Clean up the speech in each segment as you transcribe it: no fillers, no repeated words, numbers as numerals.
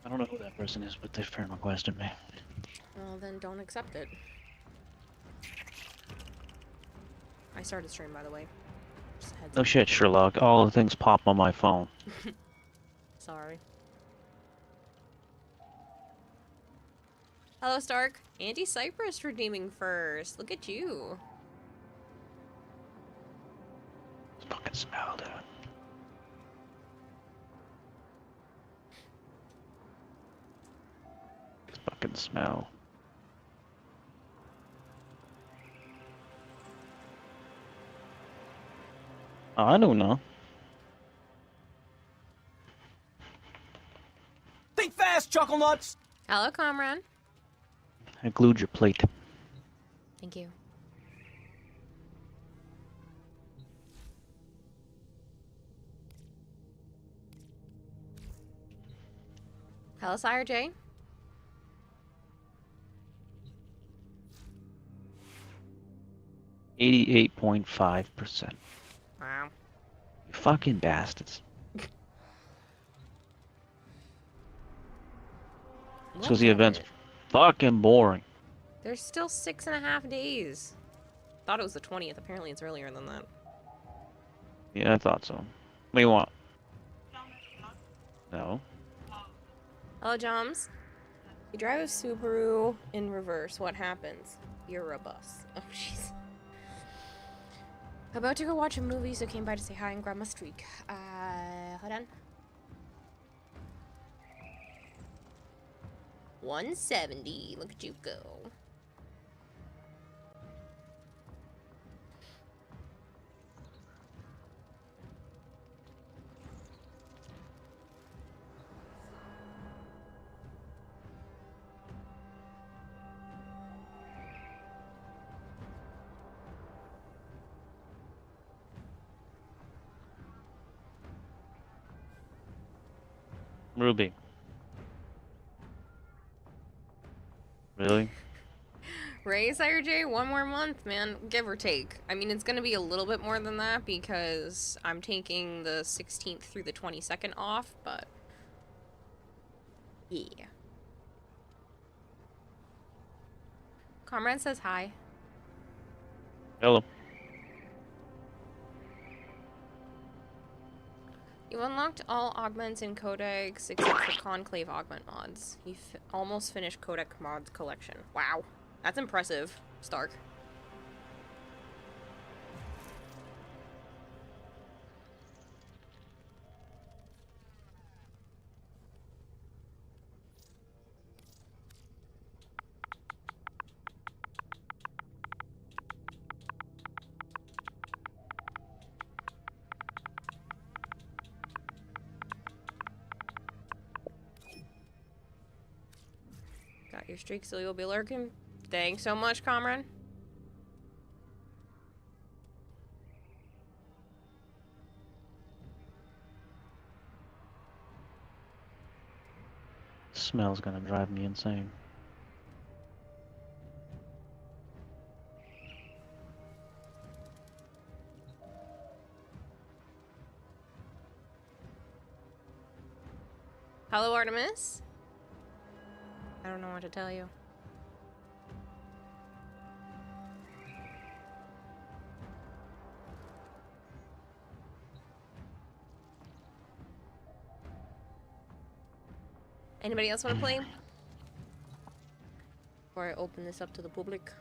I don't know who that person is, but they friend requested me. Well, then don't accept it. I started stream, by the way. Just a heads No up. shit, Sherlock. All the things pop on my phone. Sorry. Hello, Stark. Anti-Cypress redeeming first. Look at you. Fucking smell, dude. Fucking smell. I don't know. Think fast, Chuckle Nuts! Hello, comrade. I glued your plate. Thank you. Hello, Sire J. 88.5%. Wow. You fucking bastards. Because the event's fucking boring. There's still 6.5 days. Thought it was the 20th. Apparently it's earlier than that. Yeah, I thought so. What do you want? No. Hello, Joms. You drive a Subaru in reverse. What happens? You're a bus. Oh, jeez. About to go watch a movie, so came by to say hi and grab my streak. Hold on. 170. Look at you go. Ruby. Really? Ray, Sire J, one more month, man. Give or take. I mean, it's gonna be a little bit more than that because I'm taking the 16th through the 22nd off, but... yeah. Comrade says hi. Hello. You unlocked all augments in Codex except for Conclave augment mods. You almost finished Codex mods collection. Wow. That's impressive, Stark. Got your streak, so you'll be lurking. Thanks so much, comrade. Smell's gonna drive me insane. Hello, Artemis. I don't know what to tell you. Anybody else want to play? Before I open this up to the public.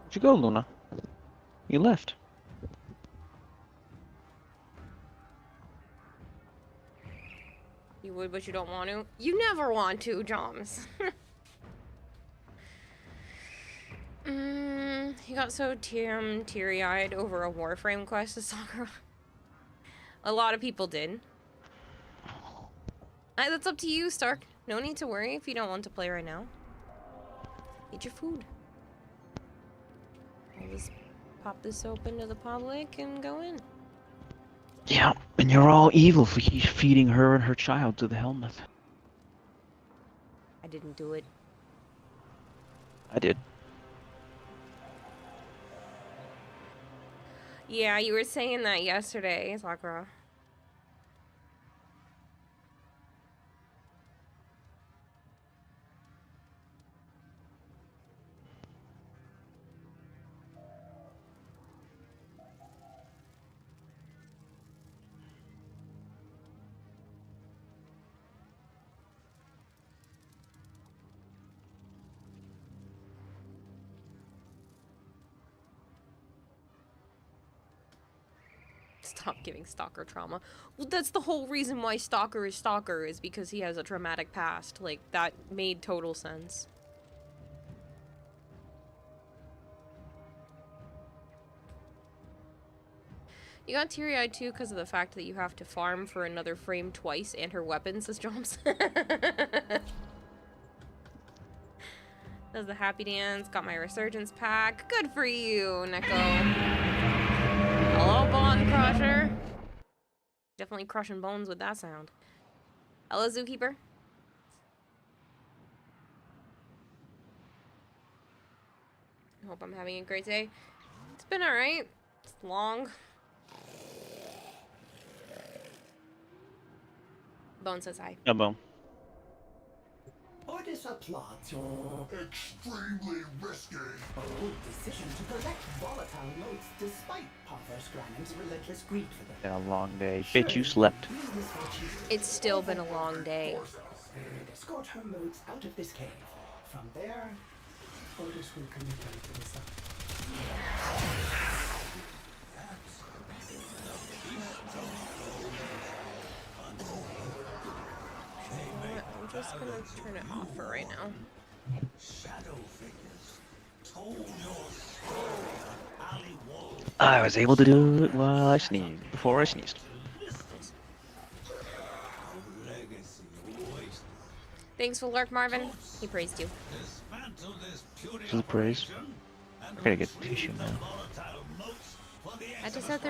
Where'd you go, Luna? You left. You would, but you don't want to. You never want to, Joms. He got so teary-eyed over a Warframe quest to Sakura. A lot of people did. That's up to you, Stark. No need to worry if you don't want to play right now. Eat your food. I'll just pop this open to the public and go in. Yeah, and you're all evil for feeding her and her child to the helmet. didn't do it. I did. Yeah, you were saying that yesterday, Sakura. Stop giving Stalker trauma. Well, that's the whole reason why Stalker, is because he has a traumatic past. Like, that made total sense. You got teary-eyed too because of the fact that you have to farm for another frame twice and her weapons, says Joms. Does the happy dance, got my resurgence pack. Good for you, Neko. Hello, Bone Crusher. Definitely crushing bones with that sound. Hello, Zookeeper. I hope I'm having a great day. It's been alright. It's long. Bone says hi. Yeah, Bone. Orders are plot. Extremely risky. A bold decision to collect volatile notes despite Parthos Granum's relentless greed for them. Been a long day. Bitch, you slept. It's still been a long day. And escort her motes out of this cave. From there, Orders will commit them to the sun. I'm just gonna turn it off for right now. Shadow figures told your story on alley walls. I was able to do it while I sneezed. Before I sneezed. Legacy wasted. Thanks for lurk, Marvin. He praised you. Dismantle this puny This is praise. operation and I gotta get retrieve tissue the now. volatile motes for the I just set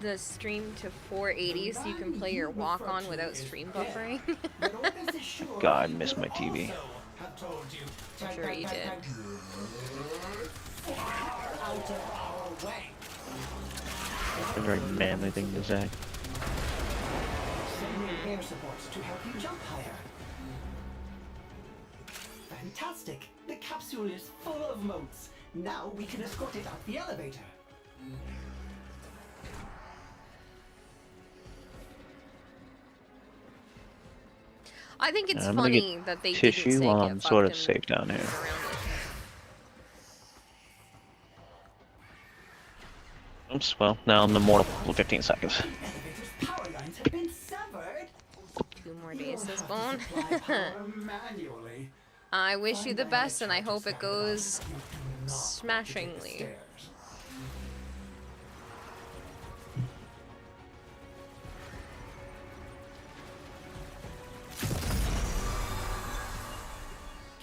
the stream to 480 so you can play your walk on without stream buffering. But Orders is sure God, I miss my TV. also have told you. I'm sure you did. Out of our way. A very manly thing to say. Sending air supports to help you jump higher. Fantastic! The capsule is full of motes. Now we can escort it out the elevator. I think it's I'm gonna funny get that they didn't tissue say while get I'm fucked sort of and safe down here. move around it. Oops, well, now I'm immortal for 15 seconds. The elevator's power lines have been severed. 2 more days, says Bone. Supply power manually. I wish you the Find best, and I charges hope it that goes you do not smashingly. take the stairs.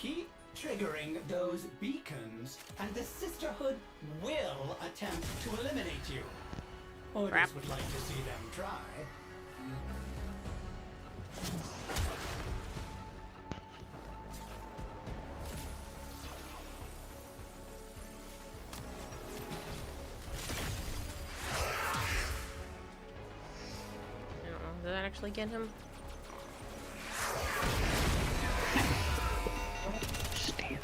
Keep triggering those beacons, and the Sisterhood will attempt to eliminate you. Orders Crap. would like to see them try. I don't know. Did that actually get him? Stand.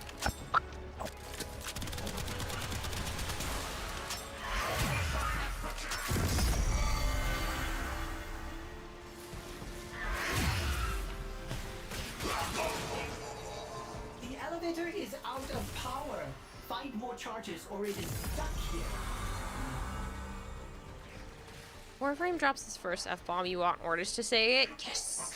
The elevator is out of power. Find more charges or it is stuck here. Warframe drops his first F-bomb. You want Orders to say it? Yes!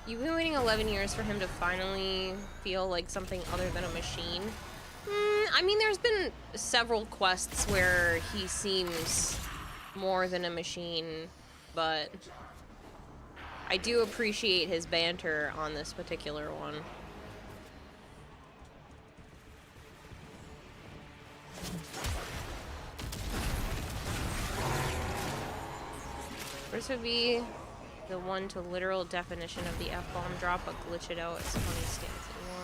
You've been waiting 11 years for him to finally feel like something other than a machine. I mean, there's been several quests where he seems more than a machine, but I do appreciate his banter on this particular one. This would be the one to literal definition of the F-bomb drop, but glitch it out. It's funny stance at one.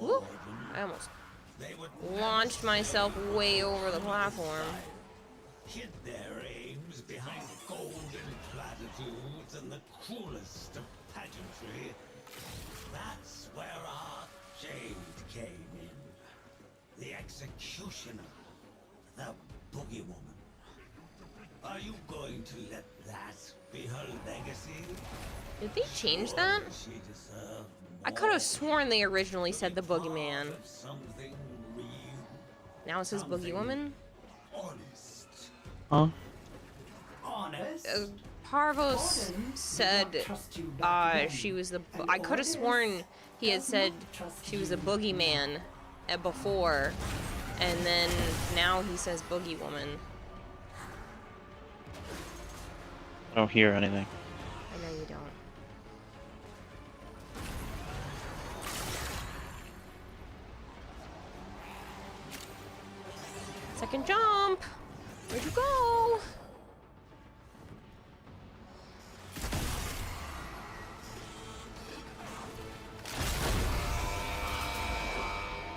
Ooh, I almost launched myself way over the platform. Hid their aims behind golden platitudes and the coolest of pageantry. That's where our Jade came in. The executioner, the boogie woman. Are you going to let that be her legacy? Did they change that? She deserved I could have sworn they originally said the boogeyman. something real, Now it says boogie woman? honest. Huh? Honest? Parvos said she was the... I could have sworn he had said she was a boogeyman before, and then now he says boogie woman. I don't hear anything. I know you don't. Second jump! Where'd you go?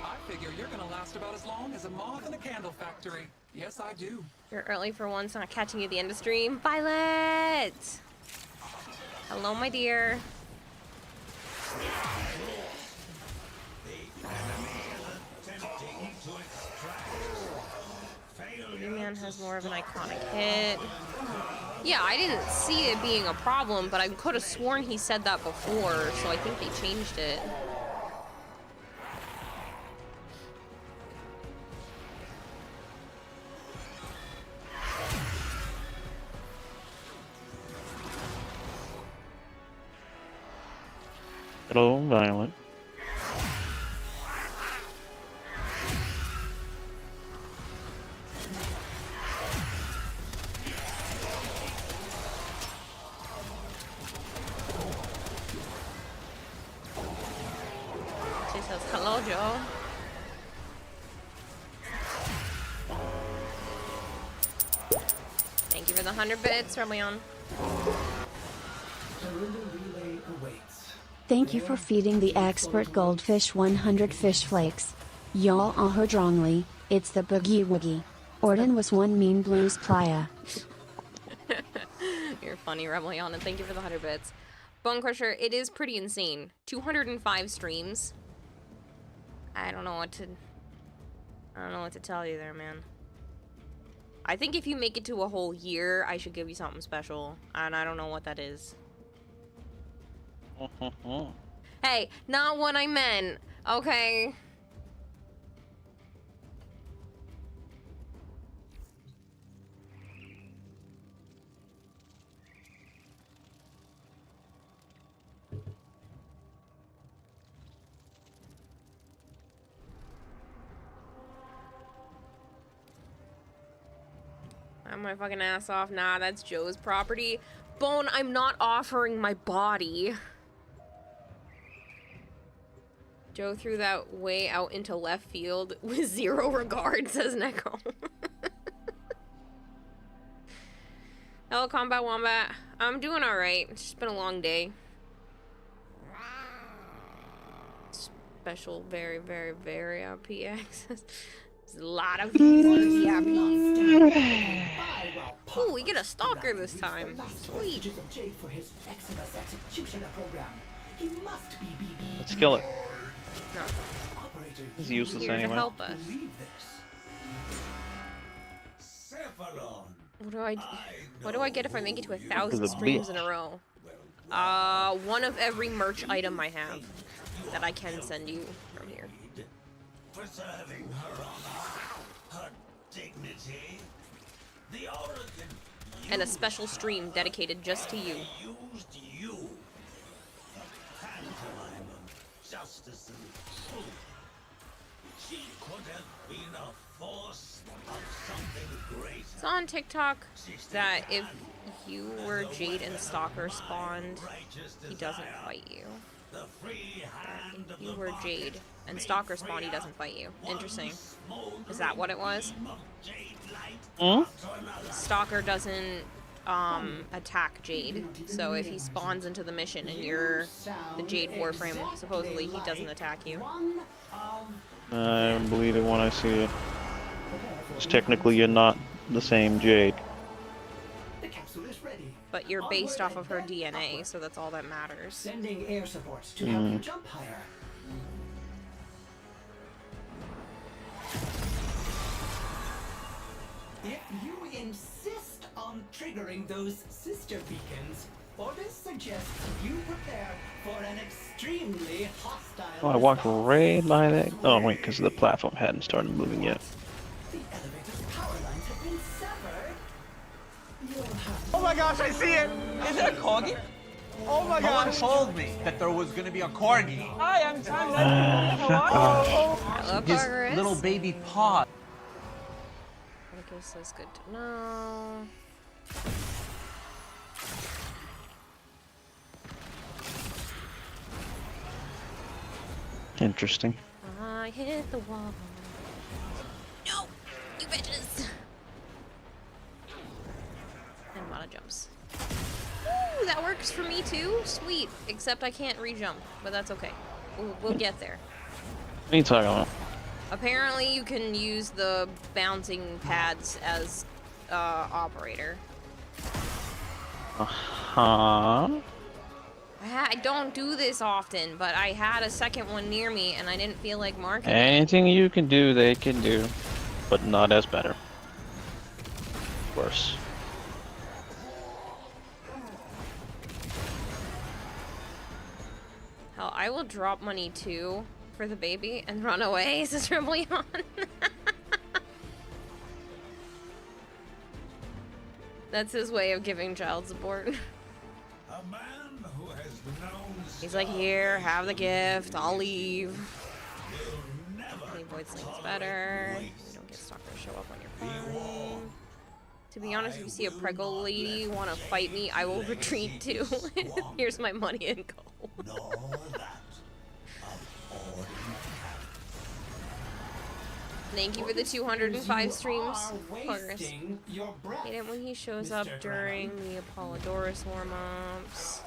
I figure you're gonna last about as long as a moth in a candle factory. Yes, I do. You're early for once, not catching you at the end of stream. Violet! Hello, my dear. Man has more of an iconic hit. Yeah, I didn't see it being a problem, but I could have sworn he said that before, so I think they changed it. Hello, Violet. She says, hello, Joe. Thank you for the 100 bits, Leon. Relay awaits. Thank you for feeding the expert goldfish 100 fish flakes. Y'all all heard wrongly, it's the boogie woogie. Orden was one mean blues playa. You're funny, Rebellion, and thank you for the 100 bits. Bone Crusher, it is pretty insane. 205 streams. I don't know what to tell you there, man. I think if you make it to a whole year, I should give you something special, and I don't know what that is. Hey, not what I meant, okay? I'm my fucking ass off. Nah, that's Joe's property. Bone, I'm not offering my body. Joe threw that way out into left field with zero regard, says Neko. Hello, Combat Wombat. I'm doing alright. It's just been a long day. Special, very, very, very RP access. There's a lot of Ooh, we get a stalker this time. Sweet. Let's kill it. No. It's useless Here to anyway. help us. What do I get if I make it to 1,000 Because of streams bitch. in a row? One of every merch item I have that I can send you from here. preserving her honor, her dignity. The Oracle And a special stream dedicated just to you. used you. A pantomime of justice and truth. She could have been a force of something great. It's on TikTok that if you were Jade and Stalker spawned, he doesn't fight you. The free hand If of you the were Jade and Stalker spawned, he doesn't fight you. Interesting. Is that what it was? Hmm? Stalker doesn't attack Jade, so if he spawns into the mission and you're the Jade Warframe, supposedly he doesn't attack you. I believe it when I see it. 'Cause technically you're not the same Jade. The capsule is ready. But you're based off of her DNA, so that's all that matters. Sending air supports to help you jump higher. If you insist on triggering those sister beacons, orders suggest you prepare for an extremely hostile. Oh, I walked response. right by that. Oh wait, because the platform hadn't started moving yet. The elevator's power lines have been severed. You'll have Oh my gosh, I see it! Is it a corgi? Oh my No one gosh! told me that there was gonna be a corgi. Hi, I'm Tom. Hello. Hello, His Progress. little baby paw. I guess that's good to know. Interesting. I hit the wall. No! You bitches! And a lot of jumps. Ooh, that works for me too? Sweet. Except I can't re-jump, but that's okay. We'll get there. What are you talking about? Apparently you can use the bouncing pads as operator. Uh-huh. I don't do this often, but I had a second one near me and I didn't feel like marking it. Anything you can do, they can do. But not as better. Worse. Hell, I will drop money too for the baby and run away, says Rebellion. That's his way of giving child support. A man who has known He's like, here, have the gift, I'll leave. will never Leave Void Sling's better. You don't get Stalker to show up on your phone. To be honest, if you see a preggo lady want to fight me, I will retreat too. Here's my money and go. nor that of ordinary. Thank you for the 205 streams. You are Progress. wasting your breath. Hate it when he shows up Mr. during Brown. the Apollodorus warm-ups.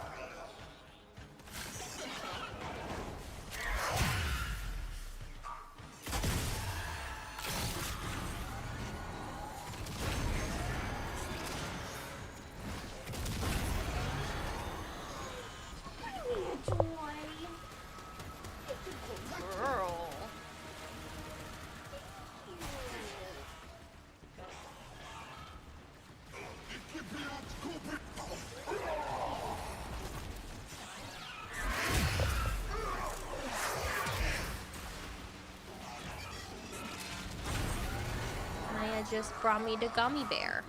Girl. Naya just brought me the gummy bear.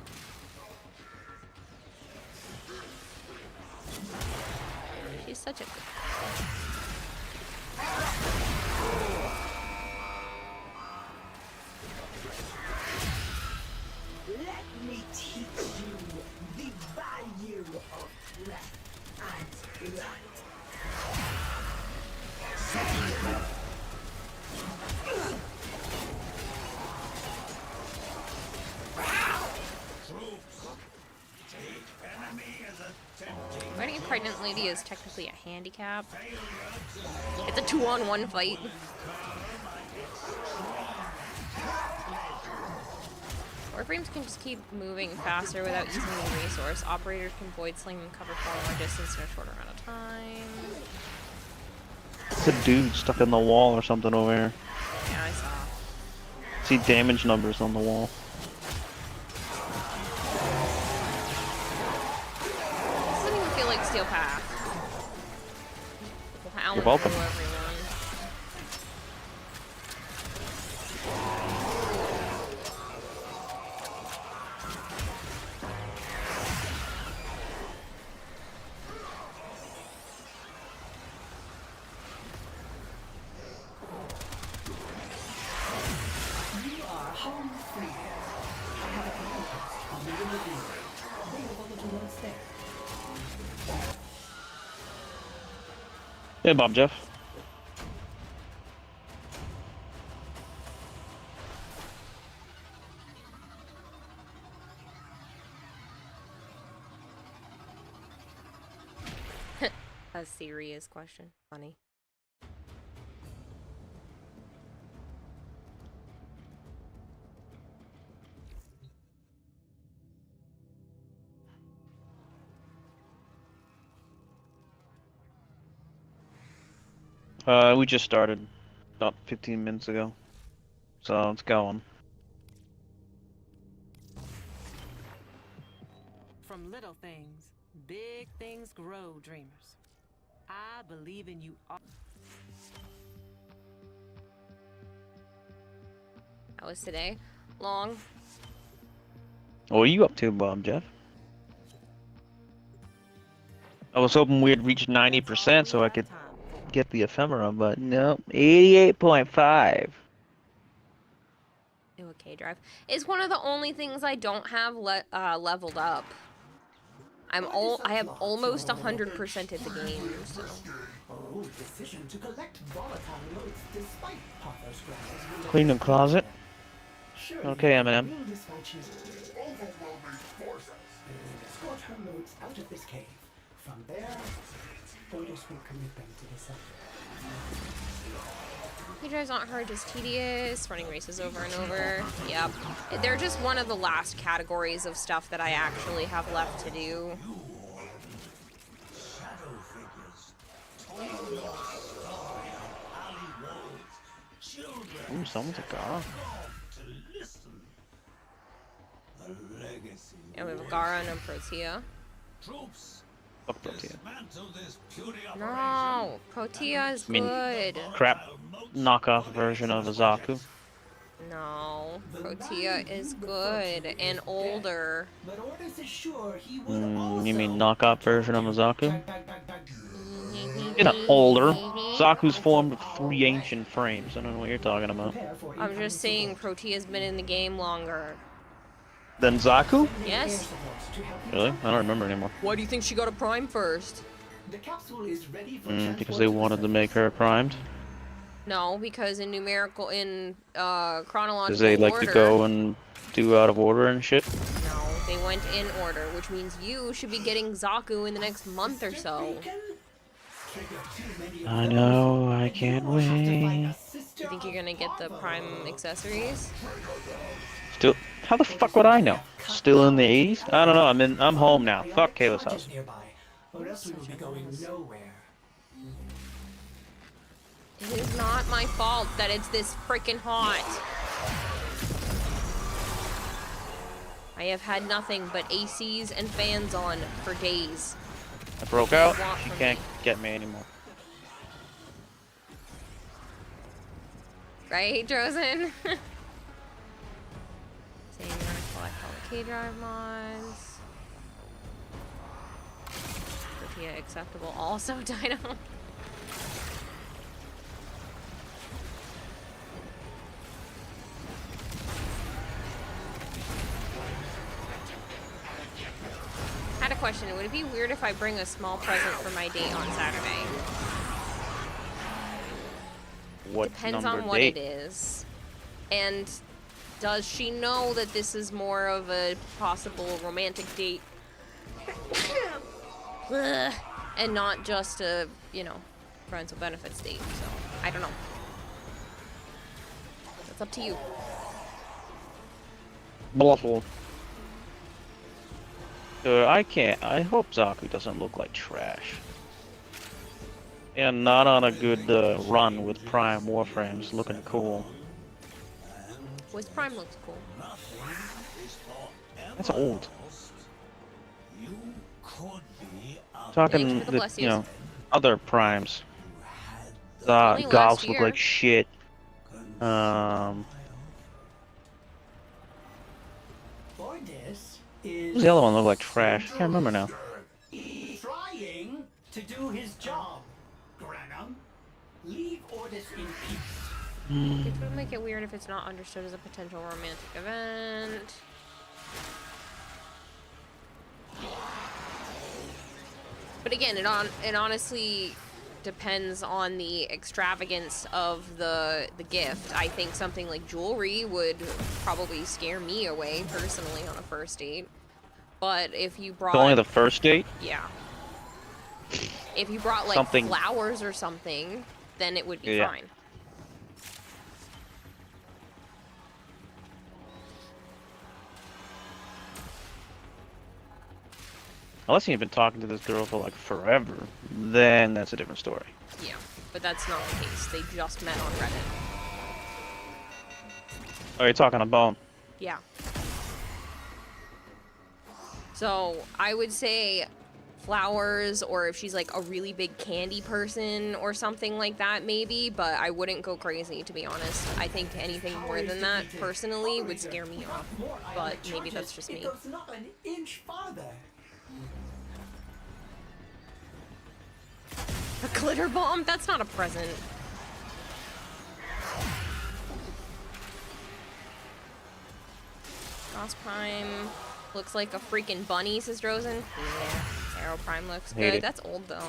She's such a good girl. Let me teach you the value of left and right. Fighting a pregnant lady is technically a handicap. It's a 2-on-1 fight. Warframes can just keep moving faster without using any resource. Operators can void sling and cover far more distance in a shorter amount of time. It's a dude stuck in the wall or something over here. Yeah, I saw. See damage numbers on the wall. This doesn't even feel like Steel Path. Plowing You're welcome. through everyone. towards there. Hey, Bob Jeff. A serious question. Funny. We just started about 15 minutes ago, so it's going. From little things, big things grow, dreamers. I believe in you all. How was today? Long. What are you up to, Bob Jeff? I was hoping we'd reach 90% so I could get the ephemera, but no, 88.5. Ew, a K drive. It's one of the only things I don't have leveled up. I have almost 100%ed the game, so. Oh, decision to collect volatile notes despite Potter's grounds. Clean the closet. Surely Okay, Eminem. real dysfunction. Overwhelming forces. Escort her notes out of this cave. From there, Otis will commit them to the center. K drives aren't hard, just tedious. Running races over and over. Yep. They're just one of the last categories of stuff that I actually have left to do. Shadow figures, toiling your story of alley roads, children Ooh, someone's a car. to listen. The legacy. And we have a Gara and a Protea. Troops, Fuck Protea. dismantle this puny operation. No, Protea is mean- good. Crap knockoff version of a Zaku. No, Protea is good and older. But Otis is sure he will also You mean knockoff version of a Zaku? Bag. You're not older. Zaku's formed of 3 ancient frames. I don't know what you're talking about. Prepare for I'm just saying Protea's been in the game longer. Then Zaku? Yes? Really? I don't remember anymore. Why do you think she got a prime first? The capsule is ready for Because transport they to wanted to surface. make her primed. No, because in chronological Because they like order. to go and do out of order and shit. No, they went in order, which means you should be getting Zaku in the next month or so. I know, I can't wait. You think you're gonna get the prime accessories? Still, how the fuck would I know? Still in the 80s? I don't know. I'm home now. Fuck Kayla's house. Nearby, or else we will be going nowhere. It is not my fault that it's this freaking hot. I have had nothing but ACs and fans on for days. I broke out. Want She from can't me. get me anymore. Right, Drozen? Saying you want to collect all the K-Drive mods. Protea acceptable. Also, Dino. Had a question. Would it be weird if I bring a small present for my date on Saturday? What Depends number on what date? it is. And does she know that this is more of a possible romantic date? Ugh. And not just a, friends with benefits date. So, I don't know. That's up to you. Bluffle. I hope Zaku doesn't look like trash. And not on a good run with Prime Warframes looking cool. Voice Prime looks cool. That's old. You could be a Talking, Thanks for the bless yous. other Primes. Only Golfs last look year. like shit. Otis is Who's the other one look like trash? I can't remember now. trying to do his job. Granum, leave Otis in peace. It would make it weird if it's not understood as a potential romantic event. But again, it honestly depends on the extravagance of the gift. I think something like jewelry would probably scare me away personally on a first date. But if you brought Only the first date? yeah. If you brought like Something. flowers or something, then it would be Yeah. fine. Unless you've been talking to this girl for like forever, then that's a different story. Yeah, but that's not the case. They just met on Reddit. Oh, you're talking about? Yeah. So I would say flowers, or if she's like a really big candy person or something like that, maybe, but I wouldn't go crazy, to be honest. I think anything more than that, personally, would scare me off, but maybe that's just me. It goes not an inch farther. A glitter bomb? That's not a present. Cross Prime looks like a freaking bunny, says Rosen. Yeah, Arrow Prime looks Hate good. it. That's old, though.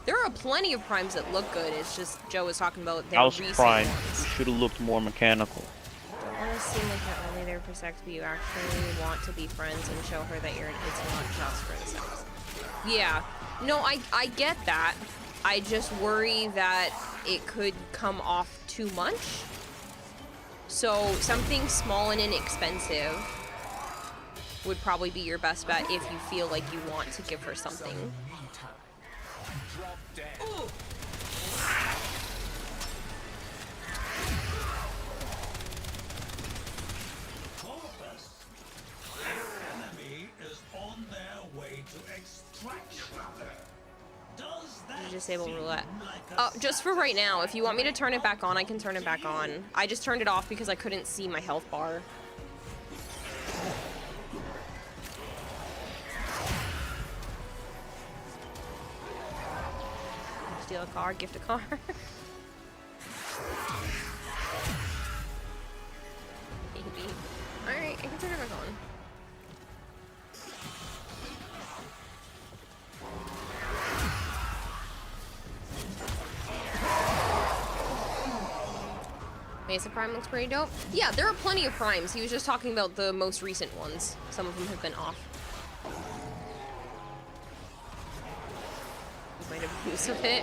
There are plenty of primes that look good. It's just Joe was talking about their House recent Prime ones. should have looked more mechanical. Don't want to seem like you're only there for sex, but you actually want to be friends and show her that it's not just for the sex. Yeah. No, I get that. I just worry that it could come off too much. So something small and inexpensive would probably be your best bet if you feel like you want to give her something. Corpus. The enemy is on their way to extraction. Does that You disable seem roulette. like a Just for right now. If you want me to turn it back on, I can turn it back on. I just turned it off because I couldn't see my health bar. Steal a car, gift a car. Maybe. Alright, I can turn it back on. Mesa Prime looks pretty dope. Yeah, there are plenty of primes. He was just talking about the most recent ones. Some of them have been off. You might abuse of it.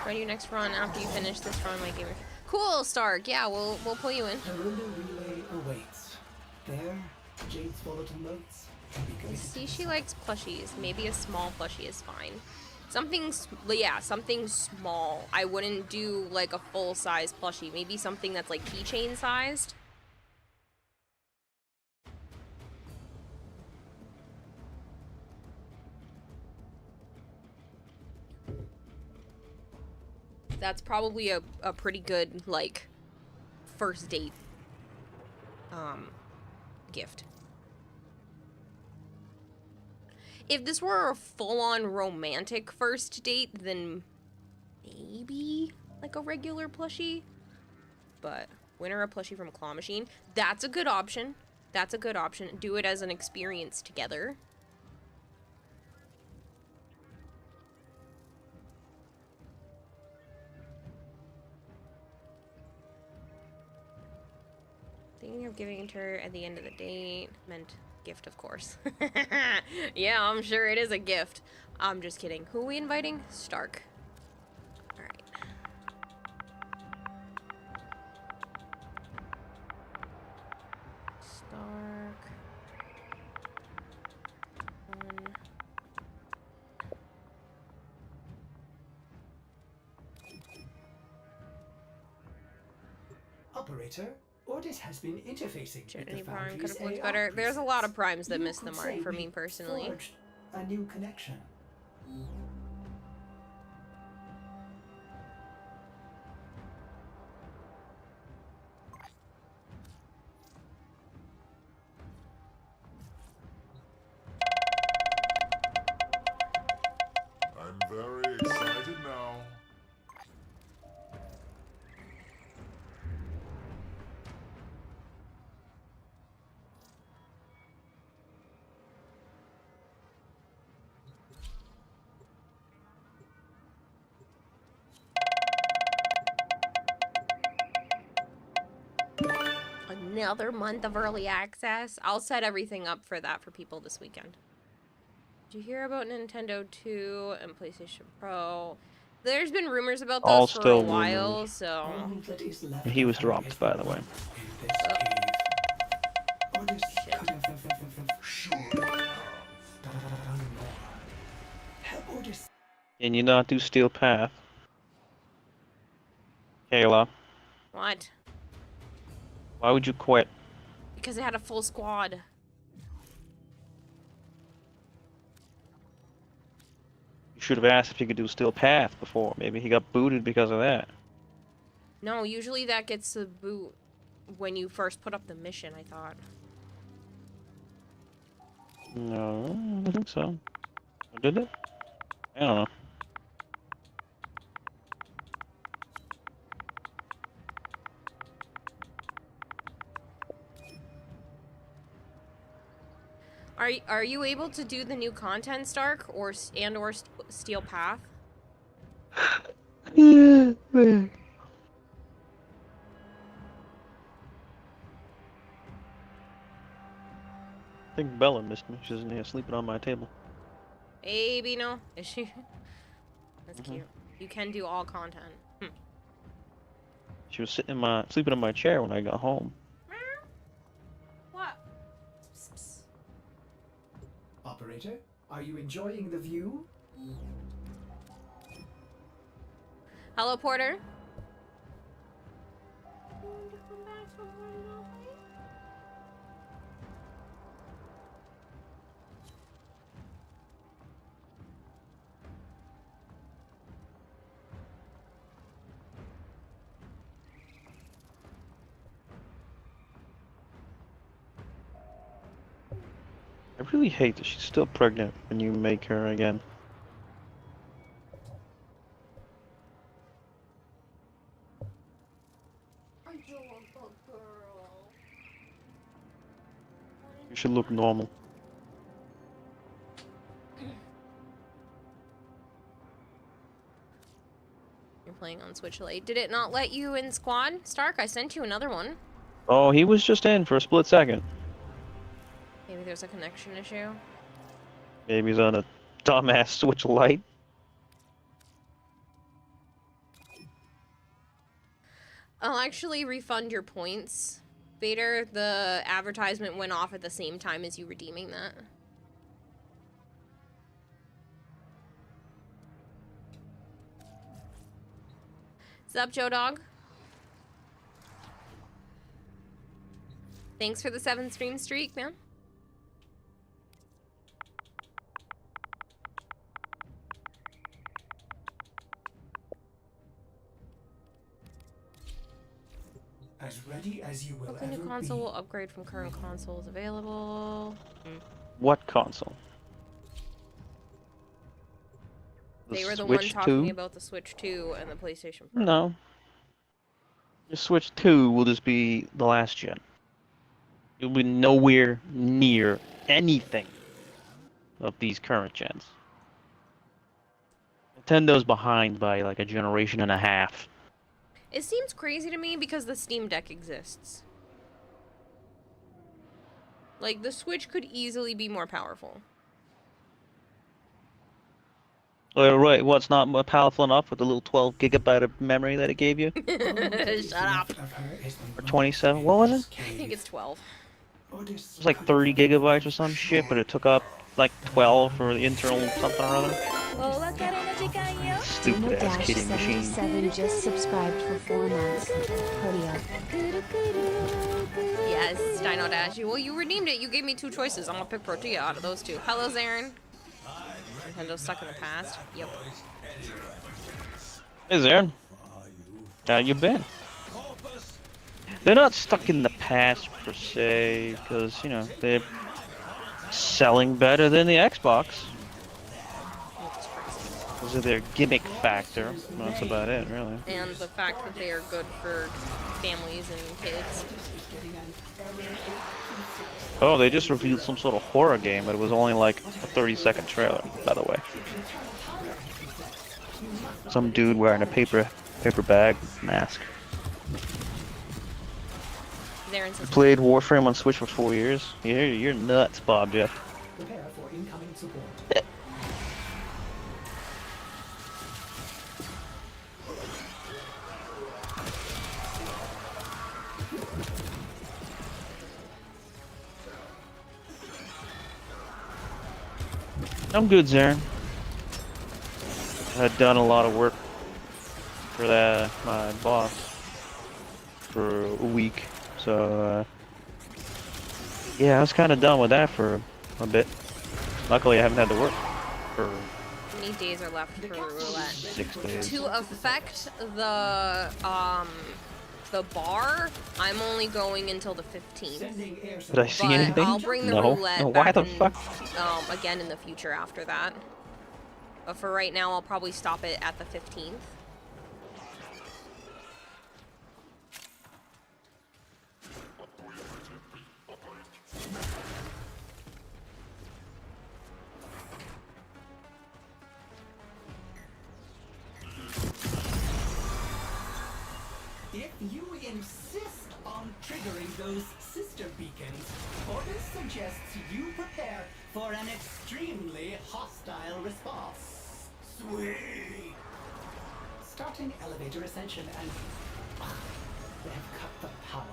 Try your next run after you finish this run, my gamer. Cool, Stark. Yeah, we'll pull you in. Haruna relay awaits. There, Jade's volatile notes can be I good. see she likes plushies. Maybe a small plushie is fine. Something small. I wouldn't do like a full-size plushie. Maybe something that's like keychain sized. That's probably a pretty good, like, first date gift. If this were a full-on romantic first date, then maybe like a regular plushie. But winner a plushie from Claw Machine. That's a good option. That's a good option. Do it as an experience together. Thinking of giving it to her at the end of the date. Meant gift, of course. Yeah, I'm sure it is a gift. I'm just kidding. Who are we inviting? Stark. Alright. Stark. Operator, Ordis has been interfacing with Trinity the Prime could Foundry's have looked AR better. There's a lot of primes that You miss the could mark say for me we personally. forged a new connection. I'm very excited now. Another month of early access. I'll set everything up for that for people this weekend. Did you hear about Nintendo 2 and PlayStation Pro? There's been rumors about All those for a still while, rumors. so... All that is left He was of dropped, by the way. in this cave. Orders could have surely done more. Help Orders. Can you not do Steel Path? Kayla, What? why would you quit? Because it had a full squad. You should have asked if he could do Steel Path before. Maybe he got booted because of that. No, usually that gets the boot when you first put up the mission, I thought. No, I don't think so. Did it? I don't know. Are you able to do the new content, Stark, or Steel Path? Yeah, man. I think Bella missed me. She's in here sleeping on my table. Maybe no. Is she? That's cute. You can do all content. She was sleeping in my chair when I got home. What? Operator, are you enjoying the view? Hello, Porter. I really hate that she's still pregnant when you make her again. You should look normal. You're playing on Switch Lite. Did it not let you in squad, Stark? I sent you another one. Oh, he was just in for a split second. Maybe there's a connection issue. Maybe he's on a dumbass Switch Lite. I'll actually refund your points. Vader, the advertisement went off at the same time as you redeeming that. What's up, Joe Dog? Thanks for the 7 stream streak, man. As ready as you will Hopefully new ever console be. will upgrade from current consoles available. What console? They were the Switch one talking 2? about the Switch 2 and the PlayStation Pro. No. The Switch 2 will just be the last gen. It'll be nowhere near anything of these current gens. Nintendo's behind by like a generation and a half. It seems crazy to me because the Steam Deck exists. Like, the Switch could easily be more powerful. Oh, right, what's not powerful enough with the little 12 gigabyte of memory that it gave you? Shut up. Or 27? What was it? I think it's 12. It was like 30 gigabytes or some shit, but it took up like 12 for the internal something or other. Stupid ass kidding machine. 77 just subscribed for 4 months. Hurry up. Yes, Dino Dash. Well, you redeemed it. You gave me 2 choices. I'm gonna pick Protea out of those 2. Hello, Zarin. Nintendo's stuck in the past. Yep. Hey, Zarin. How you been? They're not stuck in the past per se, because, you know, they're selling better than the Xbox. Because of their gimmick factor. That's about it, really. And the fact that they are good for families and kids. Oh, they just revealed some sort of horror game, but it was only like a 30-second trailer, by the way. Some dude wearing a paper bag mask. There in You played Warframe on Switch for 4 years? You're nuts, Bob Jeff. Prepare for incoming support. I'm good, Zarin. I'd done a lot of work for my boss for a week, so yeah, I was kind of done with that for a bit. Luckily, I haven't had to work for How many days are left for roulette? 6 days. To affect the bar, I'm only going until the 15th. Did I see But anything? I'll bring the No. roulette Why back the in, fuck? again in the future after that. But for right now, I'll probably stop it at the 15th. If you insist on triggering those sister beacons, orders suggests you prepare for an extremely hostile response. Sweet! Starting elevator ascension and... they have cut the power.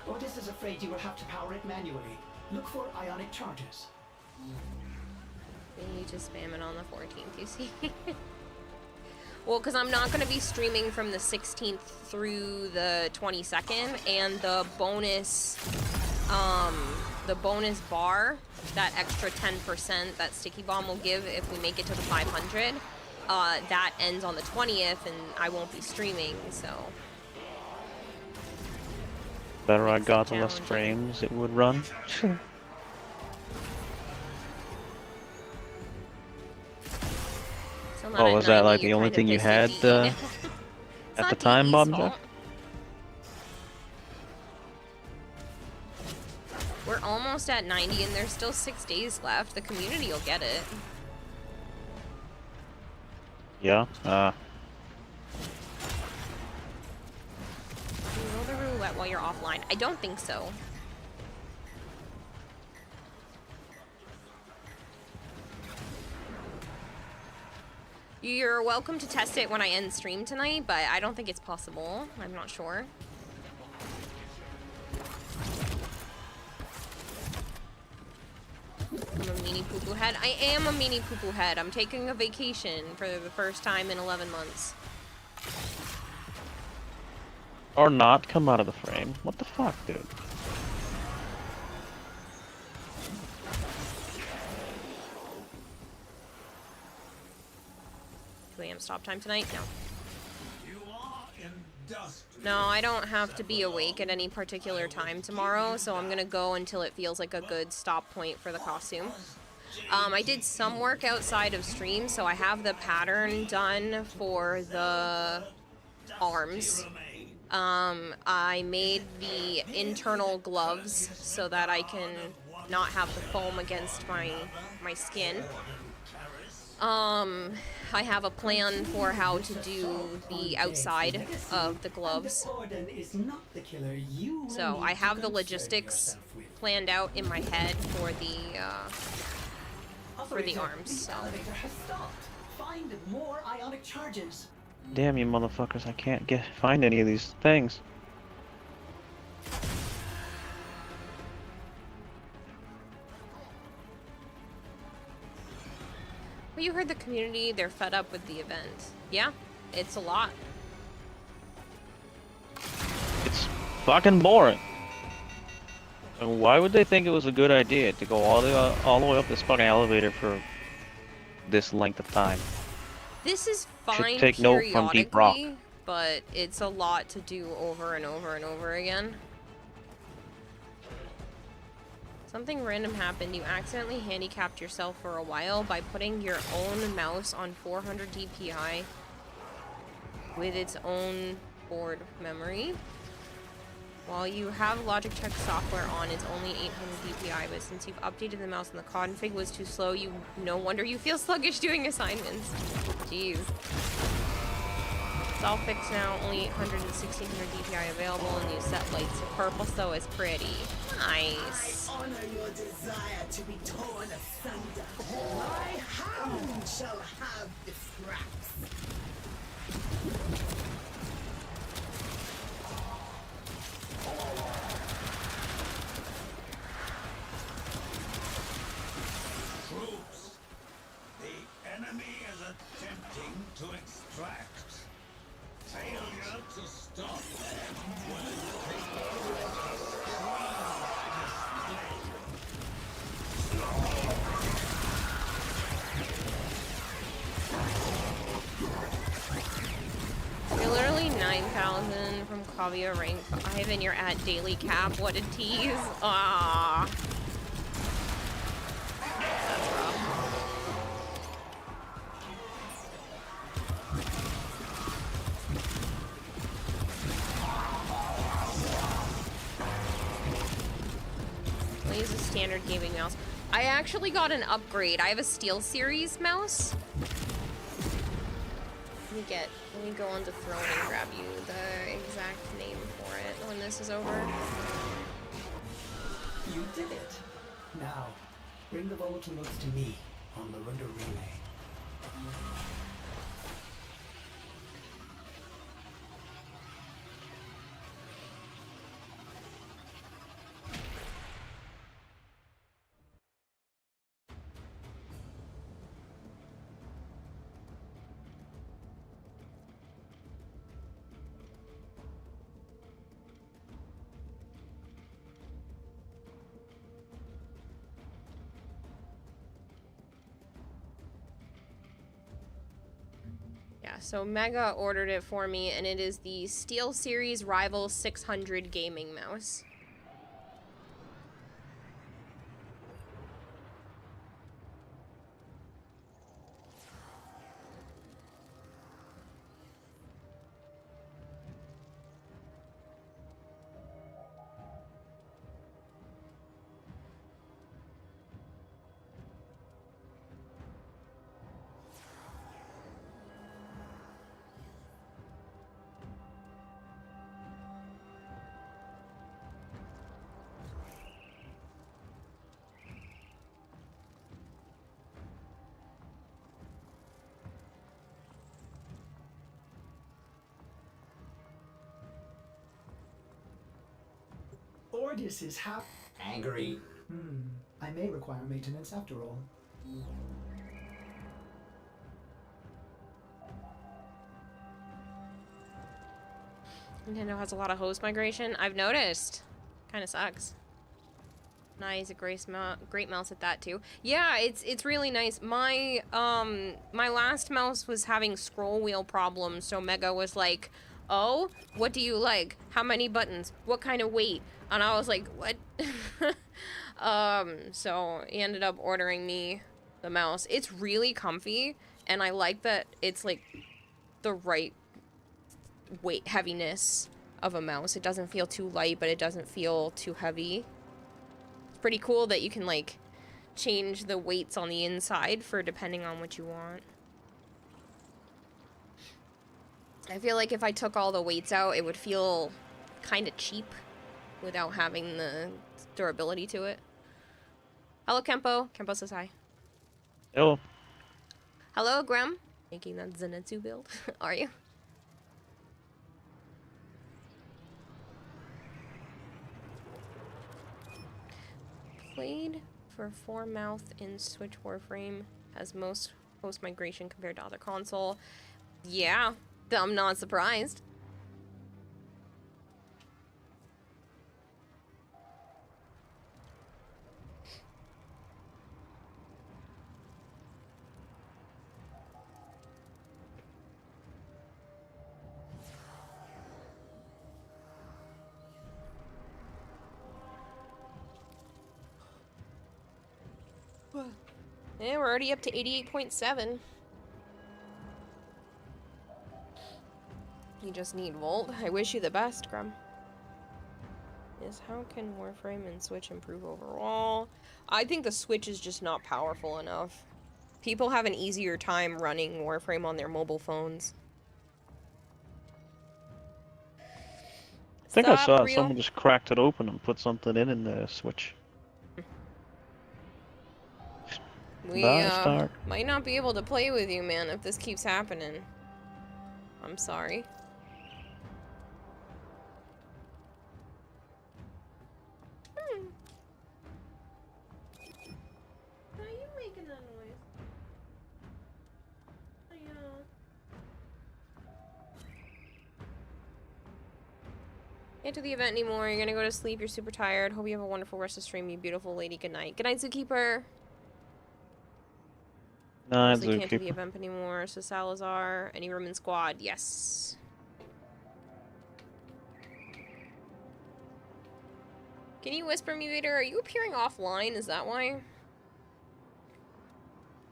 Ordis is afraid you will have to power it manually. Look for ionic charges. You need to spam it on the 14th, you see? Well, because I'm not going to be streaming from the 16th through the 22nd, and the bonus bar, that extra 10% that Sticky Bomb will give if we make it to the 500, that ends on the 20th, and I won't be streaming, so... Better I got the less frames it would run. Oh, was that like the only thing you had at the time, Bob Jeff? We're almost at 90 and there's still 6 days left. The community will get it. Yeah, Can you roll the roulette while you're offline? I don't think so. You're welcome to test it when I end stream tonight, but I don't think it's possible. I'm not sure. I'm a meanie poo-poo head. I am a meanie poo-poo head. I'm taking a vacation for the first time in 11 months. or not come out of the frame. What the fuck, dude? Do we have stop time tonight? No. No, I don't have to be awake at any particular time tomorrow, so I'm gonna go until it feels like a good stop point for the costume. I did some work outside of stream, so I have the pattern done for the arms. I made the internal gloves so that I can not have the foam against my skin. I have a plan for how to do the outside of the gloves. So I have the logistics planned out in my head for the arms. So. Find more ionic charges. Damn you motherfuckers, I can't find any of these things. Well, you heard the community, they're fed up with the event. Yeah, it's a lot. It's fucking boring. And why would they think it was a good idea to go all the way up this fucking elevator for this length of time? This is fine take note from Deep Rock. periodically, but it's a lot to do over and over and over again. Something random happened. You accidentally handicapped yourself for a while by putting your own mouse on 400 DPI with its own board memory. While you have Logic Check software on, it's only 800 DPI, but since you've updated the mouse and the config was too slow, no wonder you feel sluggish doing assignments. Jeez. It's all fixed now. Only 800 and 1600 DPI available, and new set lights. Purple so is pretty. Nice. I honor your desire to be torn asunder. My hound shall have the scraps. Troops, the enemy is attempting to extract. Failure to stop them will take You're literally 9,000 from Kavia rank 5 and you're at daily cap. What a tease. Ah. That's rough. I'll use a standard gaming mouse. I actually got an upgrade. I have a Steel Series mouse. Let me go on to Throne and grab you the exact name for it when this is over. You did it. Now, bring the volatile notes to me on the rudder relay. So Mega ordered it for me, and it is the Steel Series Rival 600 gaming mouse. Ordis is angry. I may require maintenance after all. Nintendo has a lot of host migration. I've noticed. Kind of sucks. Nice, a great mouse at that too. Yeah, it's really nice. My my last mouse was having scroll wheel problems, so Mega was like, "Oh, what do you like? How many buttons? What kind of weight?" And I was like, "What?" So he ended up ordering me the mouse. It's really comfy, and I like that it's like the right weight heaviness of a mouse. It doesn't feel too light, but it doesn't feel too heavy. It's pretty cool that you can like change the weights on the inside for depending on what you want. I feel like if I took all the weights out, it would feel kind of cheap without having the durability to it. Hello, Kempo. Kempo says hi. Hello. Hello, Graham. Making that Zenitsu build. Are you? Played for 4-mouth in Switch Warframe. Has most post-migration compared to other console. Yeah, I'm not surprised. Yeah, we're already up to 88.7. You just need Volt. I wish you the best, Grum. Yes, how can Warframe and Switch improve overall? I think the Switch is just not powerful enough. People have an easier time running Warframe on their mobile phones. think I saw it. real. Someone just cracked it open and put something in the Switch. We Bye, Stark. might not be able to play with you, man, if this keeps happening. I'm sorry. Why are you making that noise? I know. Can't do the event anymore. You're gonna go to sleep. You're super tired. Hope you have a wonderful rest of stream, you beautiful lady. Good night. Good night, Zookeeper. Nah, So you can't do the Zookeeper. event anymore. So Salazar, any room in squad? Yes. Can you whisper me, Vader? Are you appearing offline? Is that why?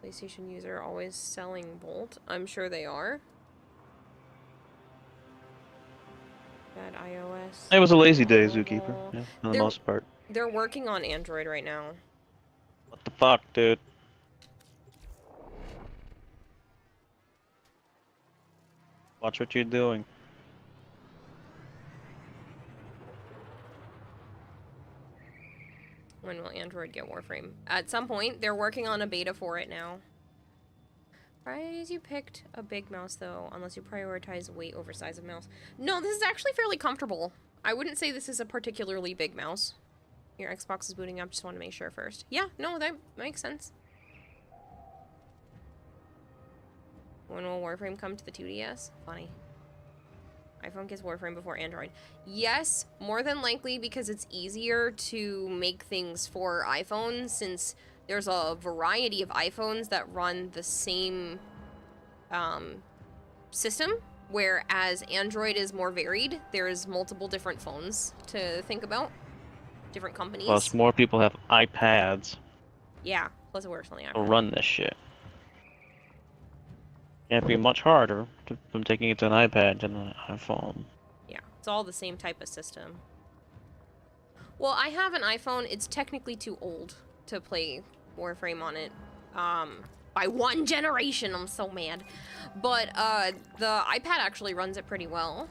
PlayStation user always selling Bolt. I'm sure they are. Bad iOS. It was a lazy day, Zookeeper. Mobile. Yeah, for the They're- most part. They're working on Android right now. What the fuck, dude? Watch what you're doing. When will Android get Warframe? At some point. They're working on a beta for it now. Surprised you picked a big mouse, though, unless you prioritize weight over size of mouse. No, this is actually fairly comfortable. I wouldn't say this is a particularly big mouse. Your Xbox is booting up. Just want to make sure first. Yeah, no, that makes sense. When will Warframe come to the 2DS? Funny. iPhone gets Warframe before Android. Yes, more than likely because it's easier to make things for iPhone since there's a variety of iPhones that run the same system, whereas Android is more varied. There's multiple different phones to think about. Different companies. Plus, more people have iPads Yeah, plus it works on the to iPhone. run this shit. It'd be much harder from taking it to an iPad than an iPhone. Yeah, it's all the same type of system. Well, I have an iPhone. It's technically too old to play Warframe on it. By one generation, I'm so mad. But the iPad actually runs it pretty well.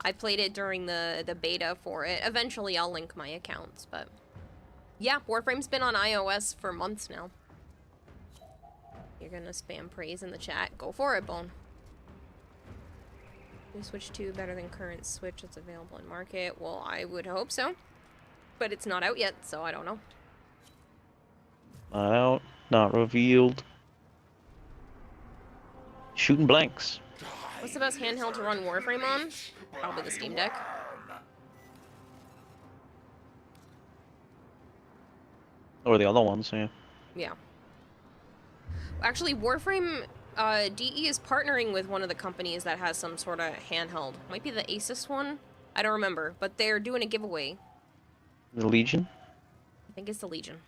I played it during the beta for it. Eventually, I'll link my accounts, but yeah, Warframe's been on iOS for months now. You're gonna spam praise in the chat. Go for it, Bone. New Switch 2 better than current Switch that's available in market. Well, I would hope so. But it's not out yet, so I don't know. Not out, not revealed. Shooting blanks. What's the best handheld to run Warframe on? Probably the Steam Deck. Or the other ones, yeah. Yeah. Actually, Warframe DE is partnering with one of the companies that has some sort of handheld. Might be the Asus one? I don't remember, but they're doing a giveaway. The Legion? I think it's the Legion.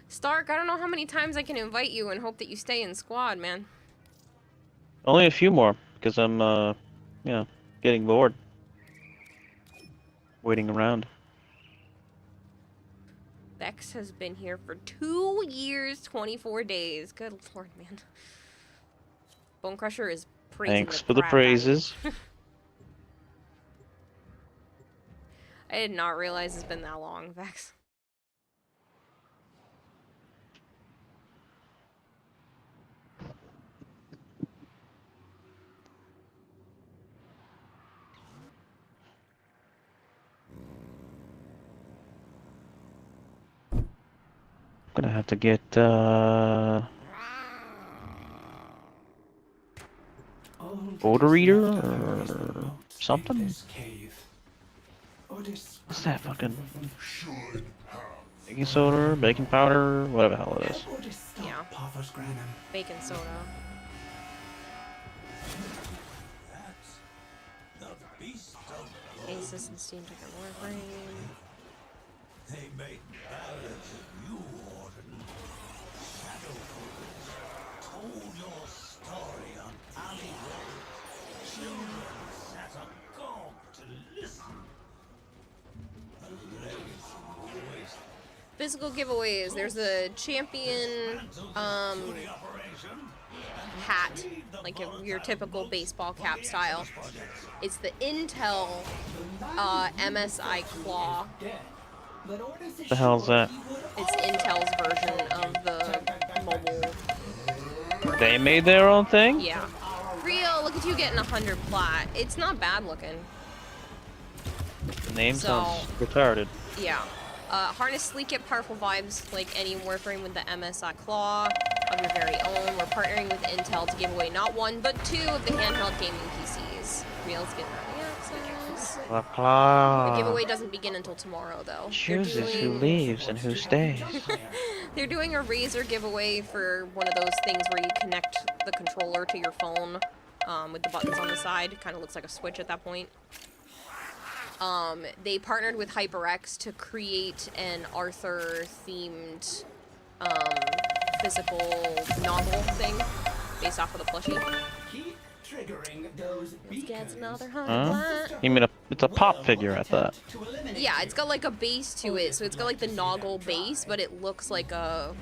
Stark, I don't know how many times I can invite you and hope that you stay in squad, man. Only a few more, because I'm, getting bored. Waiting around. Vex has been here for 2 years, 24 days. Good lord, man. Bone Crusher is praising Thanks for the crap out of you. praises. I did not realize it's been that long, Vex. Gonna have to get, Order reader or something? What's that fucking baking soda, baking powder, whatever the hell it is. Yeah. Bacon soda. Asus and Steam took a Warframe. They made ballads of you, Warden. Shadowfall told your story on Alley Road. Children sat agog to listen. A legacy voice Physical giveaways. There's a champion hat, like your typical baseball cap style. It's the Intel MSI Claw. The hell's that? It's Intel's version of the mobile. They made their own thing? Yeah. Real, look at you getting 100 plat. It's not bad looking. The name sounds retarded. Yeah. Harness sleek yet powerful vibes like any Warframe with the MSI Claw of your very own. We're partnering with Intel to give away not one, but 2 of the handheld gaming PCs. Real's getting early access. La Claw. The giveaway doesn't begin until tomorrow, though. Chooses who leaves and who stays. They're doing a Razer giveaway for one of those things where you connect the controller to your phone with the buttons on the side. Kind of looks like a Switch at that point. They partnered with HyperX to create an Arthur-themed physical novel thing based off of the plushie. Keep triggering those Let's get another 100 Huh? plat. You mean it's a pop figure, I thought. Yeah, it's got like a base to it, so it's got like the Noggle base, but it looks like a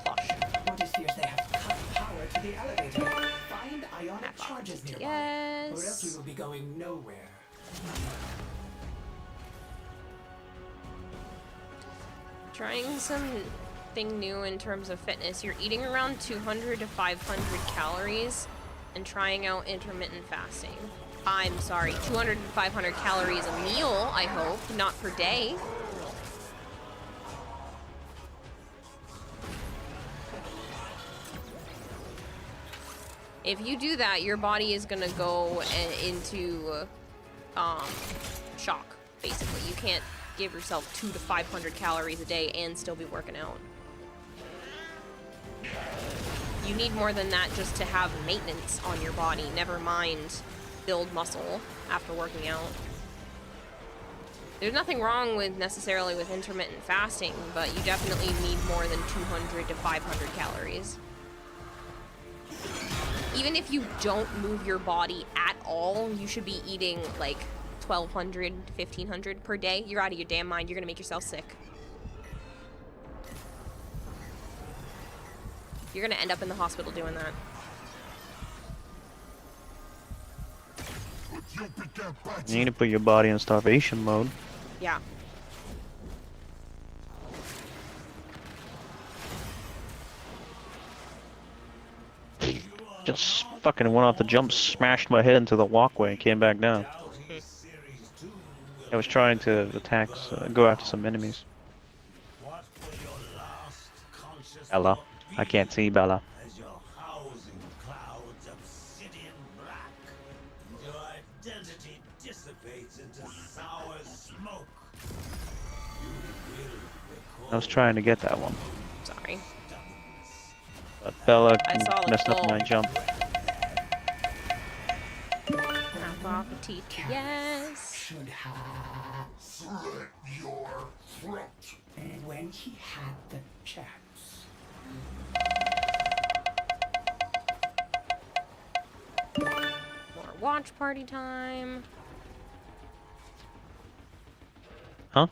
plush. Odysseus, they have cut power to the elevator. Find ionic charges nearby, or else we will be going nowhere. Trying something new in terms of fitness. You're eating around 200 to 500 calories and trying out intermittent fasting. I'm sorry, 200 to 500 calories a meal, I hope, not per day. If you do that, your body is gonna go into shock, basically. You can't give yourself 200 to 500 calories a day and still be working out. You need more than that just to have maintenance on your body, never mind build muscle after working out. There's nothing wrong with necessarily with intermittent fasting, but you definitely need more than 200 to 500 calories. Even if you don't move your body at all, you should be eating like 1,200, 1,500 per day. You're out of your damn mind. You're gonna make yourself sick. You're gonna end up in the hospital doing that. You need to put your body in starvation mode. Yeah. Just fucking went off the jump, smashed my head into the walkway, and came back down. I was trying to attack, go after some enemies. Bella. I can't see Bella. As your housing clouds obsidian black, your identity dissipates into sour smoke. I was trying to get that one. Sorry. But Bella I saw the messed up full- my jump. Half off a TTS. Should have Slit your throat. when he had the chance. More watch party time. Huh?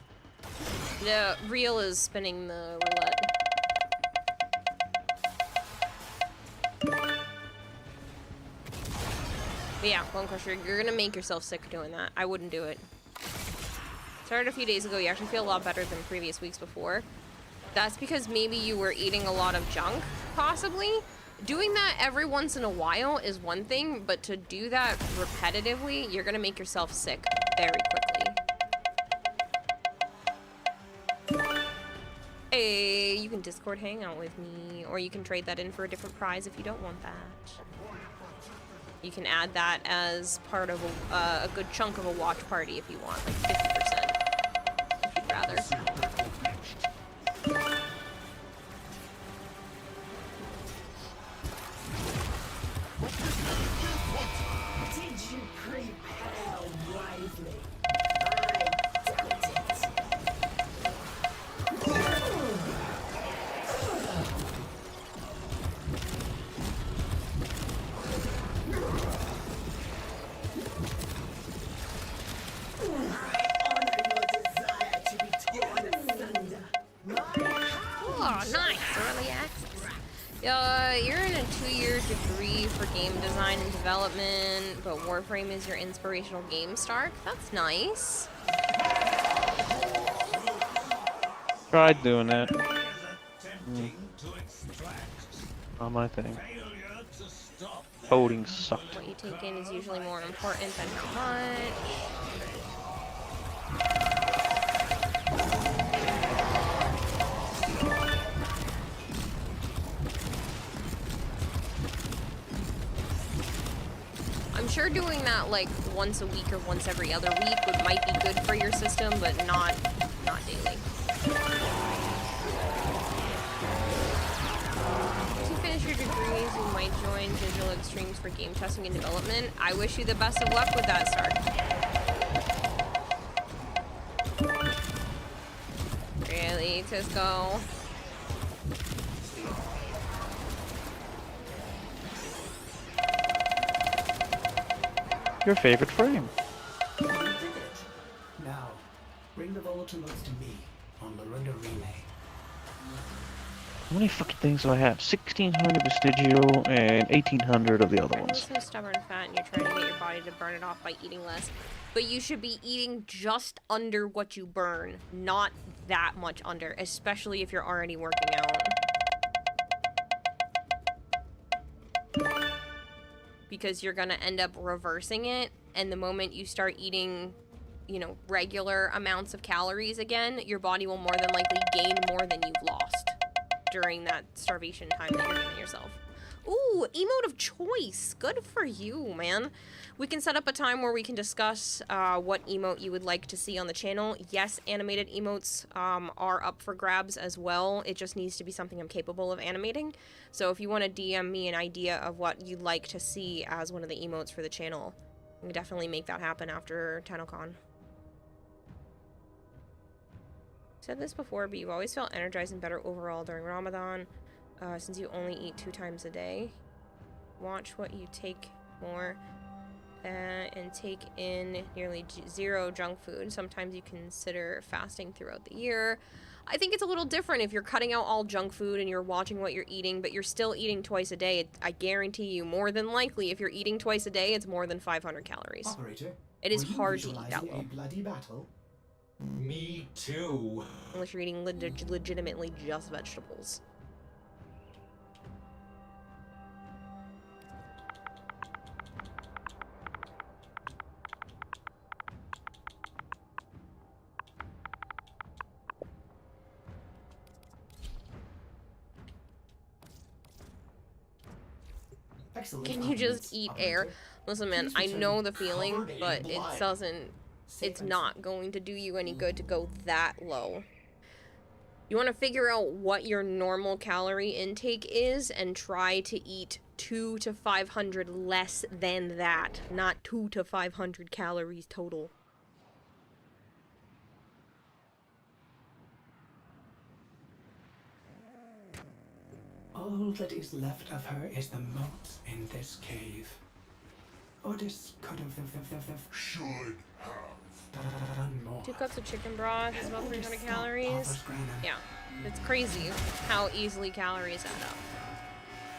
The reel is spinning the roulette. But yeah, Bone Crusher, you're gonna make yourself sick doing that. I wouldn't do it. Started a few days ago, you actually feel a lot better than previous weeks before. That's because maybe you were eating a lot of junk, possibly. Doing that every once in a while is one thing, but to do that repetitively, you're gonna make yourself sick very quickly. Hey, you can Discord hang out with me, or you can trade that in for a different prize if you don't want that. You can add that as part of a good chunk of a watch party if you want, like 50%, if you'd rather. Did you prepare wisely? I doubt it. I honor your desire to be game design and development, but Warframe is your inspirational game, Stark. That's nice. Tried doing that. Not my thing. Coding sucked. What you take in is usually more important than how much. I'm sure doing that like once a week or once every other week might be good for your system, but not daily. To finish your degrees, you might join Digital Extremes for game testing and development. I wish you the best of luck with that, Stark. Really, Tisco? Your favorite frame. Now, bring the volatiles to me on Larunda Relay. How many fucking things do I have? 1600 Vestigio and 1800 of the other You're ones. so stubborn fat and you're trying to get your body to burn it off by eating less. But you should be eating just under what you burn, not that much under, especially if you're already working out. Because you're gonna end up reversing it, and the moment you start eating, you know, regular amounts of calories again, your body will more than likely gain more than you've lost during that starvation time that you're giving yourself. Ooh, emote of choice. Good for you, man. We can set up a time where we can discuss what emote you would like to see on the channel. Yes, animated emotes are up for grabs as well. It just needs to be something I'm capable of animating. So if you want to DM me an idea of what you'd like to see as one of the emotes for the channel, we can definitely make that happen after TennoCon. Said this before, but you've always felt energized and better overall during Ramadan, since you only eat 2 times a day. Watch what you take more, and take in nearly zero junk food. Sometimes you consider fasting throughout the year. I think it's a little different if you're cutting out all junk food and you're watching what you're eating, but you're still eating twice a day. I guarantee you, more than likely, if you're eating twice a day, it's more than 500 calories. Operator, It is were you hard to eat that visualizing low. a bloody battle? Me too. Unless you're eating legitimately just vegetables. Excellent. Can you just eat air? Listen, man, I know the feeling, but it doesn't... It's not going to do you any good to go that low. You want to figure out what your normal calorie intake is and try to eat 200 to 500 less than that. Not 200 to 500 calories total. All that is left of her is the moat in this cave. Otis could have Should have. done more. 2 cups of chicken broth is about 300 calories. Yeah, it's crazy how easily calories add up.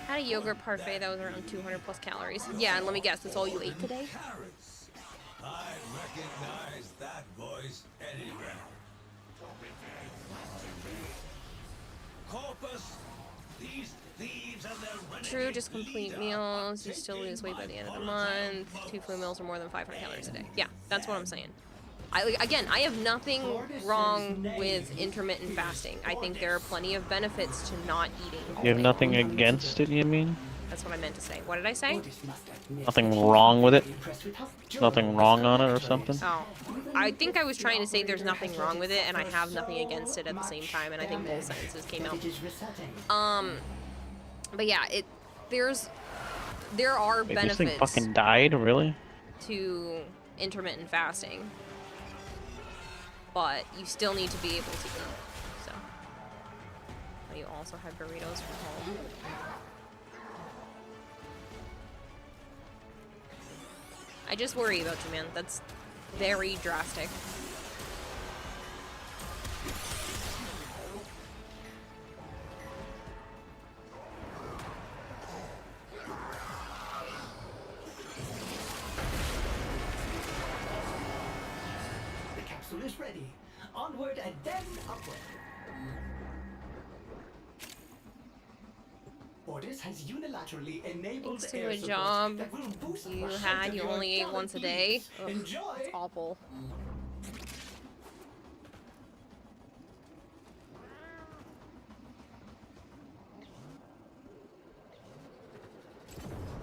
Had a yogurt parfait that was around 200 plus calories. Yeah, and let me guess, that's all you ate today? Carrots. I recognize that voice anywhere. Corpus, these thieves and their True, just complete meals. You still lose weight by the end of the month. 2 full meals are more than 500 calories a day. Yeah, that's what I'm saying. Again, I have nothing wrong with intermittent fasting. I think there are plenty of benefits to not eating. You have nothing against it, you mean? That's what I meant to say. What did I say? Nothing wrong with it? Nothing wrong on it or something? Oh, I think I was trying to say there's nothing wrong with it, and I have nothing against it at the same time, and I think both sentences came out. But yeah, there are Wait, benefits this thing fucking died? Really? to intermittent fasting, but you still need to be able to eat. So, but you also have burritos from home. I just worry about you, man. That's very drastic. battle is ready. Onward and then upward. Orders has unilaterally enabled Thanks to air a support job that will boost you the had, strength you of your only ate once a day. units. Ugh, Enjoy. it's awful.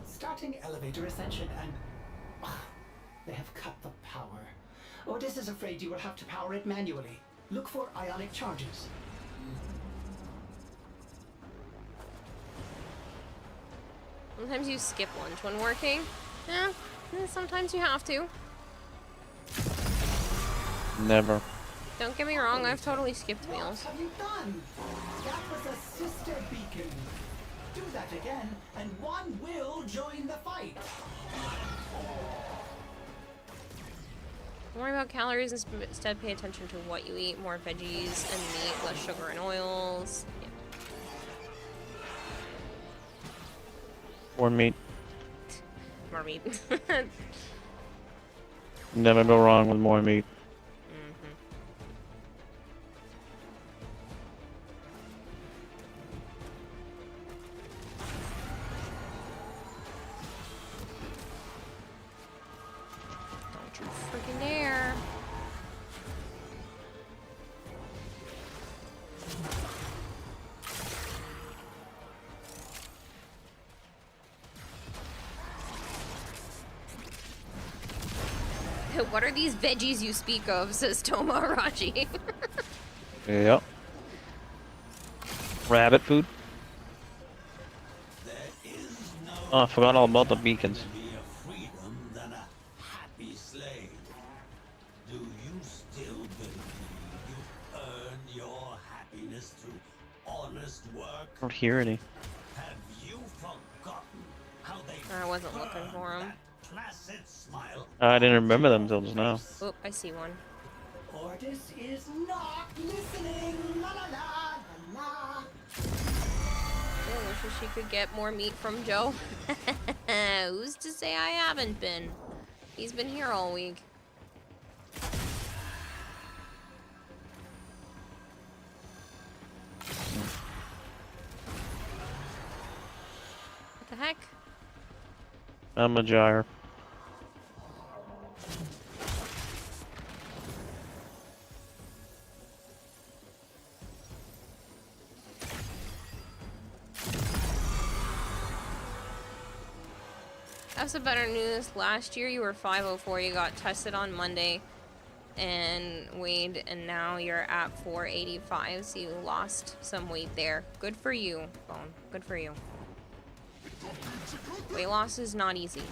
Starting elevator ascension and... they have cut the power. Ordis is afraid you will have to power it manually. Look for ionic charges. Sometimes you skip lunch when working. Yeah, sometimes you have to. Never. Don't get me wrong, I've totally skipped What meals. have you done? That was a sister beacon. Do that again, and one will join the fight. Don't worry about calories, instead pay attention to what you eat. More veggies and meat, less sugar and oils. Yeah. Or meat. More meat. Never go wrong with more meat. Don't you freaking dare. What are these veggies you speak of, says Toma Arachi. Yep. Rabbit food. There is no Oh, I forgot all about the beacons. be a freedom than a happy slave. Do you still believe you earn your happiness through honest work? I don't hear any. Have you forgotten how they I wasn't looking for 'em. that placid smile? I didn't remember them till just now. Oh, I see one. Ordis is not listening. La la la la la. I wish she could get more meat from Joe. Who's to say I haven't been? He's been here all week. What the heck? I'm a gyre. That's some better news. Last year you were 504. You got tested on Monday and weighed, and now you're at 485. So you lost some weight there. Good for you, Bone. Good for you. Weight loss is not easy.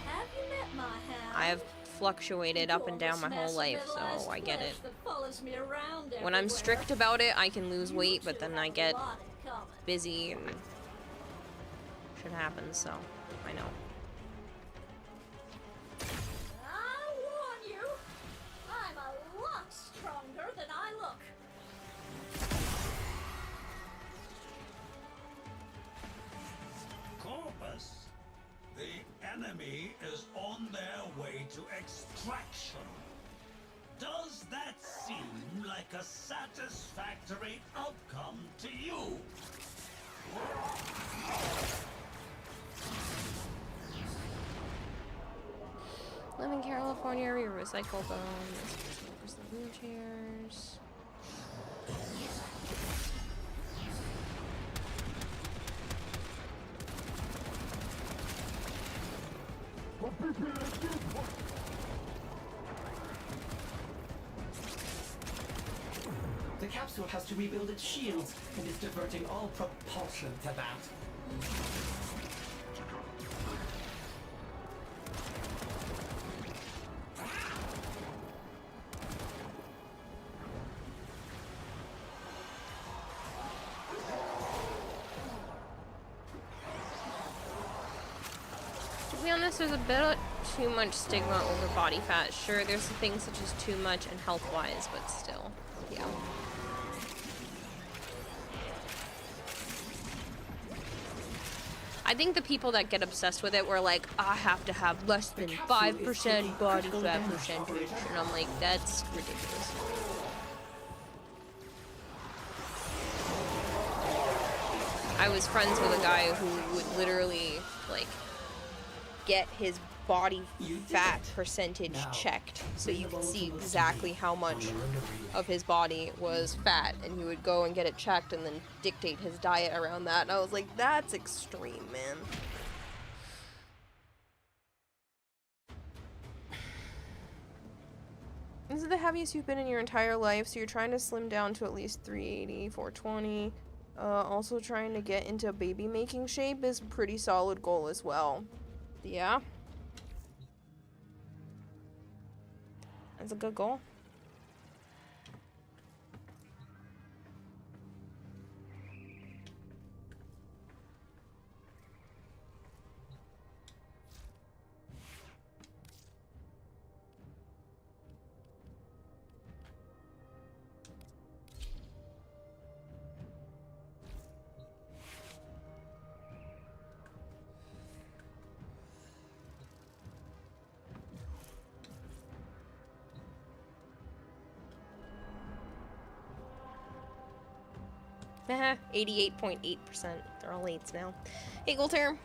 Have you met my hound? I have fluctuated up and down my whole life, so I get it. When I'm strict about it, I can lose weight, but then I get busy and shit happens, so I know. I warn you, I'm a lot stronger than I look. Corpus, the enemy is on their way to extraction. Does that seem like a satisfactory outcome to you? Live in California, we recycle bones. For the wheelchairs. The capsule has to rebuild its shields and is diverting all propulsion to that. To be honest, there's a bit too much stigma over body fat. Sure, there's things such as too much and health-wise, but still, yeah. I think the people that get obsessed with it were like, I have to have less than 5% body fat percentage. And I'm like, that's ridiculous. I was friends with a guy who would literally, like, get his body fat percentage checked so you could see exactly how much of his body was fat, and he would go and get it checked and then dictate his diet around that. And I was like, that's extreme, man. This is the heaviest you've been in your entire life, so you're trying to slim down to at least 380, 420. Also trying to get into baby making shape is a pretty solid goal as well. Yeah. That's a good goal. Haha, 88.8%. They're all 8s now. Hey, Golter.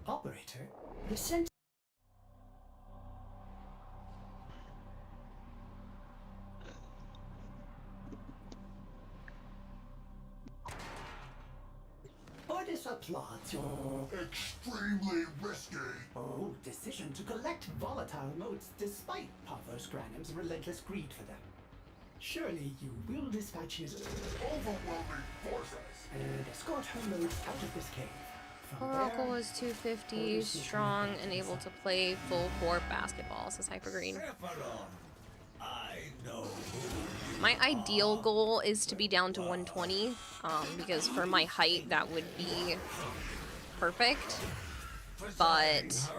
Operator, the center. Ordis applauds your Extremely risky. bold decision to collect volatile motes despite Pavos Granum's relentless greed for them. Surely you will dispatch his Overwhelming forces. and escort her motes out of this cave. From Oracle there, was 250, strong, and able to play full court basketball, says Hypergreen. I know. My ideal goal is to be down to 120, because for my height that would be perfect, but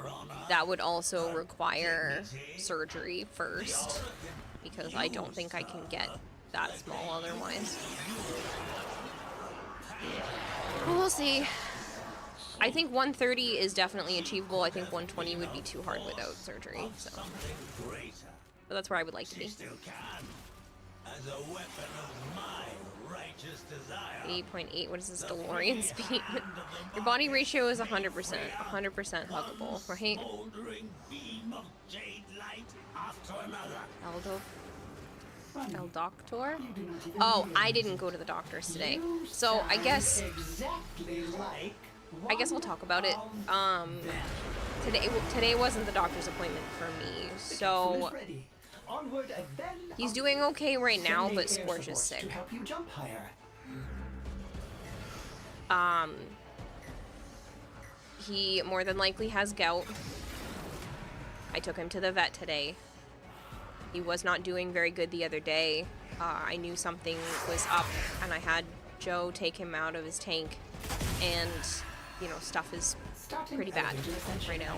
that would also require surgery first, because I don't think I can get that small otherwise. But we'll see. I think 130 is definitely achievable. I think 120 would be too hard without surgery, so. But that's where I would like to be. As a weapon of my righteous desire. 8.8, what is this DeLorean speed? Your body ratio is 100%. 100% huggable, right? Smoldering beam of jade light after another. El Doctor? Oh, I didn't go to the doctor's today. So I guess exactly like we'll talk about it. Today wasn't the doctor's appointment for me, so he's doing okay right now, but Scorch is sick. He more than likely has gout. I took him to the vet today. He was not doing very good the other day. I knew something was up, and I had Joe take him out of his tank, and, you know, stuff is pretty bad right now.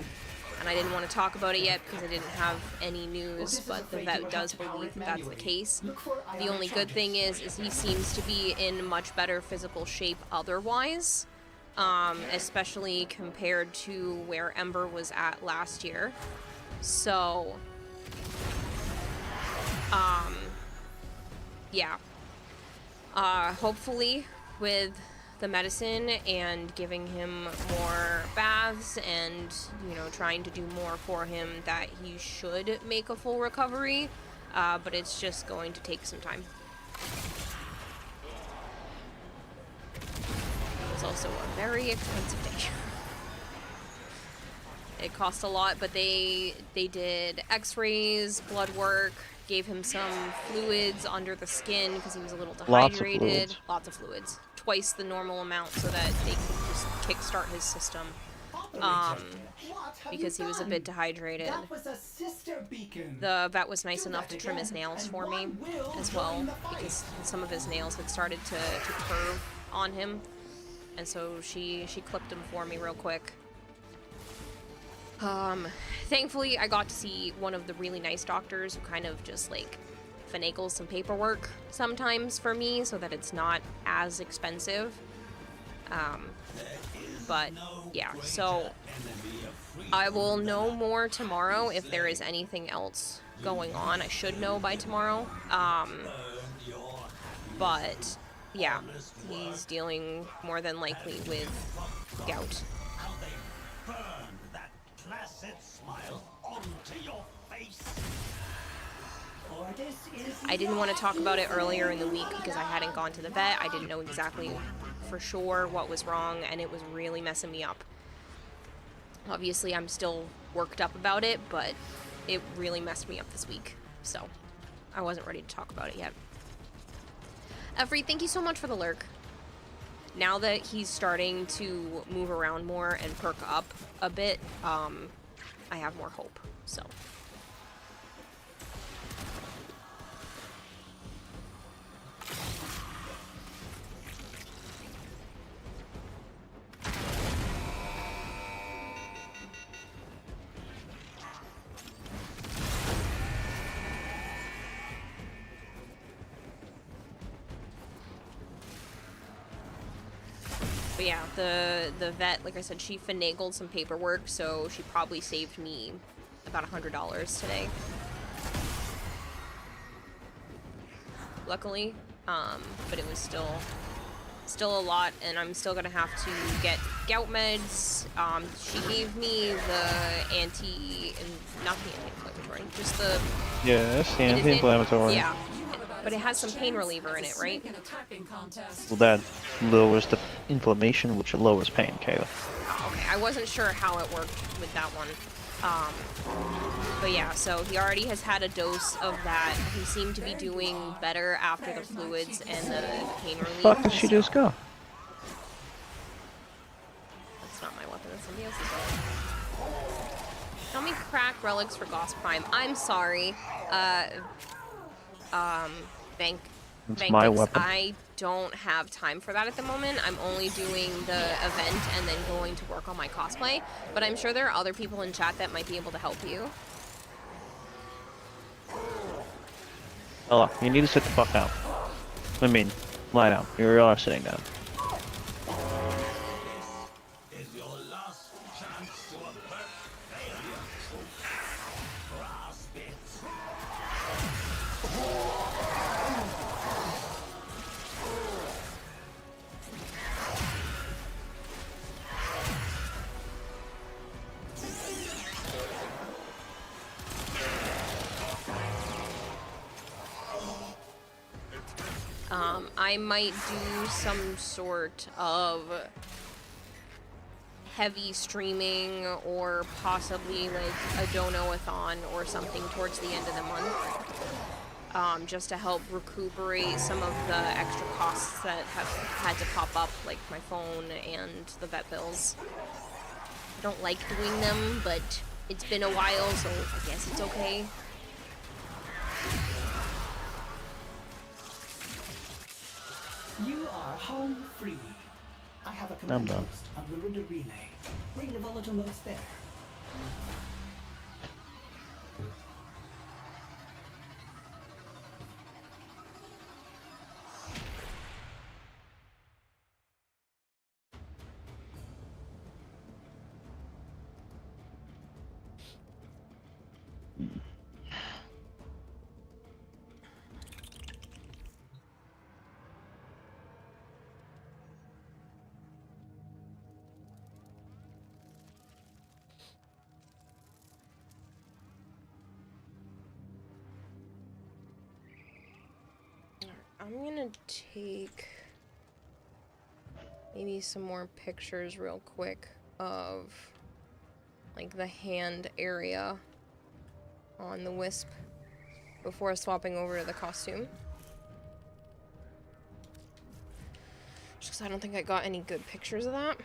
And I didn't want to talk about it yet because I didn't have any news, but the vet does believe that that's the case. The only good thing is he seems to be in much better physical shape otherwise, especially compared to where Ember was at last year. So, yeah. Hopefully with the medicine and giving him more baths and, you know, trying to do more for him, that he should make a full recovery, but it's just going to take some time. It was also a very expensive day. It cost a lot, but they did x-rays, blood work, gave him some fluids under the skin because he was a little dehydrated. Lots of fluids. Twice the normal amount so that they could just kickstart his system. Because he was a bit dehydrated. The vet was nice enough to trim his nails for me as well, because some of his nails had started to curve on him. And so she clipped them for me real quick. Thankfully, I got to see one of the really nice doctors who kind of just like finagles some paperwork sometimes for me so that it's not as expensive. But yeah, so I will know more tomorrow if there is anything else going on. I should know by tomorrow. But yeah, he's dealing more than likely with gout. How they burned that placid smile onto your face. I didn't want to talk about it earlier in the week because I hadn't gone to the vet. I didn't know exactly for sure what was wrong, and it was really messing me up. Obviously, I'm still worked up about it, but it really messed me up this week, so I wasn't ready to talk about it yet. Efrey, thank you so much for the lurk. Now that he's starting to move around more and perk up a bit, I have more hope, so. But yeah, the vet, like I said, she finagled some paperwork, so she probably saved me about $100 today. Luckily, but it was still a lot, and I'm still gonna have to get gout meds. She gave me the not the anti-inflammatory, just the... Yes, the anti-inflammatory. Yeah, but it has some pain reliever in it, right? Well, that lowers the inflammation, which lowers pain, Kayla. Oh, okay, I wasn't sure how it worked with that one. But yeah, so he already has had a dose of that. He seemed to be doing better after the fluids and the pain relief. Fuck did she just go? That's not my weapon, that's somebody else's weapon. Tell me crack relics for Goss Prime. I'm sorry. It's my weapon. I don't have time for that at the moment. I'm only doing the event and then going to work on my cosplay. But I'm sure there are other people in chat that might be able to help you. Hello, you need to sit the fuck down. I mean, lie down. You are sitting down. Is your last chance to avert failure. Grasp it. I might do some sort of heavy streaming or possibly like a dono-a-thon or something towards the end of the month. Just to help recuperate some of the extra costs that have had to pop up, like my phone and the vet bills. I don't like doing them, but it's been a while, so I guess it's okay. You are home free. I have a command post on the Ritter Relay. Bring the volatile notes there. I'm gonna take maybe some more pictures real quick of like the hand area on the Wisp before swapping over to the costume. Just because I don't think I got any good pictures of that.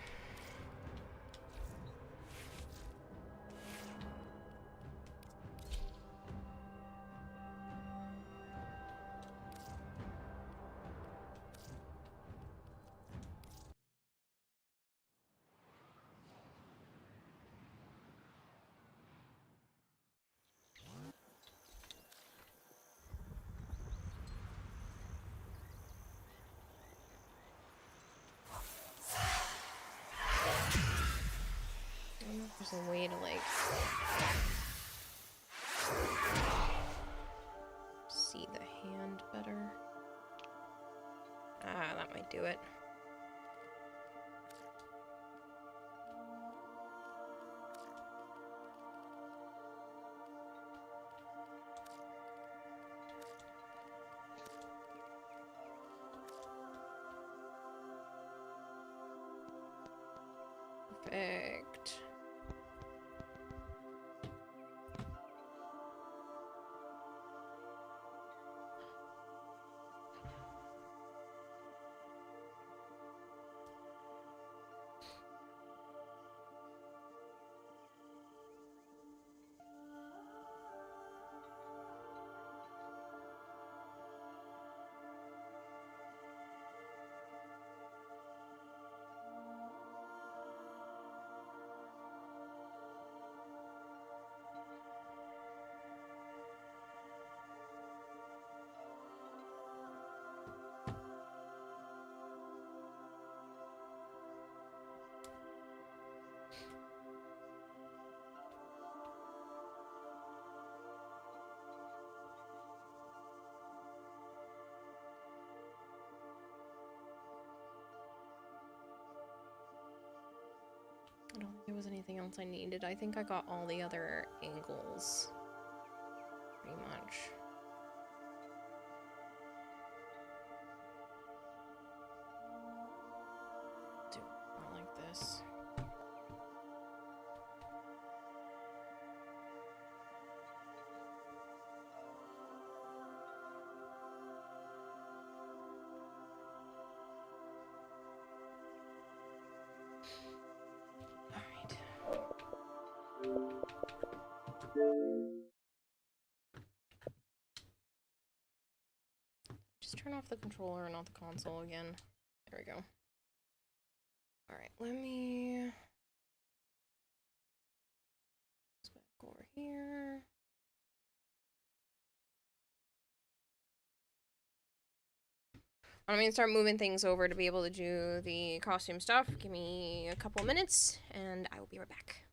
do it. Perfect. I don't think there was anything else I needed. I think I got all the other angles. Pretty much. Do more like this. Just turn off the controller and not the console again. There we go. Alright, let me... Let's back over here. I'm gonna start moving things over to be able to do the costume stuff. Give me a couple minutes, and I will be right back.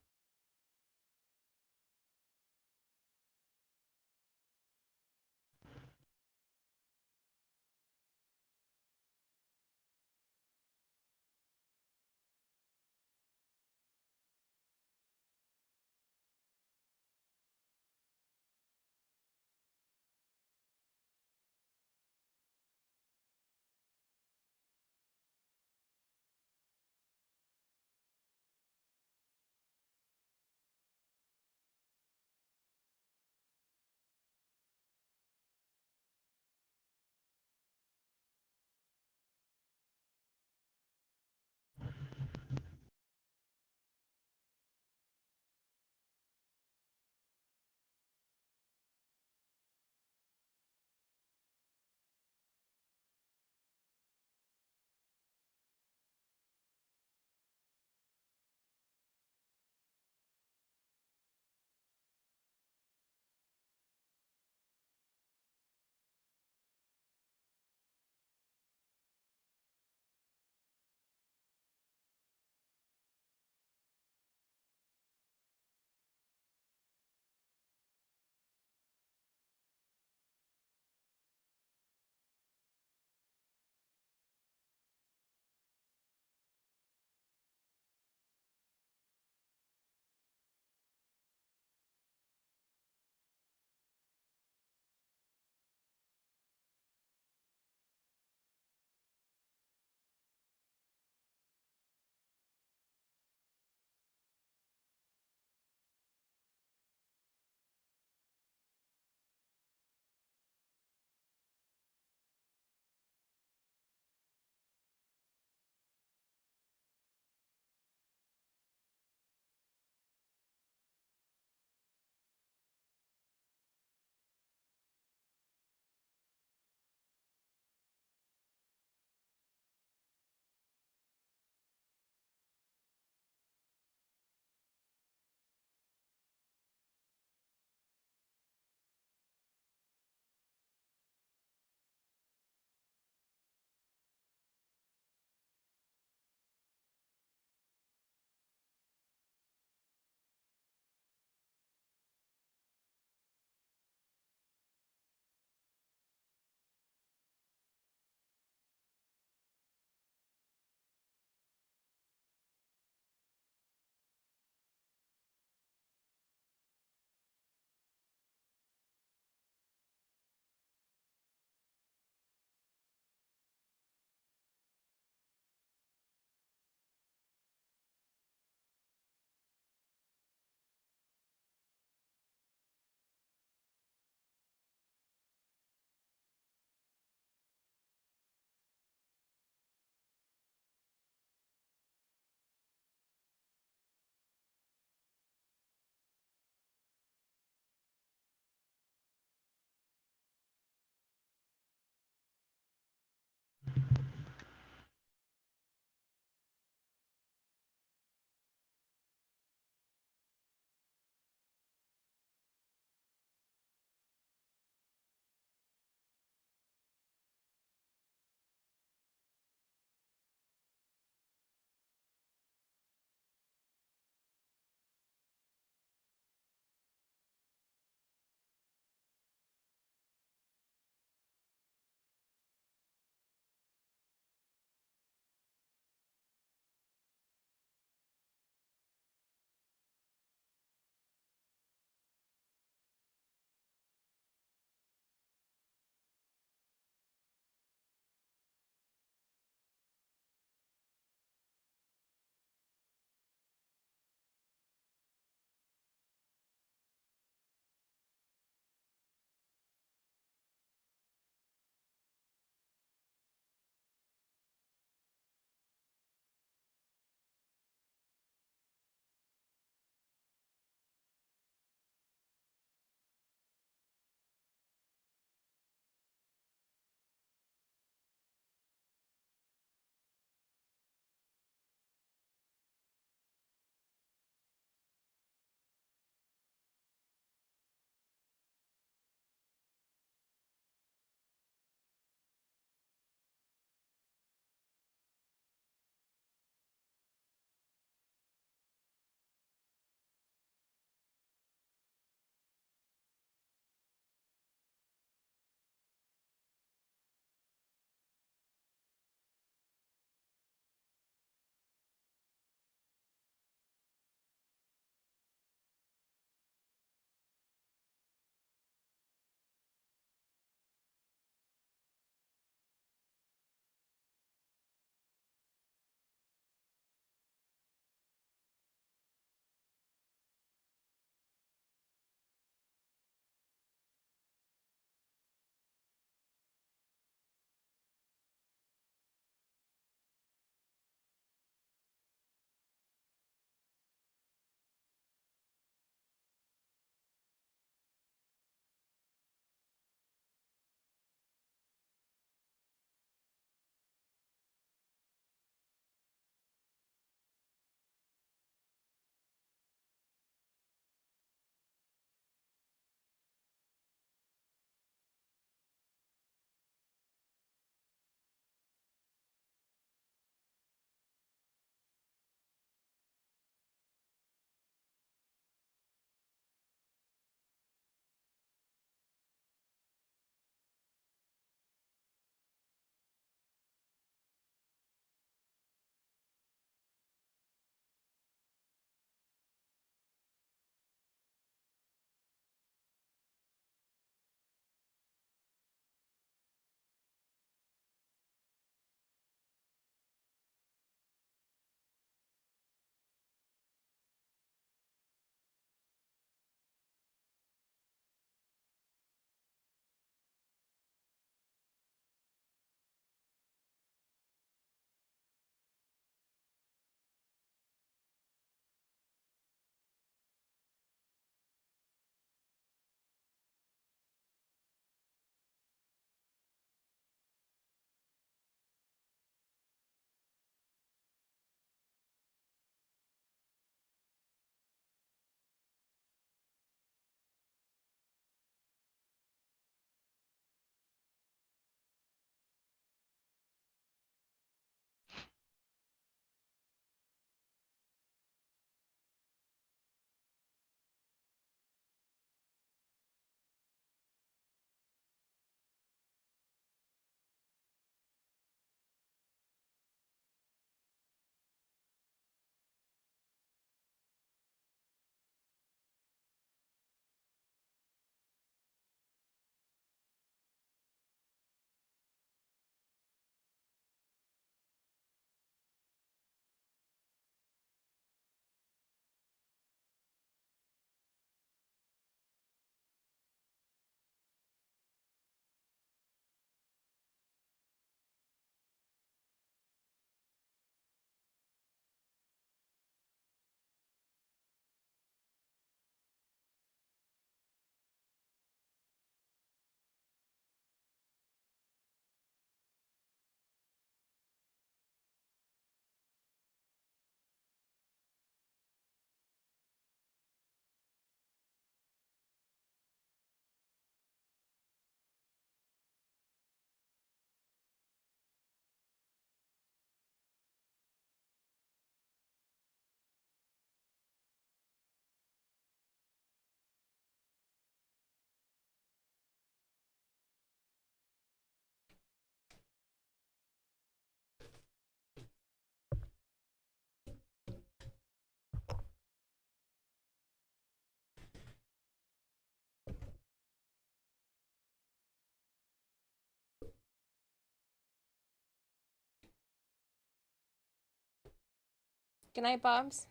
Good night, Bobs.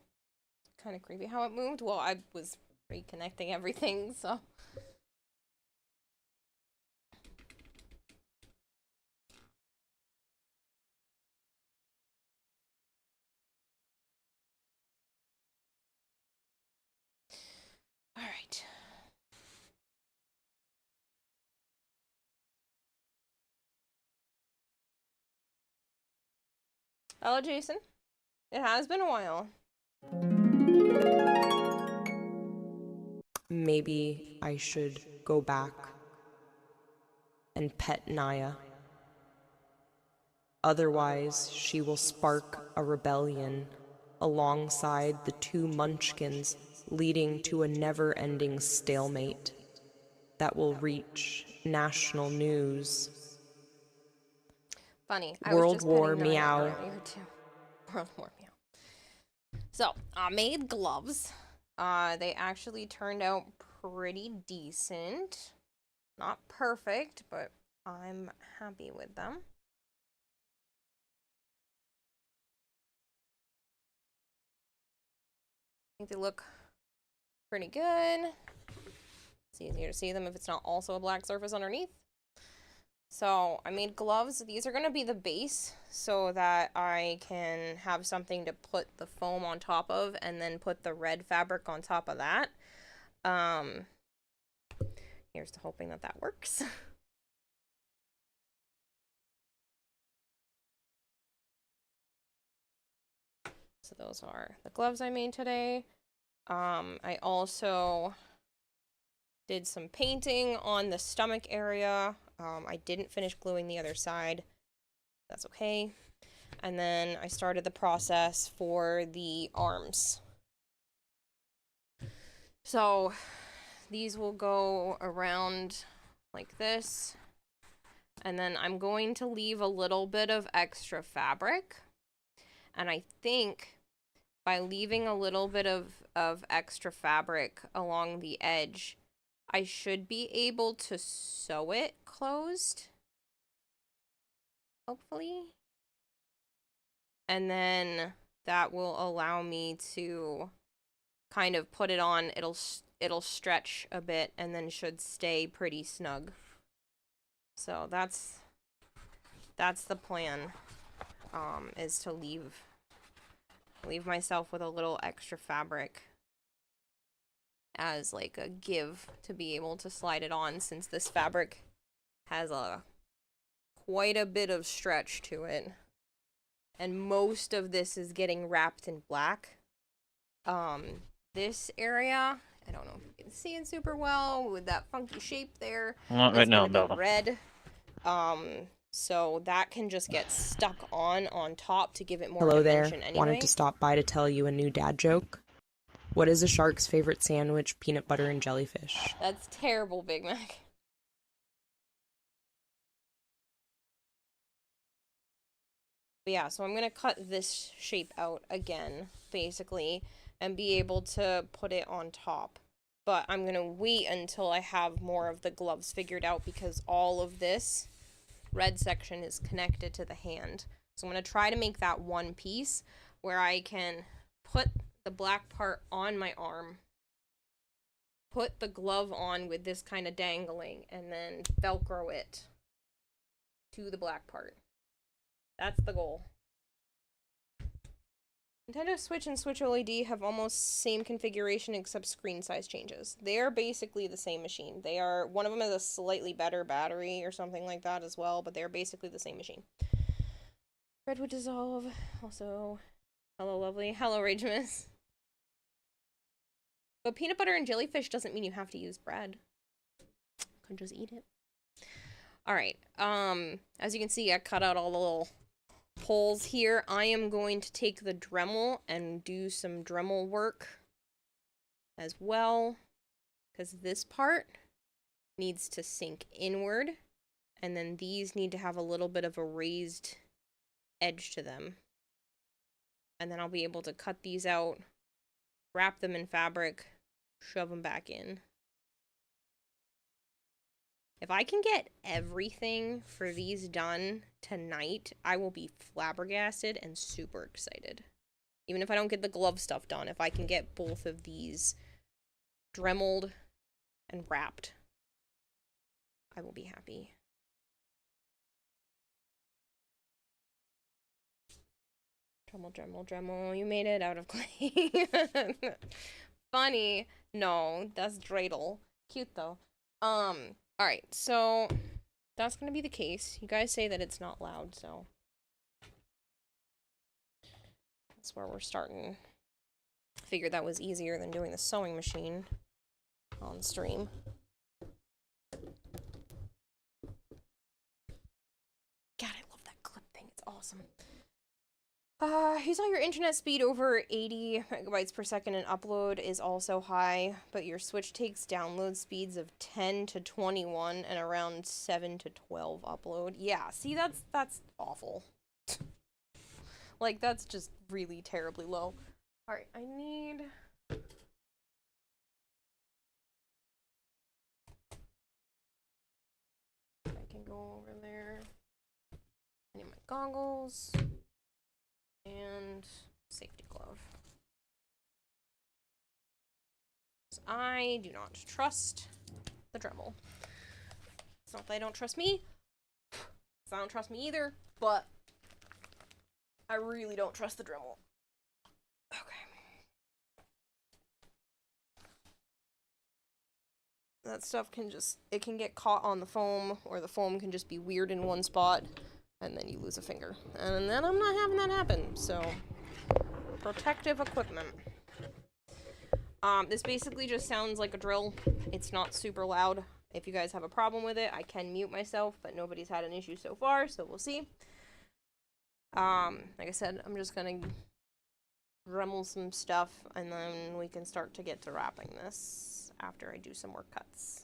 Kind of creepy how it moved. Well, I was reconnecting everything, so. All right. Hello, Jason. It has been a while. Maybe I should go back and pet Naya. Otherwise, she will spark a rebellion alongside the two munchkins, leading to a never-ending stalemate that will reach national news. Funny. I World was just War petting Naya Meow. earlier too. World War Meow. So, I made gloves. They actually turned out pretty decent. Not perfect, but I'm happy with them. I think they look pretty good. It's easier to see them if it's not also a black surface underneath. So I made gloves. These are going to be the base so that I can have something to put the foam on top of and then put the red fabric on top of that. Here's to hoping that that works. So those are the gloves I made today. I also did some painting on the stomach area. I didn't finish gluing the other side. That's okay. And then I started the process for the arms. So these will go around like this. And then I'm going to leave a little bit of extra fabric. And I think by leaving a little bit of extra fabric along the edge, I should be able to sew it closed, hopefully. And then that will allow me to kind of put it on. It'll stretch a bit and then should stay pretty snug. So that's the plan, is to leave myself with a little extra fabric as like a give to be able to slide it on, since this fabric has quite a bit of stretch to it. And most of this is getting wrapped in black. This area, I don't know if you can see it super well with that funky shape there. Not right now, Bella. Red. So that can just get stuck on top to give it more Hello there. dimension anyway. Wanted to stop by to tell you a new dad joke. What is a shark's favorite sandwich? Peanut butter and jellyfish. That's terrible, Big Mac. But yeah, so I'm going to cut this shape out again, basically, and be able to put it on top. But I'm going to wait until I have more of the gloves figured out, because all of this red section is connected to the hand. So I'm going to try to make that one piece where I can put the black part on my arm, put the glove on with this kind of dangling, and then Velcro it to the black part. That's the goal. Nintendo Switch and Switch OLED have almost same configuration except screen size changes. They are basically the same machine. They are, one of them has a slightly better battery or something like that as well, but they're basically the same machine. Redwood Dissolve. Also, hello lovely. Hello Rage Miss. But peanut butter and jellyfish doesn't mean you have to use bread. You can just eat it. Alright, as you can see, I cut out all the little holes here. I am going to take the Dremel and do some Dremel work as well, because this part needs to sink inward, and then these need to have a little bit of a raised edge to them. And then I'll be able to cut these out, wrap them in fabric, shove them back in. If I can get everything for these done tonight, I will be flabbergasted and super excited. Even if I don't get the glove stuff done, if I can get both of these dremeled and wrapped, I will be happy. Dremel, Dremel, Dremel, you made it out of clay. Funny. No, that's dreidel. Cute though. Alright, so that's gonna be the case. You guys say that it's not loud, so that's where we're starting. Figured that was easier than doing the sewing machine on stream. God, I love that clip thing. It's awesome. You saw your internet speed over 80 megabytes per second and upload is also high, but your Switch takes download speeds of 10 to 21 and around 7 to 12 upload. Yeah, see, that's awful. Like, that's just really terribly low. Alright, I need... I can go over there. I need my goggles. And safety glove. I do not trust the Dremel. It's not that I don't trust me. I don't trust me either, but I really don't trust the Dremel. Okay. That stuff can just, it can get caught on the foam, or the foam can just be weird in one spot, and then you lose a finger. And then I'm not having that happen, so protective equipment. This basically just sounds like a drill. It's not super loud. If you guys have a problem with it, I can mute myself, but nobody's had an issue so far, so we'll see. Like I said, I'm just gonna Dremel some stuff, and then we can start to get to wrapping this after I do some more cuts.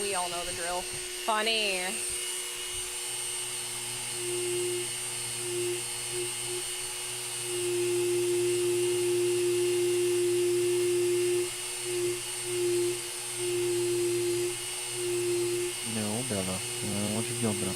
We all know the drill. Funny. No, Bella. I want you to go, Bella.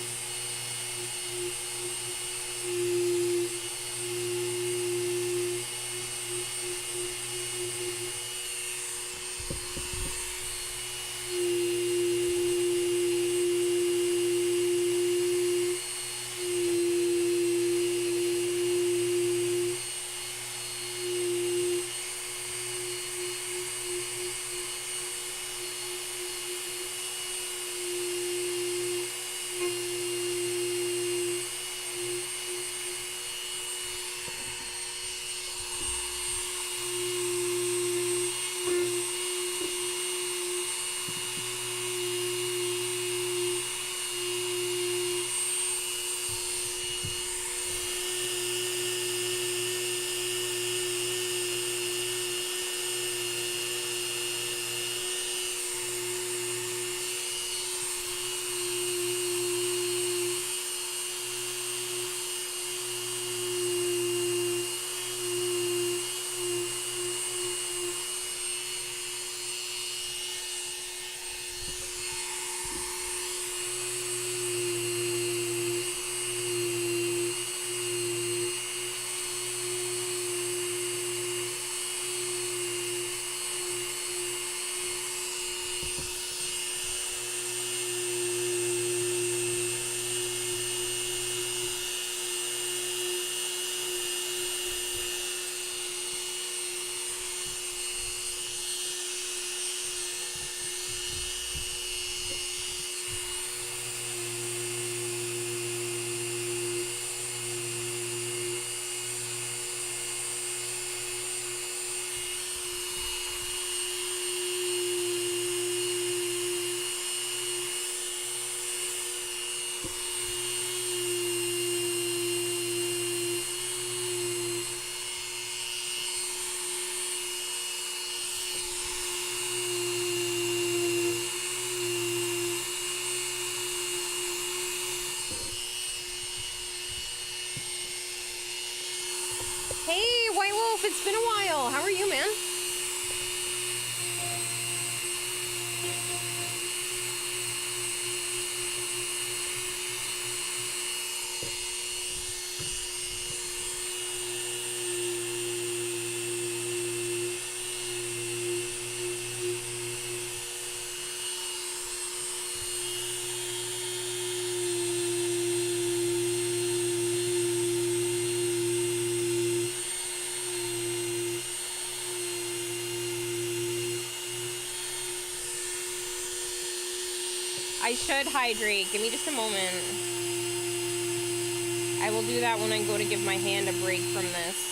Wolf, it's been a while. How are you, man? I should hydrate. Give me just a moment. I will do that when I go to give my hand a break from this.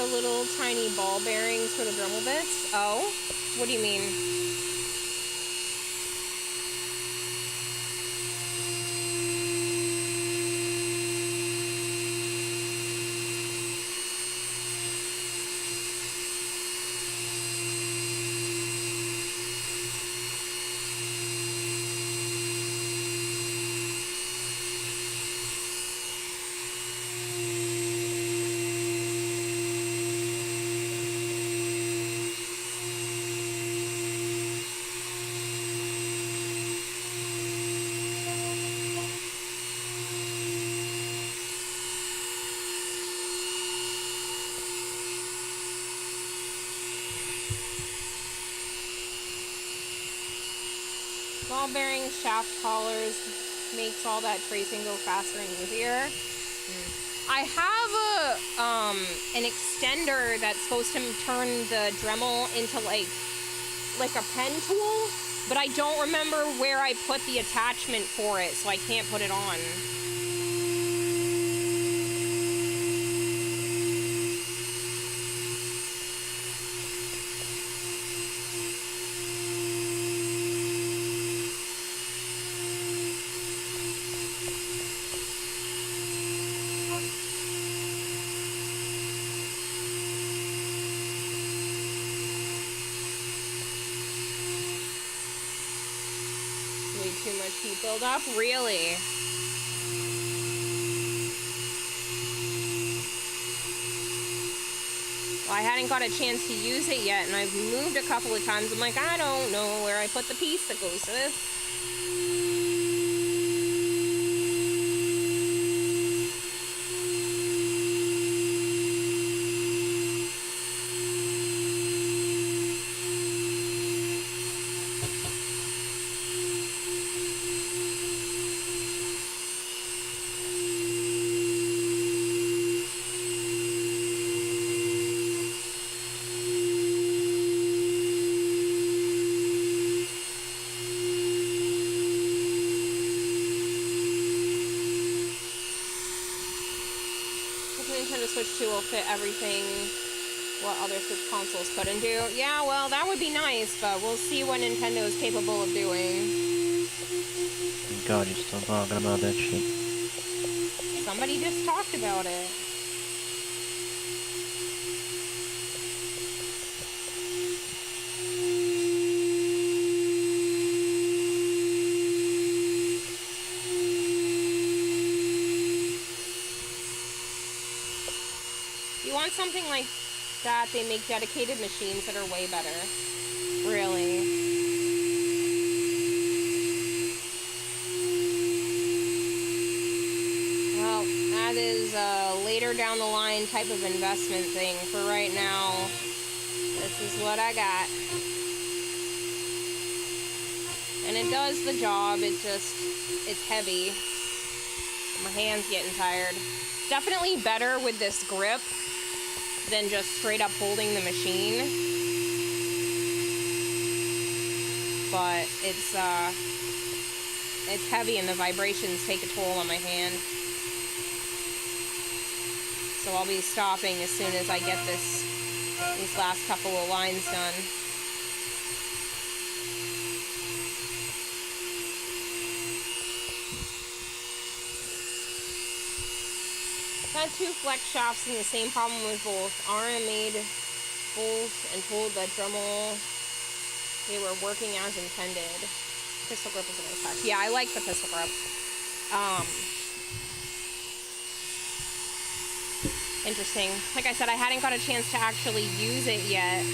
the little tiny ball bearings for the Dremel bits? Oh? What do you mean? Ball bearing shaft collars makes all that tracing go faster and easier. I have an extender that's supposed to turn the Dremel into like a pen tool, but I don't remember where I put the attachment for it, so I can't put it on. Too much heat buildup? Really? Well, I hadn't got a chance to use it yet, and I've moved a couple of times. I'm like, I don't know where I put the piece that goes to this. Nintendo Switch 2 will fit everything what other Switch consoles couldn't do. Yeah, well, that would be nice, but we'll see what Nintendo is capable of doing. God, you're still talking about that shit. Somebody just talked about it. Want something like that, they make dedicated machines that are way better. Really. Well, that is a later down the line type of investment thing. For right now, this is what I got. And it does the job, it's heavy. My hand's getting tired. Definitely better with this grip than just straight up holding the machine. But it's heavy and the vibrations take a toll on my hand. So I'll be stopping as soon as I get these last couple of lines done. Had two flex shafts and the same problem with both. RM made both and told that Dremel they were working as intended. Pistol grip is a nice touch. Yeah, I like the pistol grip. Interesting. Like I said, I hadn't got a chance to actually use it yet.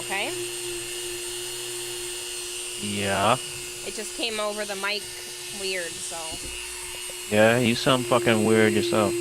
okay? Yeah. It just came over the mic weird, so. Yeah, you sound fucking weird yourself.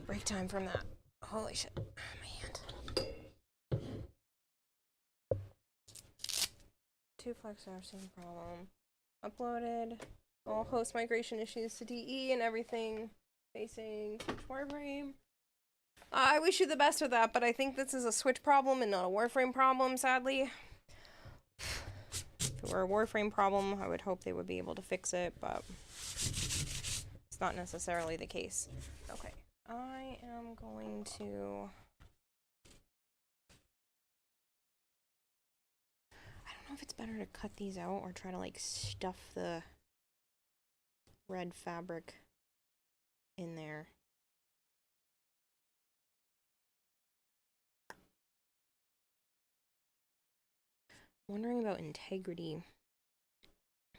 Break time from that. Holy shit. My hand. Two flex are same problem. Uploaded. All host migration issues to DE and everything. Facing Switch Warframe. I wish you the best with that, but I think this is a Switch problem and not a Warframe problem, sadly. If it were a Warframe problem, I would hope they would be able to fix it, but it's not necessarily the case. Okay. I am going to... I don't know if it's better to cut these out or try to like stuff the red fabric in there. I'm wondering about integrity,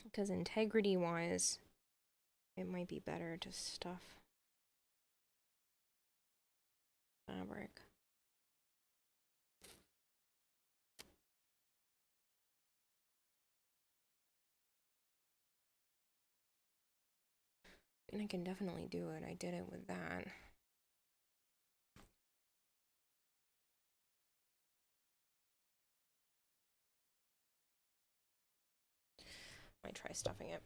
because integrity wise it might be better to stuff fabric. And I can definitely do it. I did it with that. Might try stuffing it.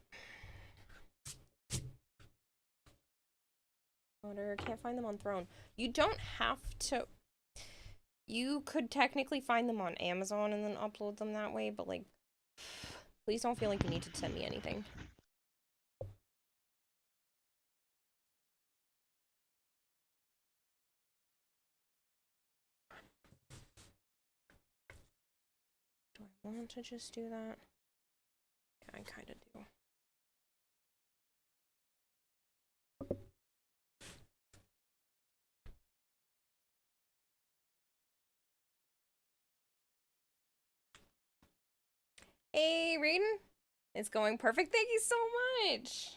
Order, can't find them on Throne. You don't have to. You could technically find them on Amazon and then upload them that way, but like, please don't feel like you need to send me anything. Do I want to just do that? Yeah, I kind of do. Hey, Raiden. It's going perfect. Thank you so much.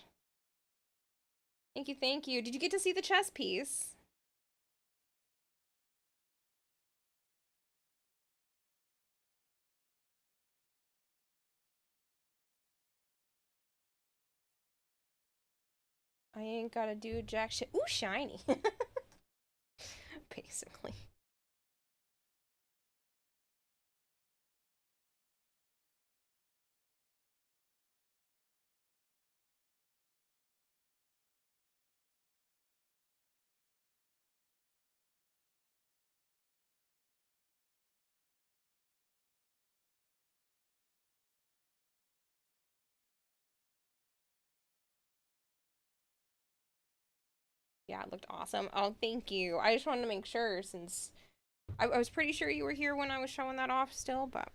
Thank you, thank you. Did you get to see the chess piece? I ain't gotta do jack shit. Ooh, shiny. Basically. Yeah, it looked awesome. Oh, thank you. I just wanted to make sure since I was pretty sure you were here when I was showing that off still, but...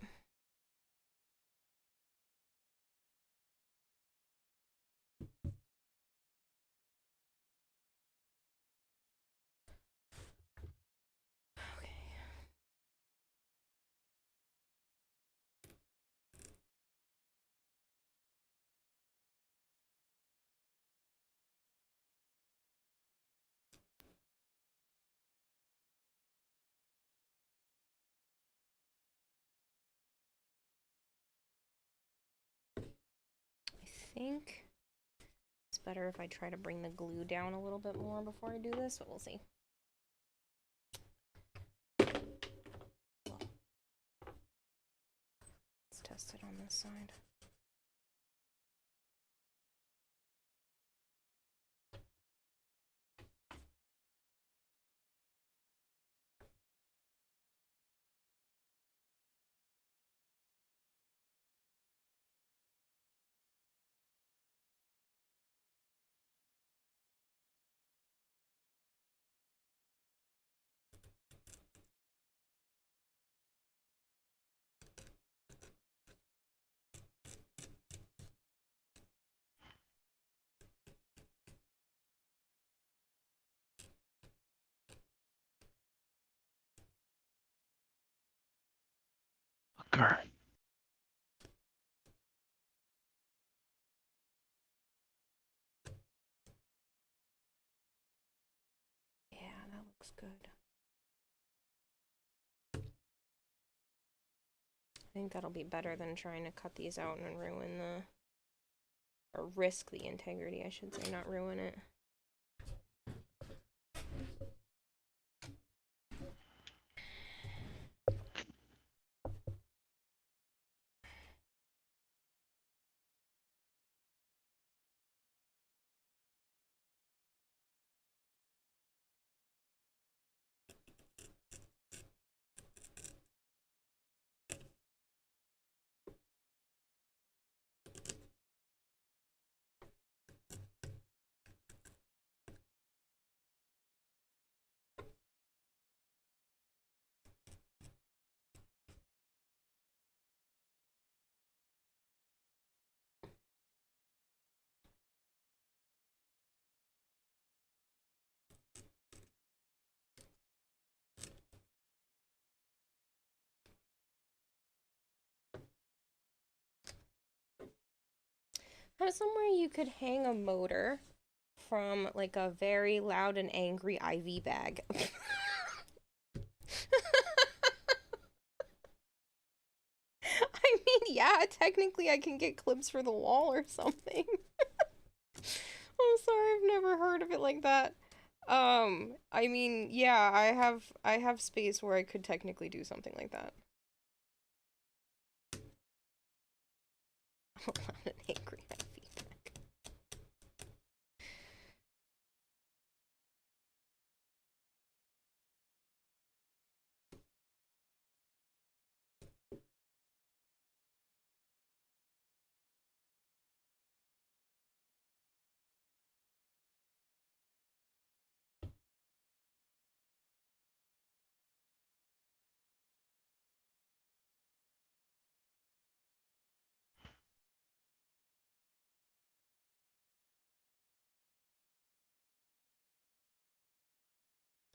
I think it's better if I try to bring the glue down a little bit more before I do this, but we'll see. Let's test it on this side. Motherfucker. Yeah, that looks good. I think that'll be better than trying to cut these out and ruin the... or risk the integrity, I should say, not ruin it. Have somewhere you could hang a motor from like a very loud and angry IV bag. I mean, yeah, technically I can get clips for the wall or something. I'm sorry, I've never heard of it like that. I mean, yeah, I have space where I could technically do something like that. Loud and angry IV bag.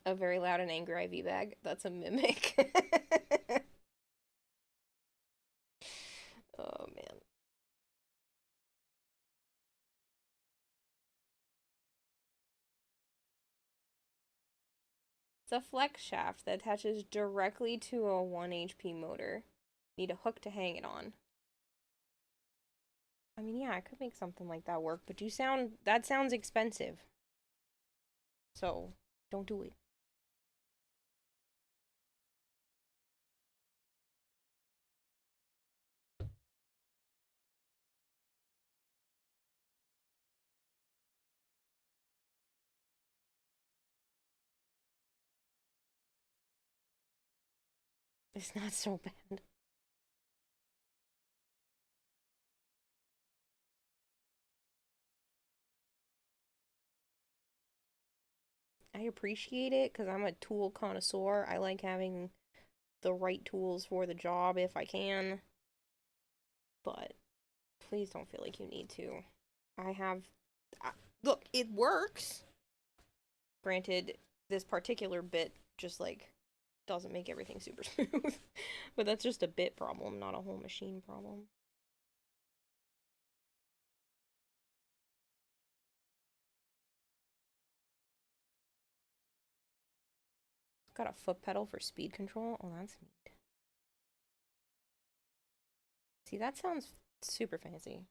A very loud and angry IV bag. That's a mimic. Oh man. It's a flex shaft that attaches directly to a 1 HP motor. Need a hook to hang it on. I mean, yeah, I could make something like that work, but that sounds expensive. So, don't do it. It's not so bad. I appreciate it because I'm a tool connoisseur. I like having the right tools for the job if I can. But please don't feel like you need to. Look, it works. Granted, this particular bit just like doesn't make everything super smooth. But that's just a bit problem, not a whole machine problem. Got a foot pedal for speed control. Oh, that's neat. See, that sounds super fancy.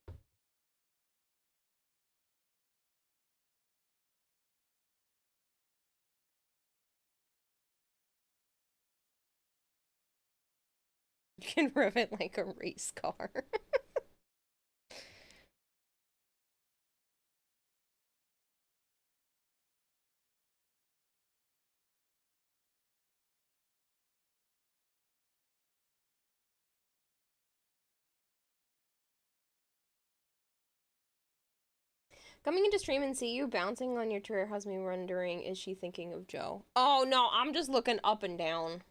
You can rev it like a race car. Coming into stream and see you bouncing on your chair has me wondering, is she thinking of Joe? Oh no, I'm just looking up and down.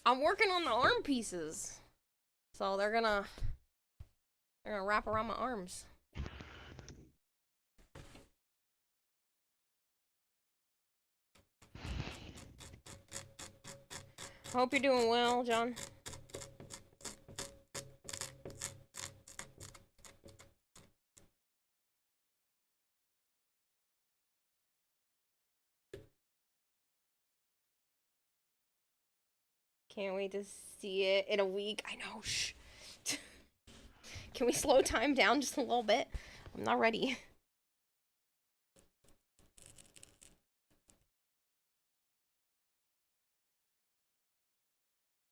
I'm working on the arm pieces. So they're gonna wrap around my arms. Hope you're doing well, John. Can't wait to see it in a week. I know, shh. Can we slow time down just a little bit? I'm not ready.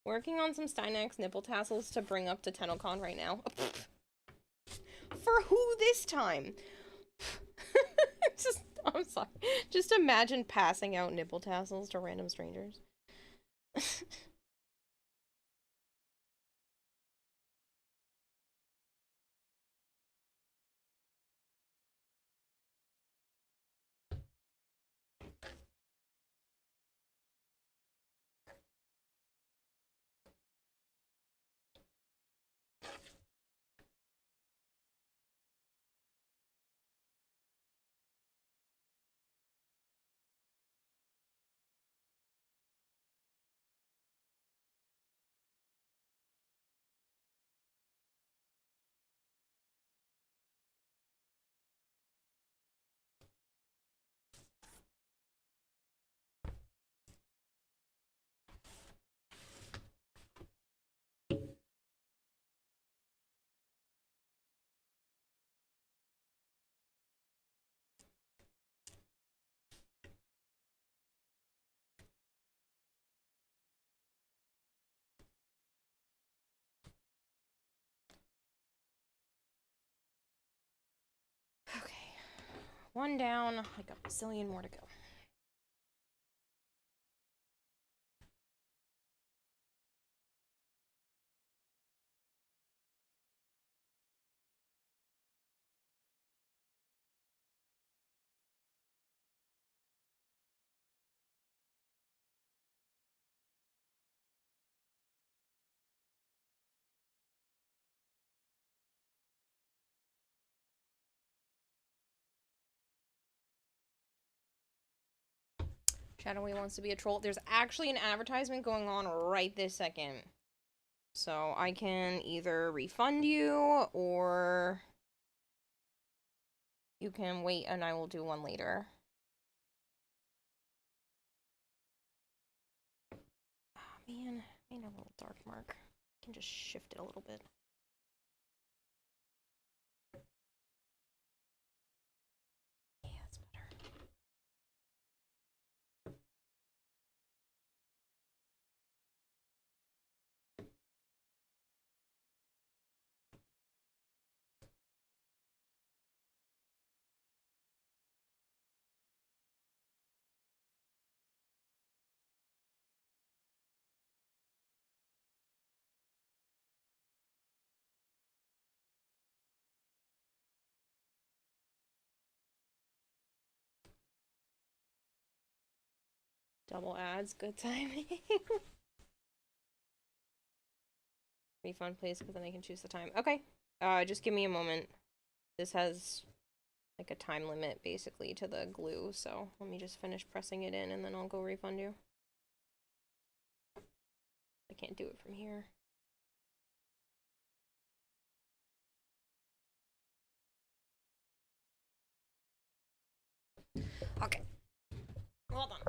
Working on some Steinex nipple tassels to bring up to TennoCon right now. For who this time? I'm sorry. Just imagine passing out nipple tassels to random strangers. Okay. One down. I got a zillion more to go. Shadowy wants to be a troll. There's actually an advertisement going on right this second. So I can either refund you or you can wait and I will do one later. Oh man, I made a little dark mark. I can just shift it a little bit. Yeah, that's better. Double ads, good timing. Refund, please, because then I can choose the time. Okay. Just give me a moment. This has like a time limit basically to the glue, so let me just finish pressing it in and then I'll go refund you. I can't do it from here. Okay. Hold on.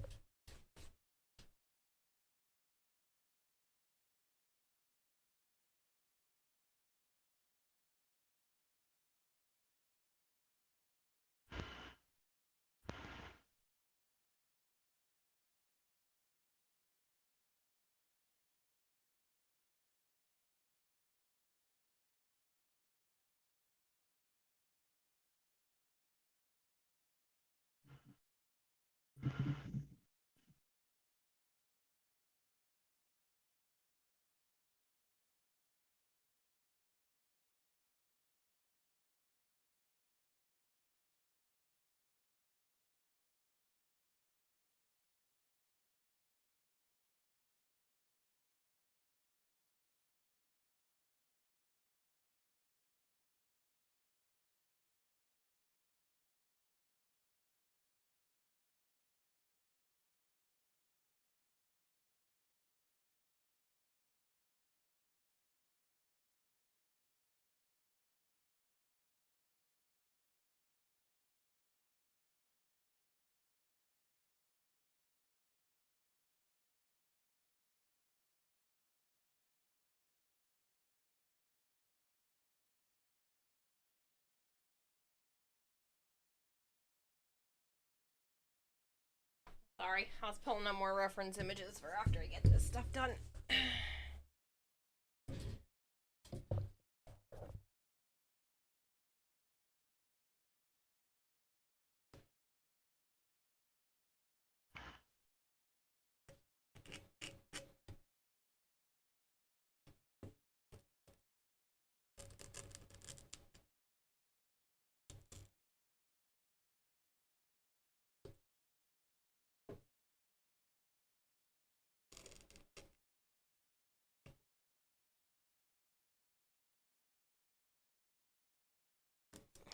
Sorry, I was pulling up more reference images for after I get this stuff done.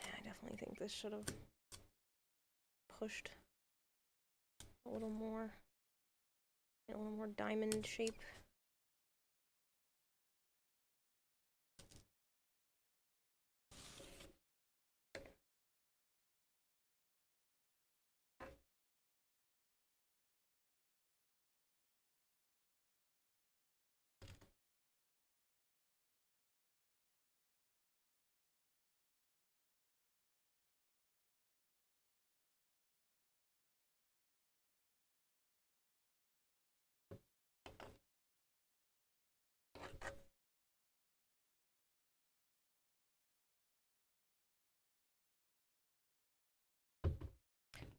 I definitely think this should have pushed a little more diamond shape.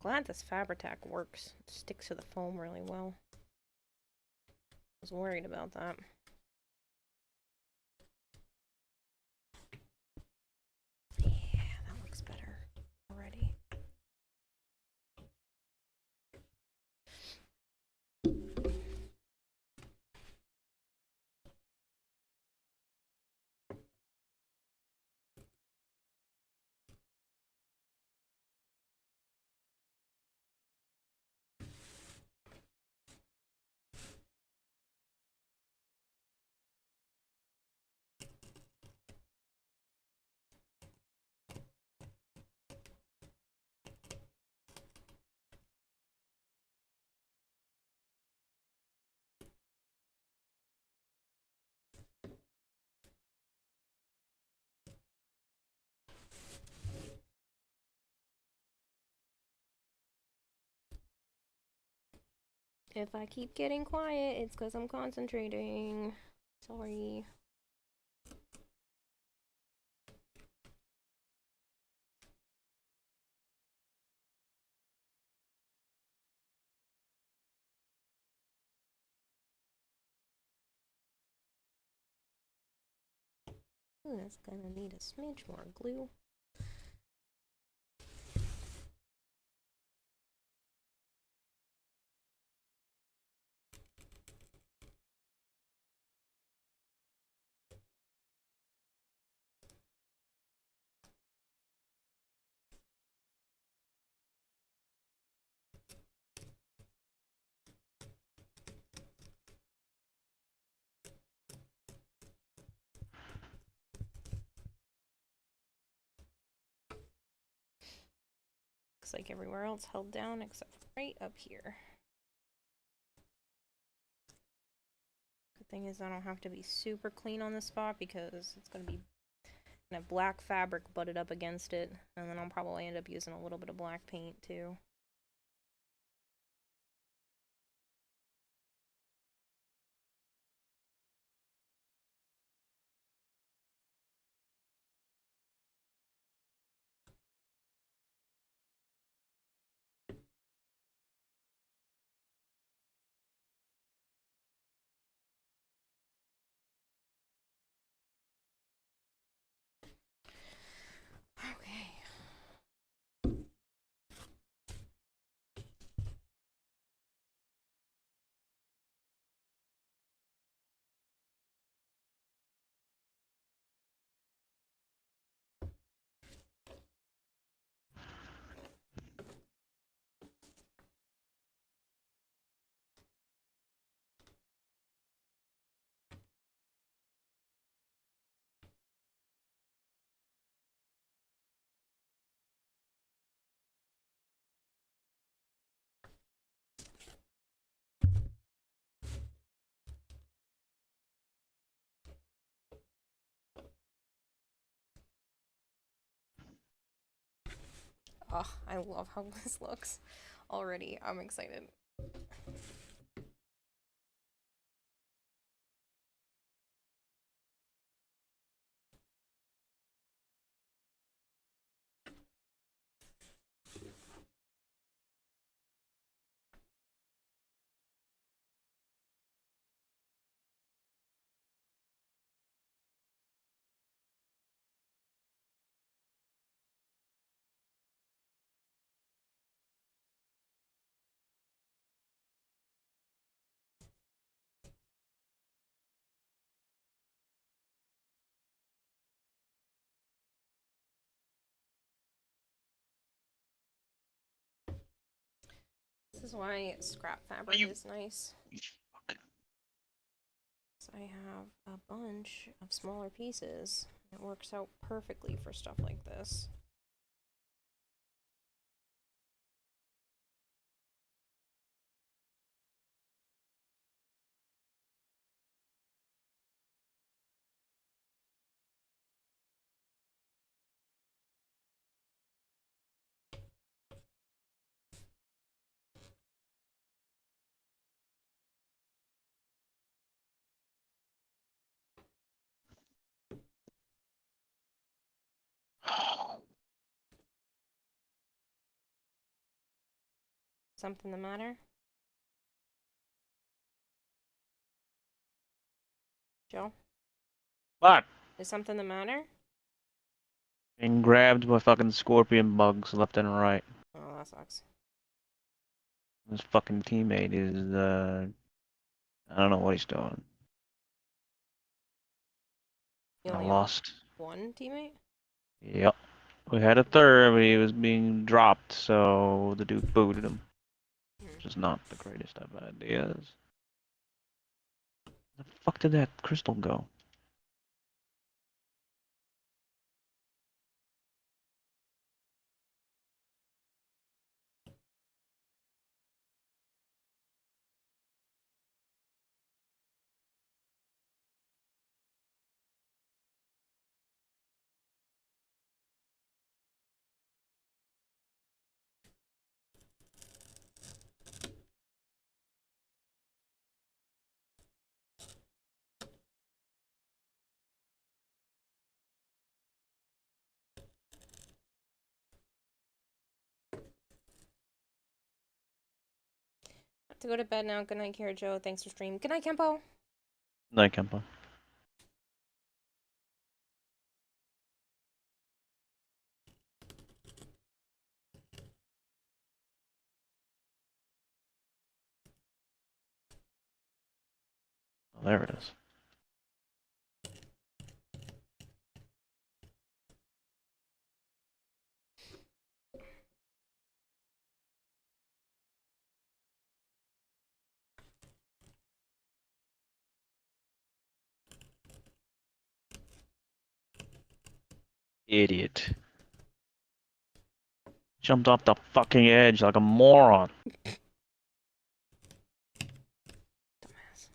Glad this Fabri-Tac works. It sticks to the foam really well. I was worried about that. Yeah, that looks better already. If I keep getting quiet, it's because I'm concentrating. Sorry. Ooh, that's gonna need a smidge more glue. Looks like everywhere else held down except right up here. Good thing is I don't have to be super clean on this spot because it's gonna have black fabric butted up against it, and then I'll probably end up using a little bit of black paint too. Okay. Oh, I love how this looks. Already, I'm excited. This is why scrap fabric is nice. So I have a bunch of smaller pieces. It works out perfectly for stuff like this. Something the matter? Joe? What? Is something the matter? Being grabbed by fucking scorpion bugs left and right. Oh, that sucks. His fucking teammate is, I don't know what he's doing. You I only lost. have one teammate? Yep. We had a third, but he was being dropped, so the dude booted him. Which is not the greatest of ideas. Where the fuck did that crystal go? Have to go to bed now. Good night, Kira Joe. Thanks for stream. Good night, Kempo. Night, Kempo. Oh, there it is. Idiot. Jumped off the fucking edge like a moron. Dumbass.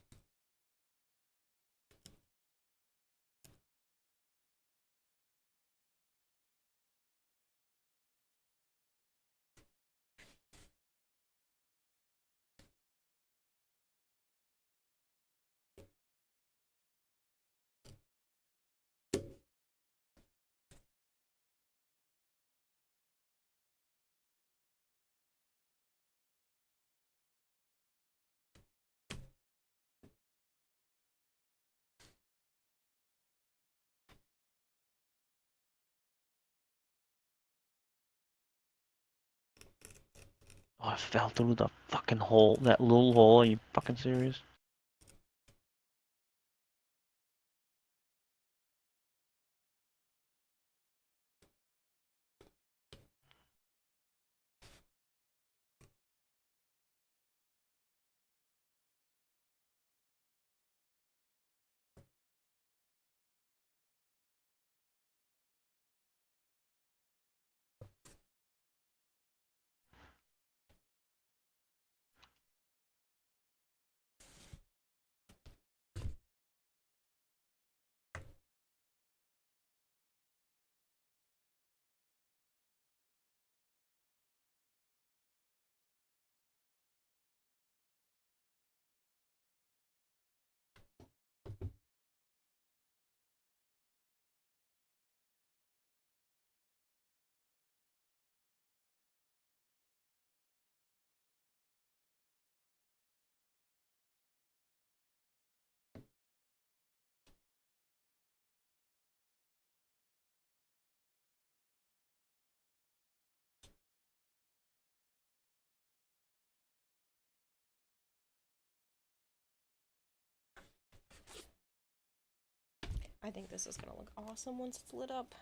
Oh, I fell through the fucking hole. That little hole. Are you fucking serious? I think this is gonna look awesome once it's lit up.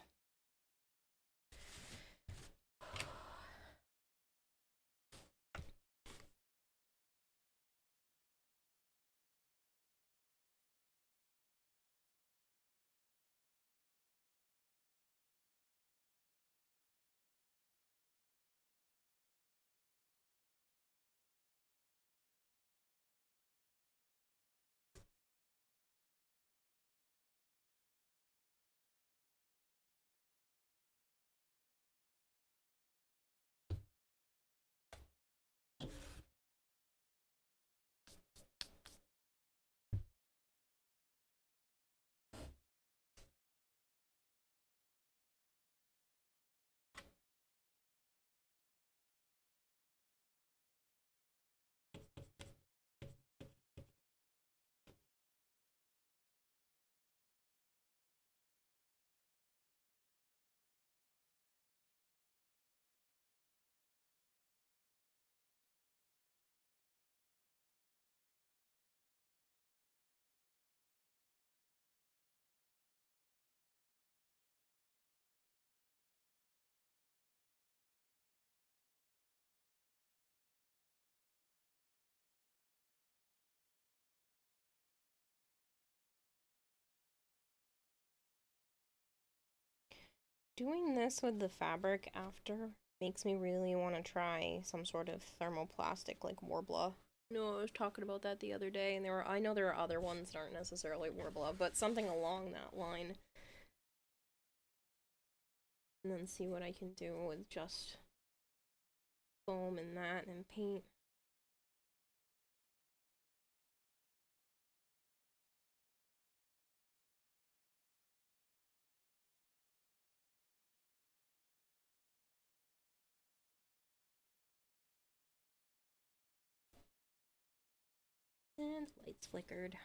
Doing this with the fabric after makes me really want to try some sort of thermoplastic like Warbler. No, I was talking about that the other day, and I know there are other ones that aren't necessarily Warbler, but something along that line. And then see what I can do with just foam and that and paint. And lights flickered.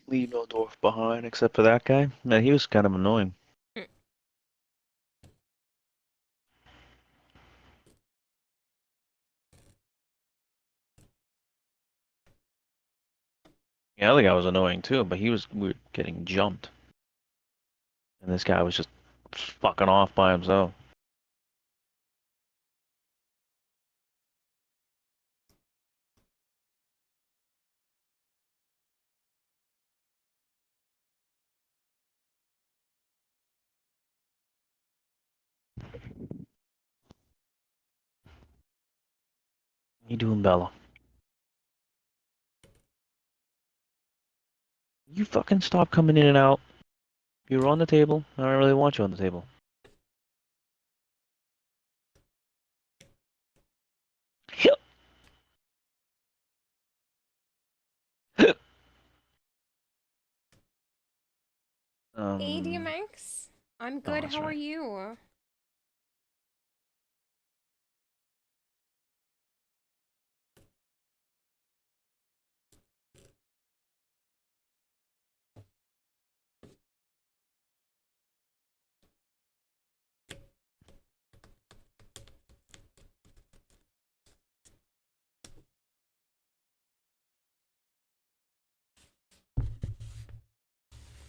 Leave no dwarf behind except for that guy. Man, he was kind of annoying. The other guy was annoying too, but we were getting jumped. And this guy was just fucking off by himself. How you doing, Bella? You fucking stop coming in and out. You were on the table. I don't really want you on the table. Hey, DMX. I'm good. that's How are right. you?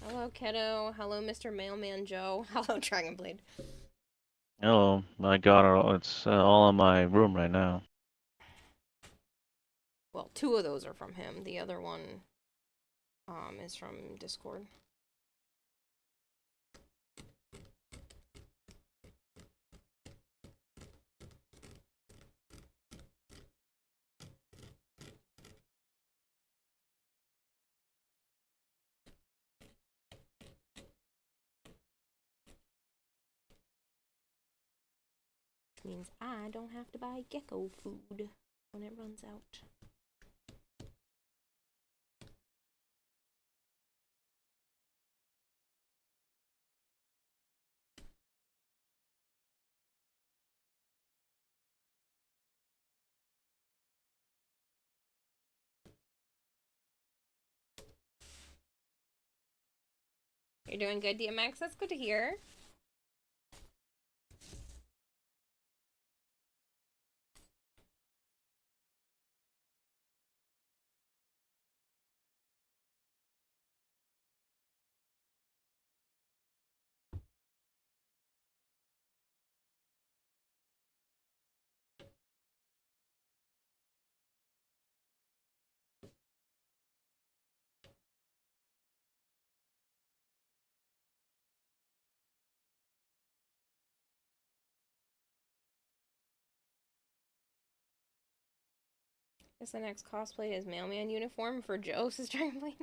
Hello, Kiddo. Hello, Mr. Mailman Joe. Hello, Dragonblade. Hello, I got it. It's all in my room right now. Well, 2 of those are from him. The other one is from Discord. Means I don't have to buy gecko food when it runs out. You're doing good, DMX. That's good to hear. Guess the next cosplay is mailman uniform for Joe, says Dragonblade.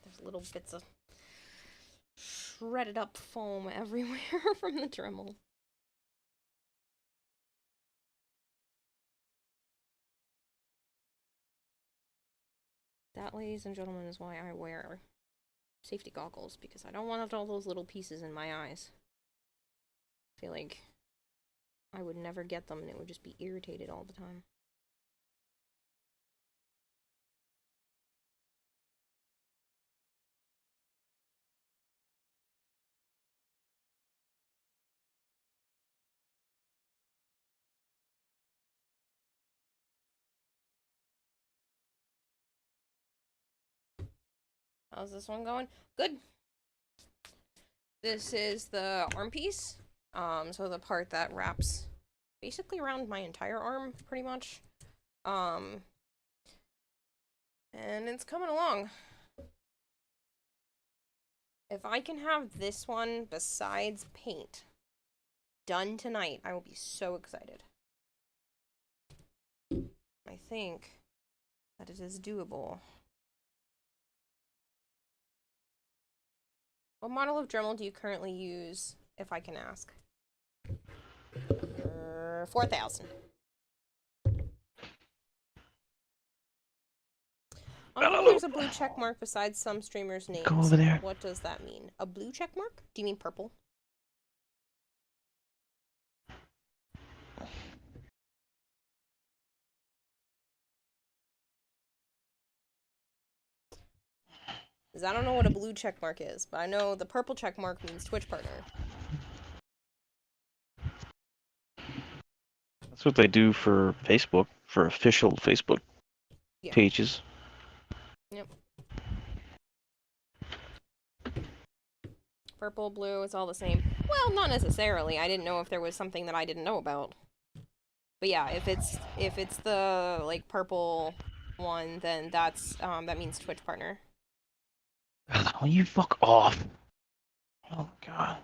There's little bits of shredded up foam everywhere from the Dremel. That, ladies and gentlemen, is why I wear safety goggles, because I don't want all those little pieces in my eyes. I feel like I would never get them and it would just be irritated all the time. How's this one going? Good. This is the arm piece. So the part that wraps basically around my entire arm, pretty much. And it's coming along. If I can have this one, besides paint, done tonight, I will be so excited. I think that it is doable. What model of Dremel do you currently use, if I can ask? 4,000. I don't know, there's a blue check mark besides some streamers' names. Go over there. What does that mean? A blue check mark? Do you mean purple? Because I don't know what a blue check mark is, but I know the purple check mark means Twitch partner. That's what they do for Facebook, for official Facebook pages. Yep. Purple, blue, it's all the same. Well, not necessarily. I didn't know if there was something that I didn't know about. But yeah, if it's the like purple one, then that's that means Twitch partner. Will you fuck off? Oh god.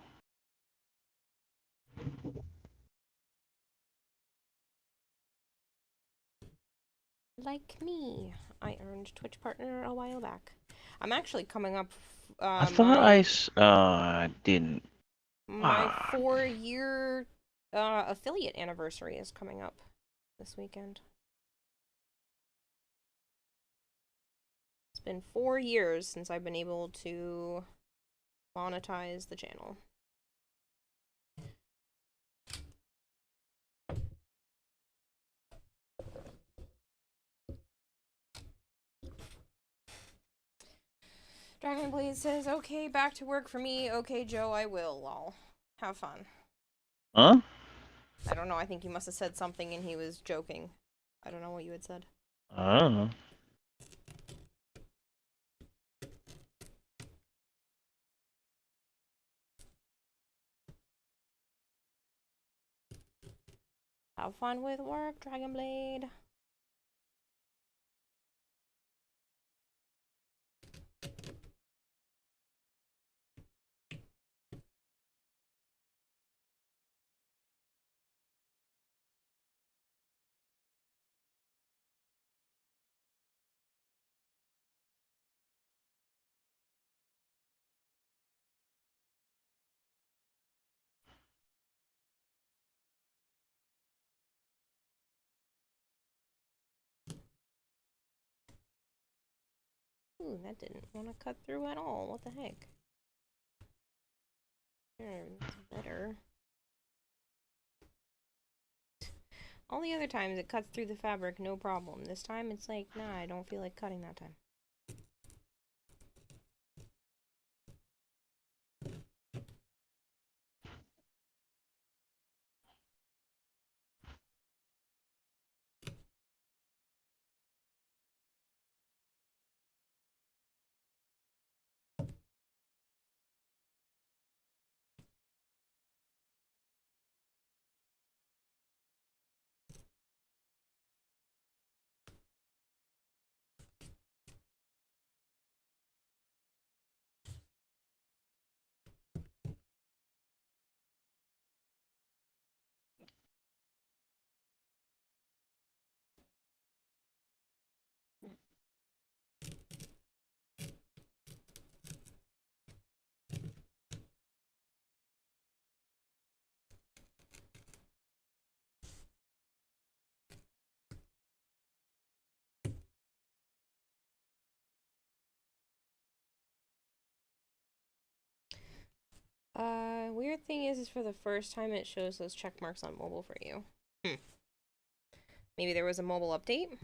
Like me, I earned Twitch partner a while back. I'm actually coming up. I thought didn't. My 4-year affiliate anniversary is coming up this weekend. It's been 4 years since I've been able to monetize the channel. Dragonblade says, okay, back to work for me. Okay, Joe, I will. Lol. Have fun. Huh? I don't know. I think you must have said something and he was joking. I don't know what you had said. I don't know. Have fun with work, Dragonblade. Ooh, that didn't want to cut through at all. What the heck? There, that's better. All the other times it cuts through the fabric, no problem. This time it's like, nah, I don't feel like cutting that time. Weird thing is for the first time it shows those check marks on mobile for you. Maybe there was a mobile update?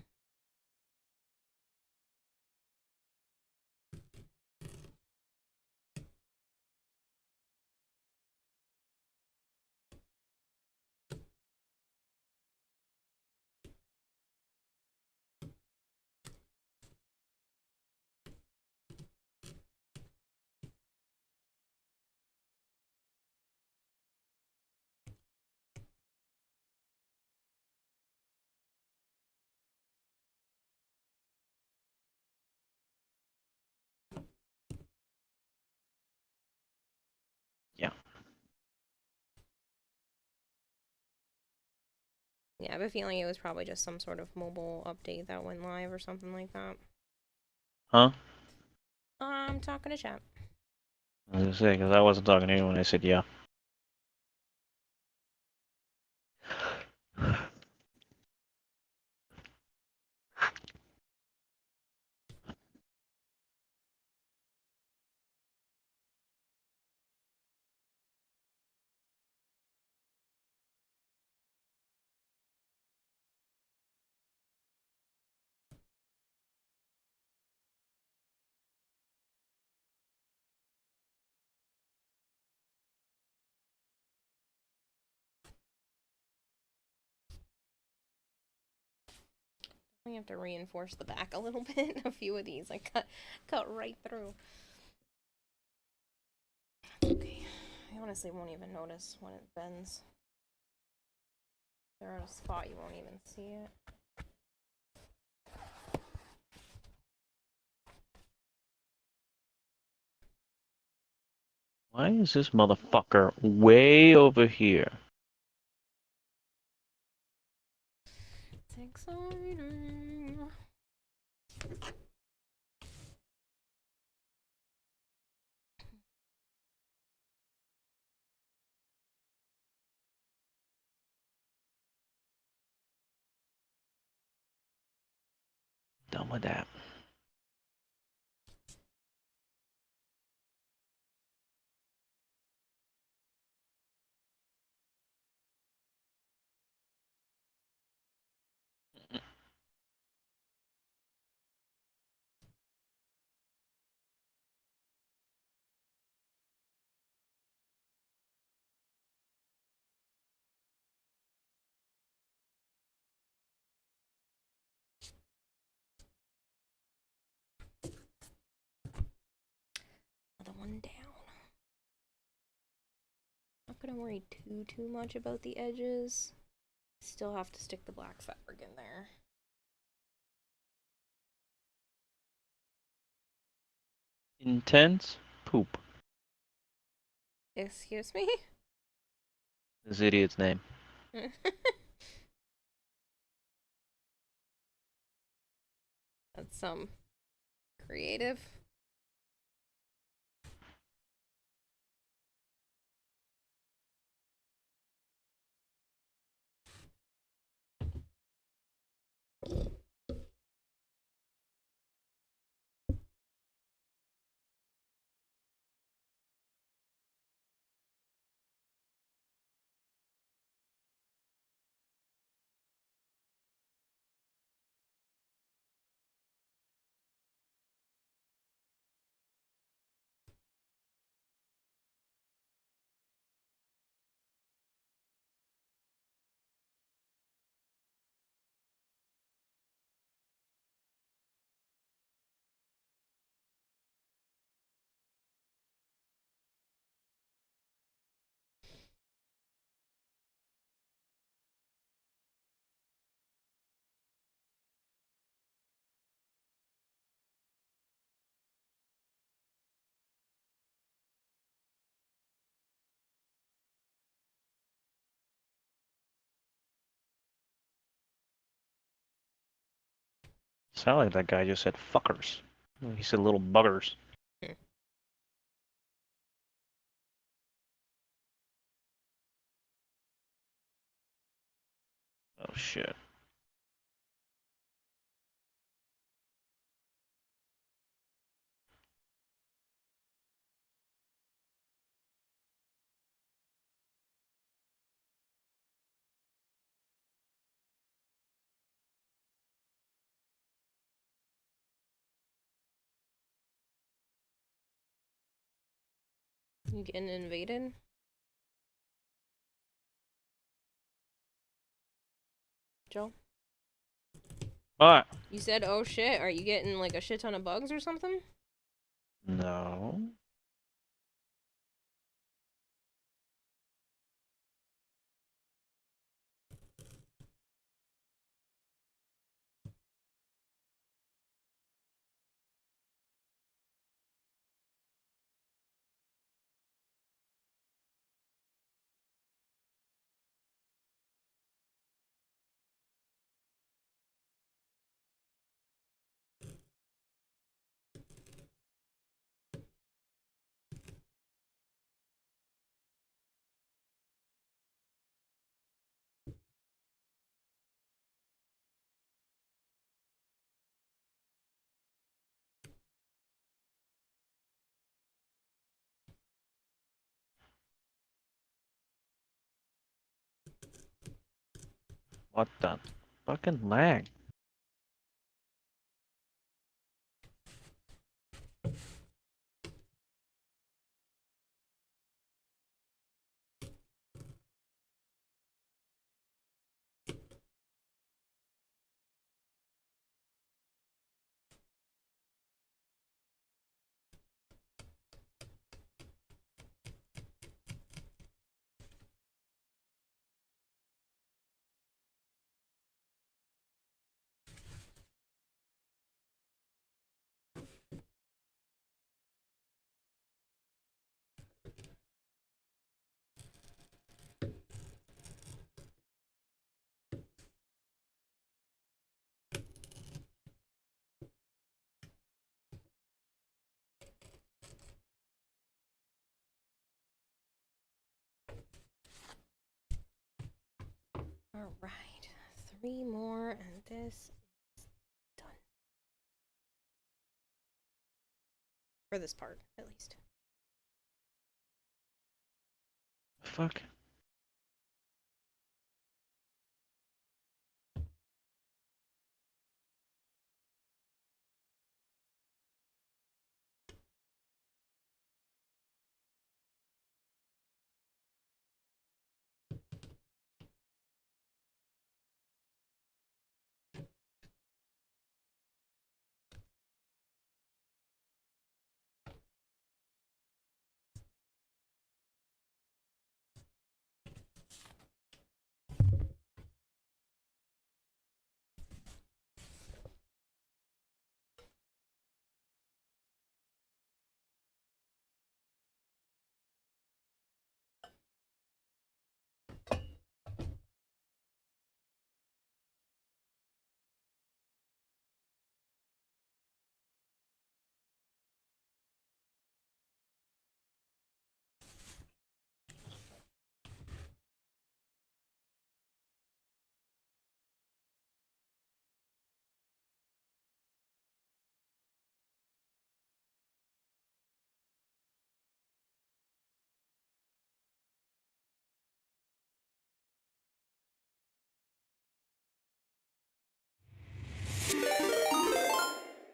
Yeah. Yeah, I have a feeling it was probably just some sort of mobile update that went live or something like that. Huh? I'm talking to chat. I was gonna say, because I wasn't talking to you when I said yeah. We have to reinforce the back a little bit. A few of these I cut right through. Okay. I honestly won't even notice when it bends. They're at a spot you won't even see it. Why is this motherfucker way over here? It's exciting. Done with that. Another one down. Not gonna worry too much about the edges. Still have to stick the black fabric in there. Intense poop. Excuse me? This idiot's name. That's some creative. Sounded like that guy just said fuckers. He said little buggers. Hmm. Oh shit. You getting invaded? Joe? What? You said, oh shit, are you getting like a shit ton of bugs or something? No. What the fucking lag? Alright. 3 more and this is done. For this part, at least. Fuck.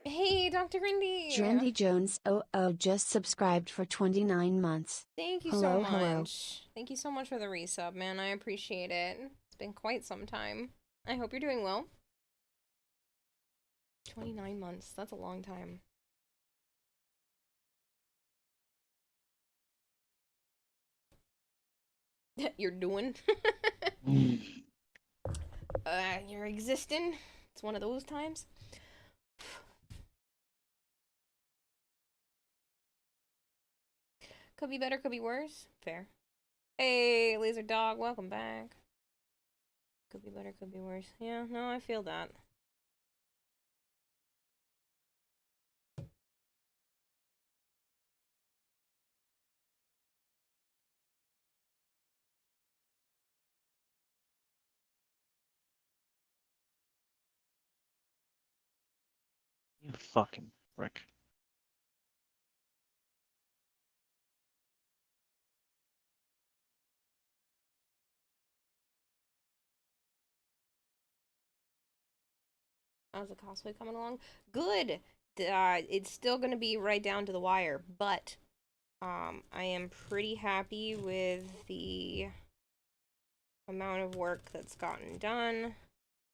Hey, Dr. Grindy! Drendy Jones just subscribed for 29 months. Thank you Hello, so much. hello. Thank you so much for the resub, man. I appreciate it. It's been quite some time. I hope you're doing well. 29 months. That's a long time. You're doing? You're existing? It's one of those times. Could be better, could be worse. Fair. Hey, Laser Dog, welcome back. Could be better, could be worse. Yeah, no, I feel that. You fucking prick. How's the cosplay coming along? Good. It's still gonna be right down to the wire, but I am pretty happy with the amount of work that's gotten done,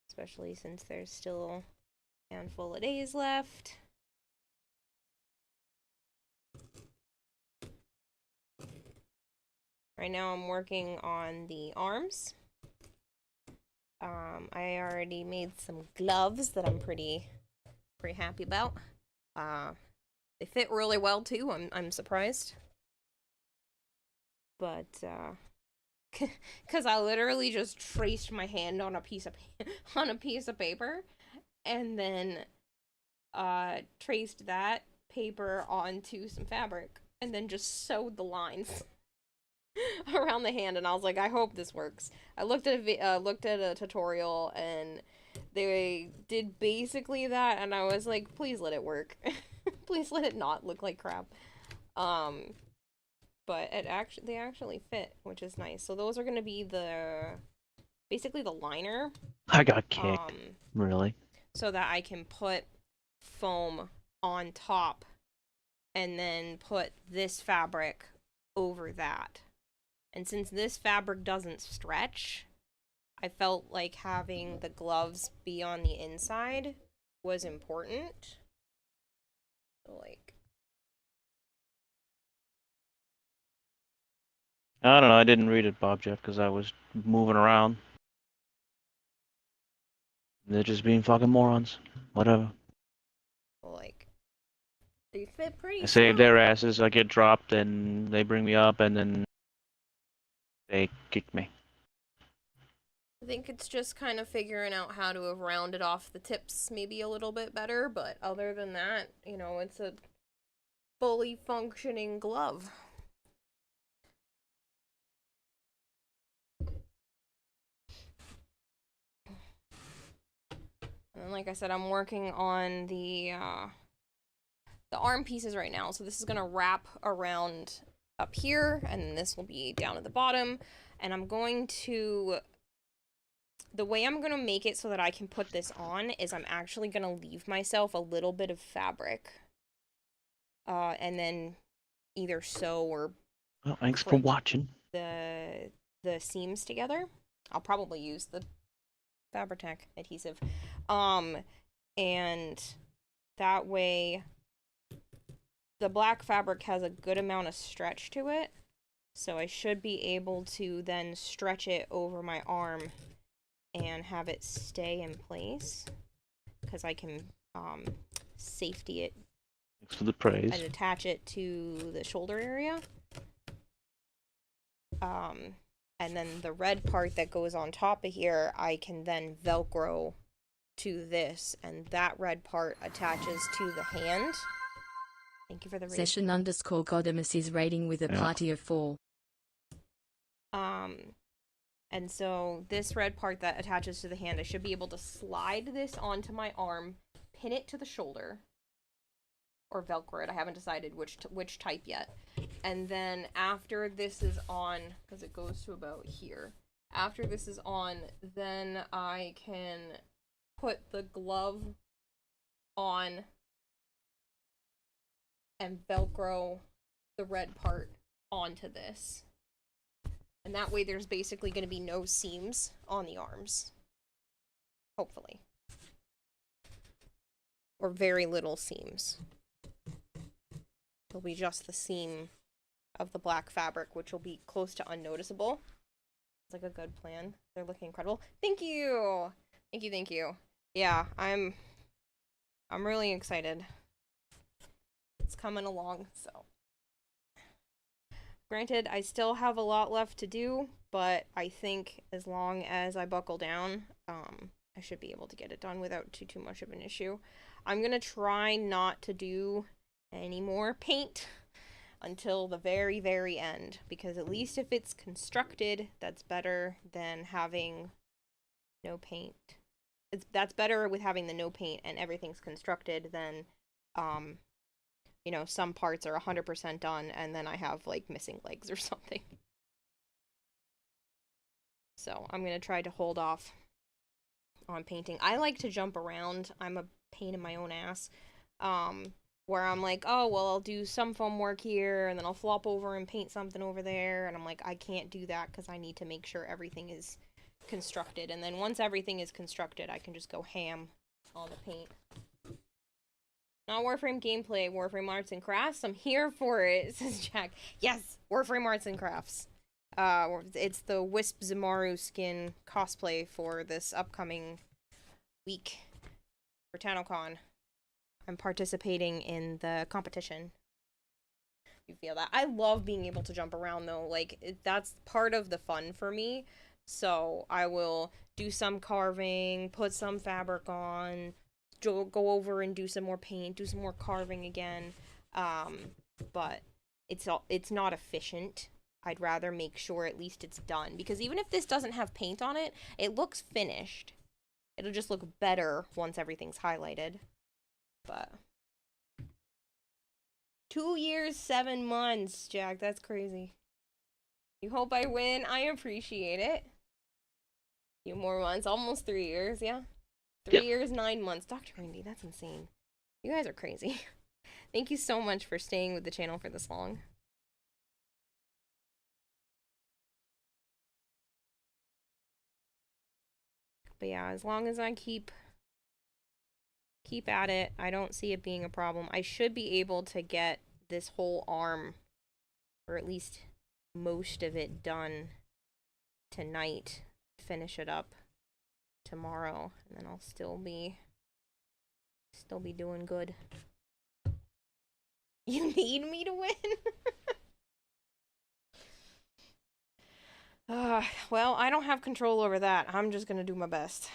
especially since there's still a handful of days left. Right now I'm working on the arms. I already made some gloves that I'm pretty happy about. They fit really well too. I'm surprised. But cuz I literally just traced my hand on a piece of paper and then traced that paper onto some fabric and then just sewed the lines around the hand, and I was like, I hope this works. I looked at a tutorial and they did basically that, and I was like, please let it work. Please let it not look like crap. But they actually fit, which is nice. So those are gonna be basically the liner. I got kicked. Really? So that I can put foam on top and then put this fabric over that. And since this fabric doesn't stretch, I felt like having the gloves be on the inside was important. So, like, I don't know. I didn't read it, Bob Jeff, because I was moving around. They're just being fucking morons. Whatever. like they fit pretty. I save snug. their asses. I get dropped, and they bring me up, and then they kick me. I think it's just kind of figuring out how to have rounded off the tips maybe a little bit better, but other than that, you know, it's a fully functioning glove. And like I said, I'm working on the arm pieces right now. So this is gonna wrap around up here, and then this will be down at the bottom. And I'm going to, the way I'm gonna make it so that I can put this on is I'm actually gonna leave myself a little bit of fabric. And then either sew or Well, thanks for watching. the seams together. I'll probably use the Fabri-Tac adhesive. And that way the black fabric has a good amount of stretch to it. So I should be able to then stretch it over my arm and have it stay in place. Because I can safety it. Thanks for the praise. And attach it to the shoulder area. And then the red part that goes on top of here, I can then Velcro to this, and that red part attaches to the hand. Thank you for the rating. Session_Godamus is rating with a party of 4. And so this red part that attaches to the hand, I should be able to slide this onto my arm, pin it to the shoulder, or Velcro it. I haven't decided which type yet. And then after this is on, because it goes to about here, after this is on, then I can put the glove on and Velcro the red part onto this. And that way there's basically going to be no seams on the arms. Hopefully. Or very little seams. It'll be just the seam of the black fabric, which will be close to unnoticeable. It's like a good plan. They're looking incredible. Thank you! Thank you, thank you. Yeah, I'm really excited. It's coming along, so. Granted, I still have a lot left to do, but I think as long as I buckle down, I should be able to get it done without too much of an issue. I'm gonna try not to do any more paint until the very, very end, because at least if it's constructed, that's better than having no paint. that's better with having the no paint and everything's constructed than, you know, some parts are 100% done and then I have like missing legs or something. So I'm gonna try to hold off on painting. I like to jump around. I'm a pain in my own ass. Where I'm like, oh, well, I'll do some foam work here, and then I'll flop over and paint something over there, and I'm like, I can't do that because I need to make sure everything is constructed, and then once everything is constructed, I can just go ham on the paint. Not Warframe gameplay, Warframe Arts and Crafts. I'm here for it, says Jack. Yes, Warframe Arts and Crafts. It's the Wisp Zamaru skin cosplay for this upcoming week for TanoCon. I'm participating in the competition. You feel that? I love being able to jump around though. Like, that's part of the fun for me. So I will do some carving, put some fabric on, go over and do some more paint, do some more carving again. But it's not efficient. I'd rather make sure at least it's done, because even if this doesn't have paint on it, it looks finished. It'll just look better once everything's highlighted. But 2 years, 7 months, Jack. That's crazy. You hope I win? I appreciate it. Few more months. Almost 3 years, yeah? 3 years, 9 months. Dr. Randy, that's insane. You guys are crazy. Thank you so much for staying with the channel for this long. But yeah, as long as I keep at it, I don't see it being a problem. I should be able to get this whole arm, or at least most of it, done tonight. Finish it up tomorrow, and then I'll still be doing good. You need me to win? Well, I don't have control over that. I'm just gonna do my best.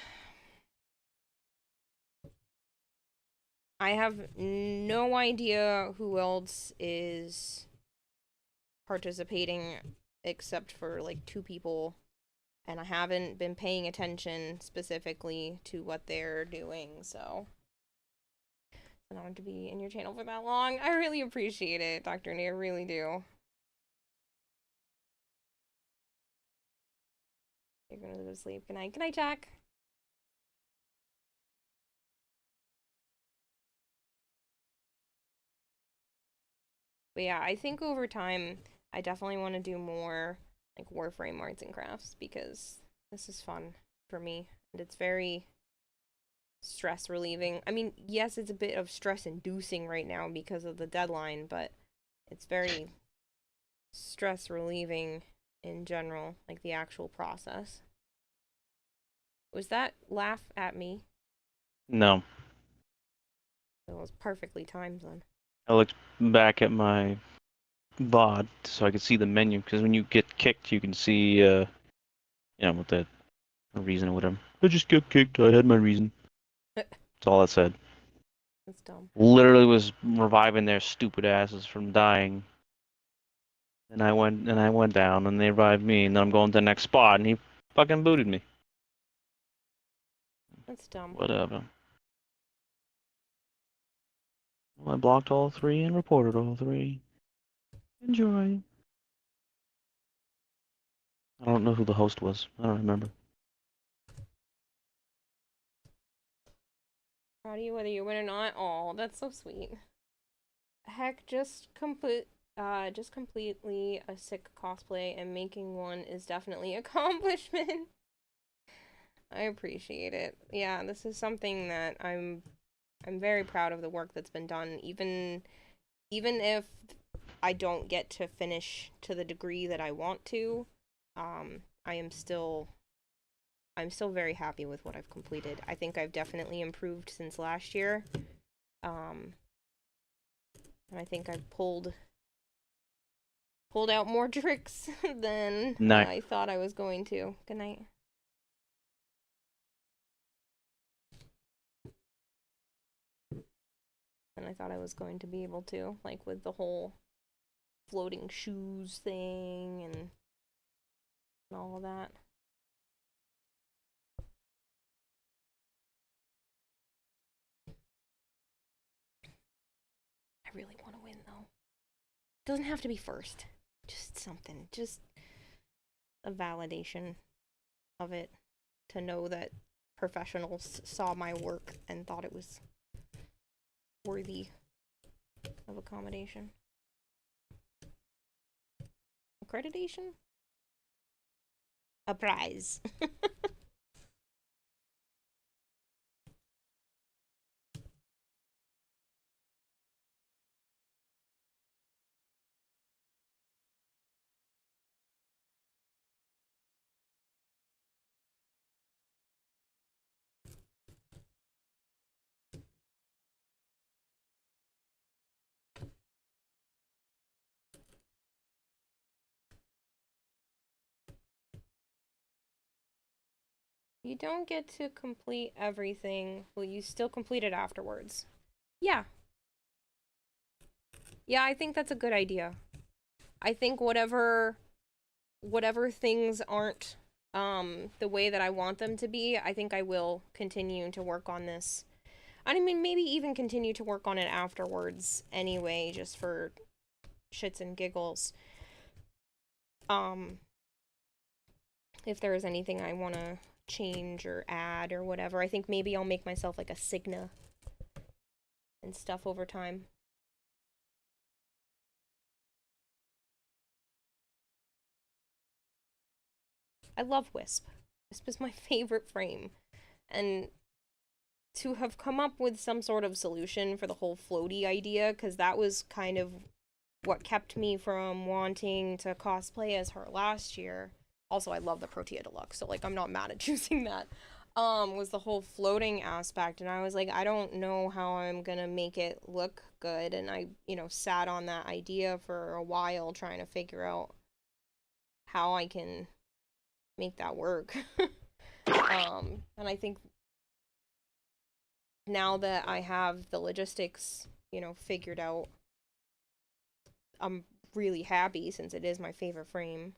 I have no idea who else is participating except for like 2 people, and I haven't been paying attention specifically to what they're doing, so I don't have to be in your channel for that long. I really appreciate it, Dr. Nate, I really do. You're gonna go to sleep. Good night. Good night, Jack. But yeah, I think over time, I definitely want to do more like Warframe Arts and Crafts, because this is fun for me, and it's very stress relieving. I mean, yes, it's a bit of stress inducing right now because of the deadline, but it's very stress relieving in general, like the actual process. Was that laugh at me? No. It was perfectly timed then. I looked back at my VOD so I could see the menu, because when you get kicked, you can see, you know, what the reason or whatever. I just got kicked. I had my reason. That's all it said. That's dumb. Literally was reviving their stupid asses from dying. And I went down, and they revived me, and then I'm going to the next spot, and he fucking booted me. That's dumb. Whatever. Well, I blocked all 3 and reported all 3. Enjoy. I don't know who the host was. I don't remember. Proud of you whether you win or not. Oh, that's so sweet. Heck, just completely a sick cosplay, and making one is definitely an accomplishment. I appreciate it. Yeah, this is something that I'm very proud of the work that's been done, even if I don't get to finish to the degree that I want to. I'm still very happy with what I've completed. I think I've definitely improved since last year. And I think I've pulled out more tricks than I thought I was going to. Good night. And I thought I was going to be able to, like with the whole floating shoes thing and all of that. Doesn't have to be first. Just something. Just a validation of it. To know that professionals saw my work and thought it was worthy of accommodation. Accreditation? A prize. You don't get to complete everything. Will you still complete it afterwards? Yeah. Yeah, I think that's a good idea. I think whatever things aren't the way that I want them to be, I think I will continue to work on this. I mean, maybe even continue to work on it afterwards anyway, just for shits and giggles. If there is anything I want to change or add or whatever, I think maybe I'll make myself like a Signa and stuff over time. I love Wisp. Wisp is my favorite frame. And to have come up with some sort of solution for the whole floaty idea, because that was kind of what kept me from wanting to cosplay as her last year. Also, I love the Protea Deluxe, so, like, I'm not mad at choosing that. Was the whole floating aspect, and I was like, I don't know how I'm gonna make it look good, and I, you know, sat on that idea for a while trying to figure out how I can make that work. And I think now that I have the logistics, you know, figured out, I'm really happy since it is my favorite frame.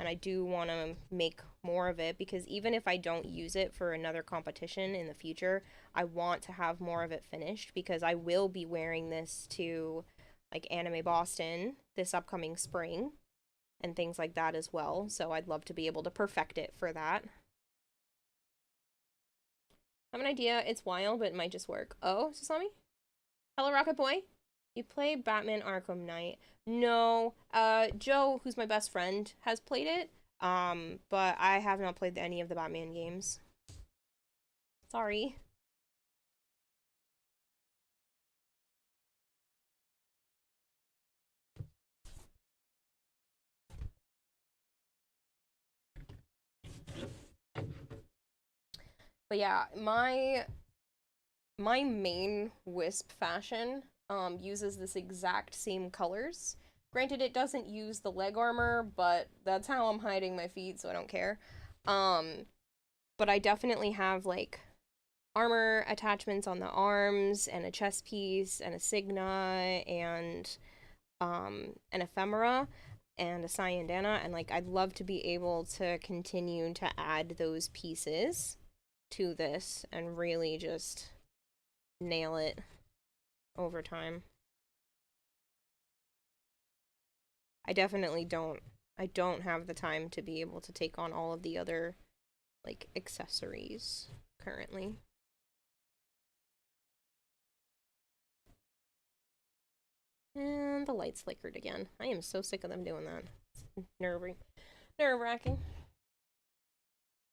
And I do want to make more of it, because even if I don't use it for another competition in the future, I want to have more of it finished, because I will be wearing this to, like, Anime Boston this upcoming spring and things like that as well. So I'd love to be able to perfect it for that. I have an idea. It's wild, but it might just work. Oh, Sasami? Hello, Rocket Boy? You play Batman Arkham Knight? No. Joe, who's my best friend, has played it. But I have not played any of the Batman games. Sorry. But yeah, my main Wisp fashion uses this exact same colors. Granted, it doesn't use the leg armor, but that's how I'm hiding my feet, so I don't care. But I definitely have, like, armor attachments on the arms, and a chest piece, and a Signa, and an ephemera, and a Cyandana, and, like, I'd love to be able to continue to add those pieces to this and really just nail it over time. I definitely don't have the time to be able to take on all of the other, like, accessories currently. And the lights flickered again. I am so sick of them doing that. It's nerve-wracking.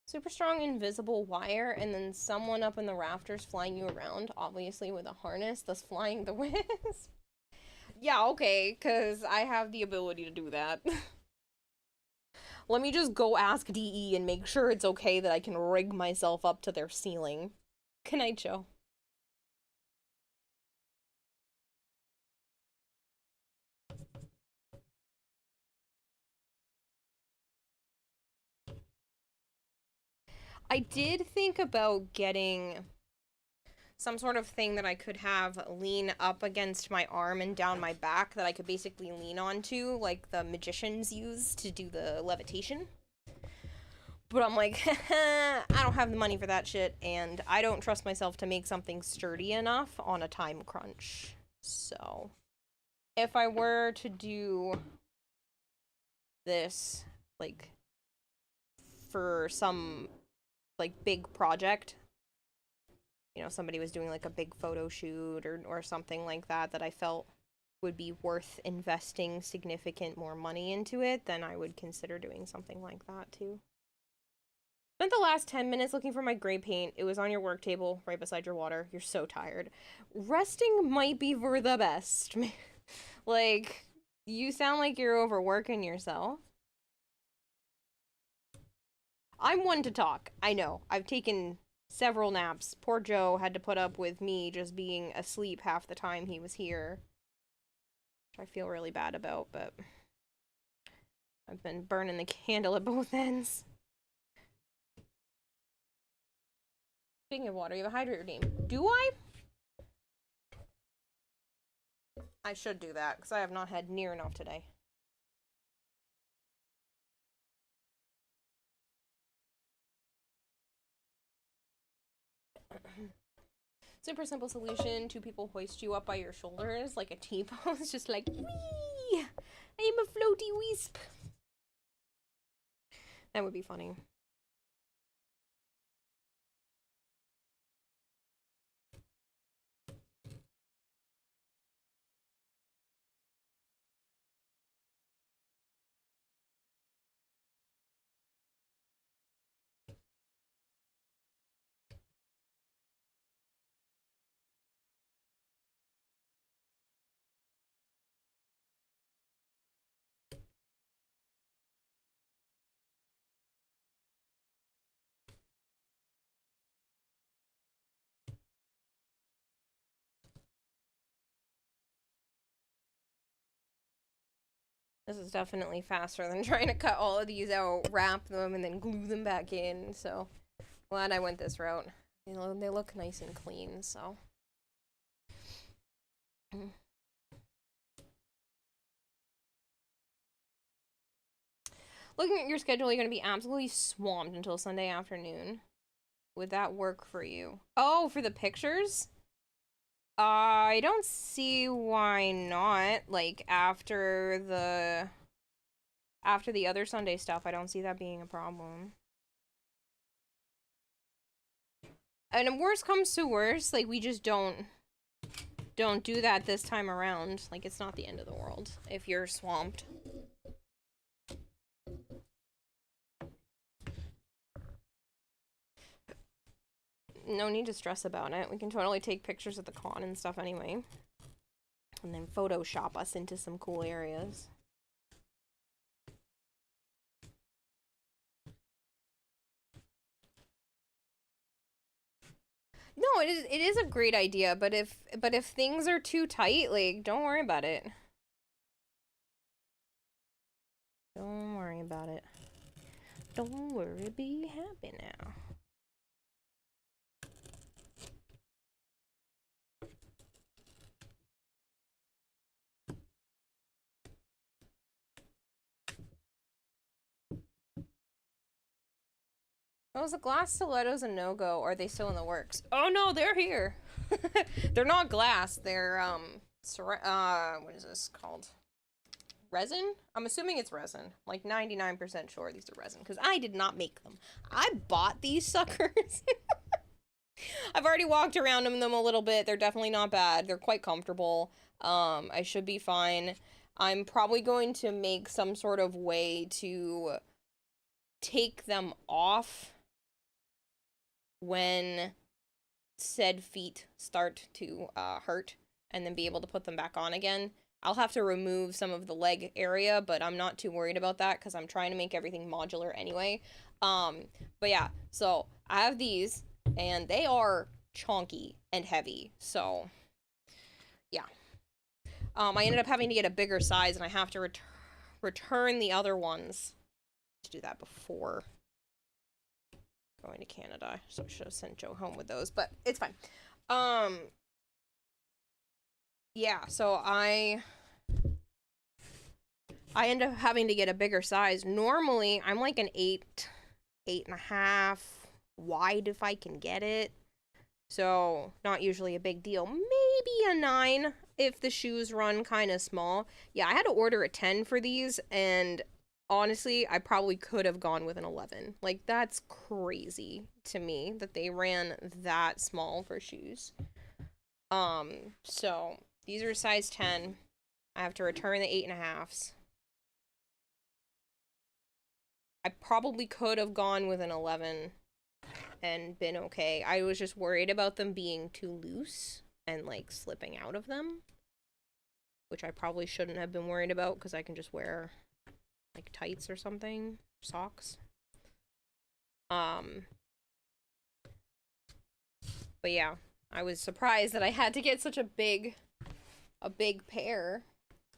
Super strong invisible wire, and then someone up in the rafters flying you around, obviously with a harness, thus flying the Wisp. Yeah, okay, because I have the ability to do that. Let me just go ask DE and make sure it's okay that I can rig myself up to their ceiling. Good night, Joe. I did think about getting some sort of thing that I could have lean up against my arm and down my back that I could basically lean onto, like the magicians use to do the levitation. But I'm like, I don't have the money for that shit, and I don't trust myself to make something sturdy enough on a time crunch. So if I were to do this, like, for some, like, big project, you know, somebody was doing, like, a big photo shoot or something like that that I felt would be worth investing significant more money into it, then I would consider doing something like that, too. Spent the last 10 minutes looking for my gray paint. It was on your work table, right beside your water. You're so tired. Resting might be for the best. Like, you sound like you're overworking yourself. I'm one to talk. I know. I've taken several naps. Poor Joe had to put up with me just being asleep half the time he was here. Which I feel really bad about, but I've been burning the candle at both ends. Speaking of water, you have a hydrator game. Do I? I should do that, because I have not had near enough today. Super simple solution. 2 people hoist you up by your shoulders like a T-pose, just like, wee! I'm a floaty wisp. That would be funny. This is definitely faster than trying to cut all of these out, wrap them, and then glue them back in, so glad I went this route. You know, they look nice and clean, so. Looking at your schedule, you're going to be absolutely swamped until Sunday afternoon. Would that work for you? Oh, for the pictures? I don't see why not. Like, after the other Sunday stuff, I don't see that being a problem. And if worst comes to worst, like, we just don't do that this time around. Like, it's not the end of the world if you're swamped. No need to stress about it. We can totally take pictures at the con and stuff anyway. And then Photoshop us into some cool areas. No, it is a great idea, but if things are too tight, like, don't worry about it. Don't worry about it. Don't worry, be happy now. Oh, is the glass stilettos a no-go, or are they still in the works? Oh no, they're here! They're not glass, they're, what is this called? Resin? I'm assuming it's resin. Like, 99% sure these are resin, because I did not make them. I bought these suckers! I've already walked around in them a little bit. They're definitely not bad. They're quite comfortable. I should be fine. I'm probably going to make some sort of way to take them off when said feet start to hurt, and then be able to put them back on again. I'll have to remove some of the leg area, but I'm not too worried about that because I'm trying to make everything modular anyway. But yeah, so I have these, and they are chonky and heavy, so yeah. I ended up having to get a bigger size, and I have to return the other ones to do that before going to Canada, so I should have sent Joe home with those, but it's fine. Yeah, so I end up having to get a bigger size. Normally, I'm like an 8.5 wide if I can get it. So, not usually a big deal. Maybe a 9 if the shoes run kind of small. Yeah, I had to order a 10 for these, and honestly, I probably could have gone with an 11. Like, that's crazy to me that they ran that small for shoes. So, these are size 10. I have to return the 8.5s. I probably could have gone with an 11 and been okay. I was just worried about them being too loose and, like, slipping out of them. Which I probably shouldn't have been worried about, because I can just wear, like, tights or something. Socks. But yeah. I was surprised that I had to get such a big pair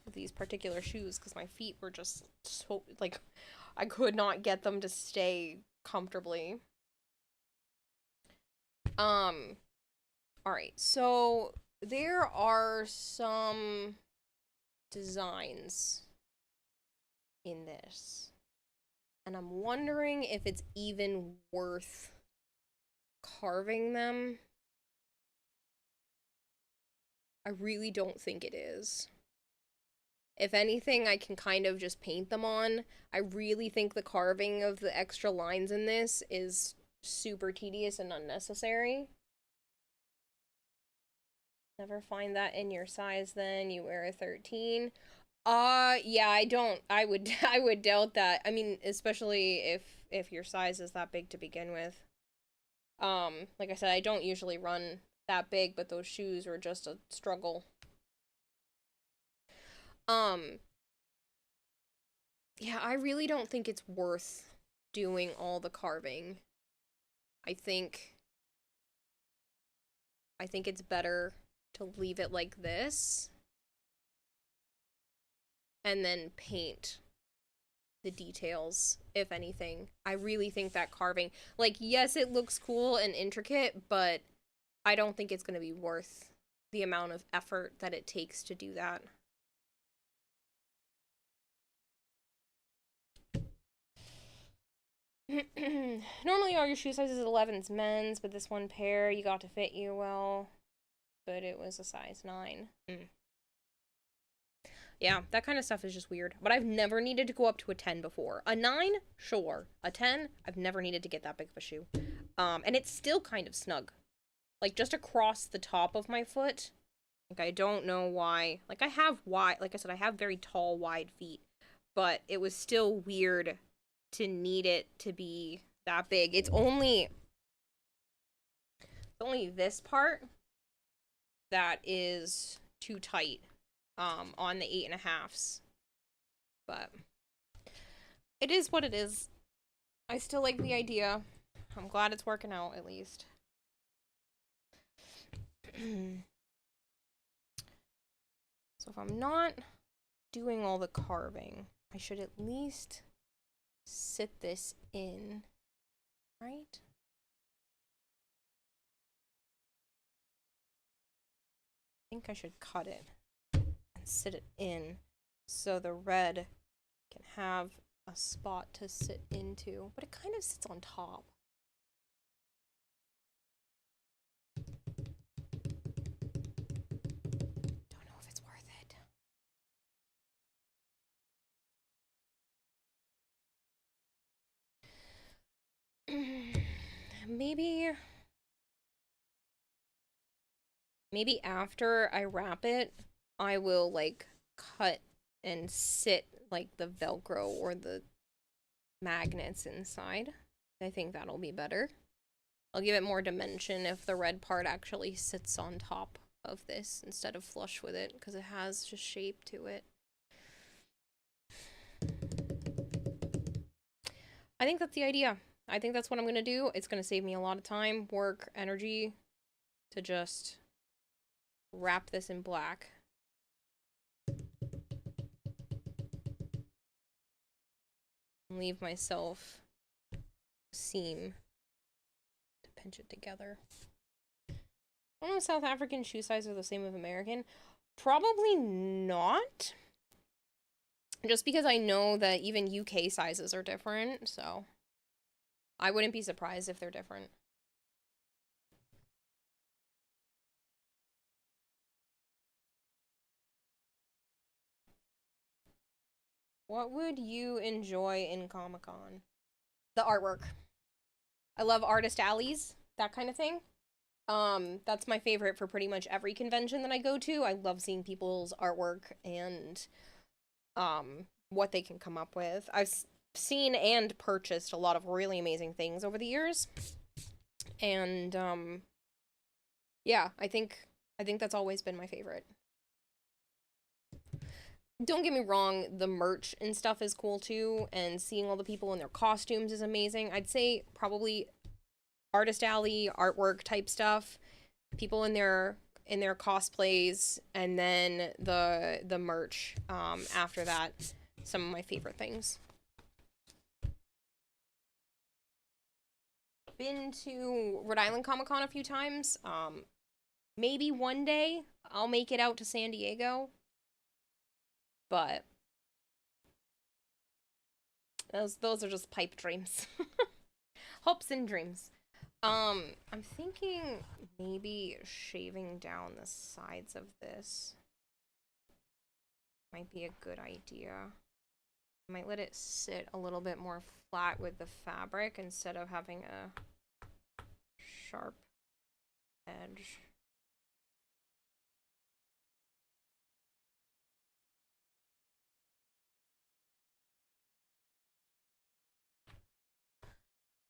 of these particular shoes, because my feet were just so, like, I could not get them to stay comfortably. Alright, so there are some designs in this, and I'm wondering if it's even worth carving them. I really don't think it is. If anything, I can kind of just paint them on. I really think the carving of the extra lines in this is super tedious and unnecessary. Never find that in your size then. You wear a 13. Yeah, I would doubt that. I mean, especially if your size is that big to begin with. Like I said, I don't usually run that big, but those shoes were just a struggle. Yeah, I really don't think it's worth doing all the carving. I think it's better to leave it like this and then paint the details, if anything. I really think that carving, like, yes, it looks cool and intricate, but I don't think it's going to be worth the amount of effort that it takes to do that. Normally all your shoe sizes 11's men's, but this one pair you got to fit you well, but it was a size 9. Yeah, that kind of stuff is just weird. But I've never needed to go up to a 10 before. A 9, sure. A 10, I've never needed to get that big of a shoe. And it's still kind of snug. Like, just across the top of my foot. Like, I don't know why. Like, I have wide, like I said, I have very tall, wide feet. But it was still weird to need it to be that big. It's only this part that is too tight. On the 8.5s. But it is what it is. I still like the idea. I'm glad it's working out, at least. So if I'm not doing all the carving, I should at least sit this in, right? I think I should cut it and sit it in so the red can have a spot to sit into, but it kind of sits on top. Don't know if it's worth it. Maybe after I wrap it, I will, like, cut and sit, like, the Velcro or the magnets inside. I think that'll be better. I'll give it more dimension if the red part actually sits on top of this instead of flush with it, because it has just shape to it. I think that's the idea. I think that's what I'm going to do. It's going to save me a lot of time, work, energy to just wrap this in black. And leave myself a seam to pinch it together. I don't know if South African shoe sizes are the same as American. Probably not. Just because I know that even UK sizes are different, so I wouldn't be surprised if they're different. What would you enjoy in Comic-Con? The artwork. I love artist alleys, that kind of thing. That's my favorite for pretty much every convention that I go to. I love seeing people's artwork and what they can come up with. I've seen and purchased a lot of really amazing things over the years. And yeah, I think that's always been my favorite. Don't get me wrong, the merch and stuff is cool too, and seeing all the people in their costumes is amazing. I'd say probably artist alley, artwork type stuff, people in their cosplays, and then the merch after that, some of my favorite things. Been to Rhode Island Comic Con a few times. Maybe one day I'll make it out to San Diego. But those are just pipe dreams. Hopes and dreams. I'm thinking maybe shaving down the sides of this might be a good idea. I might let it sit a little bit more flat with the fabric instead of having a sharp edge.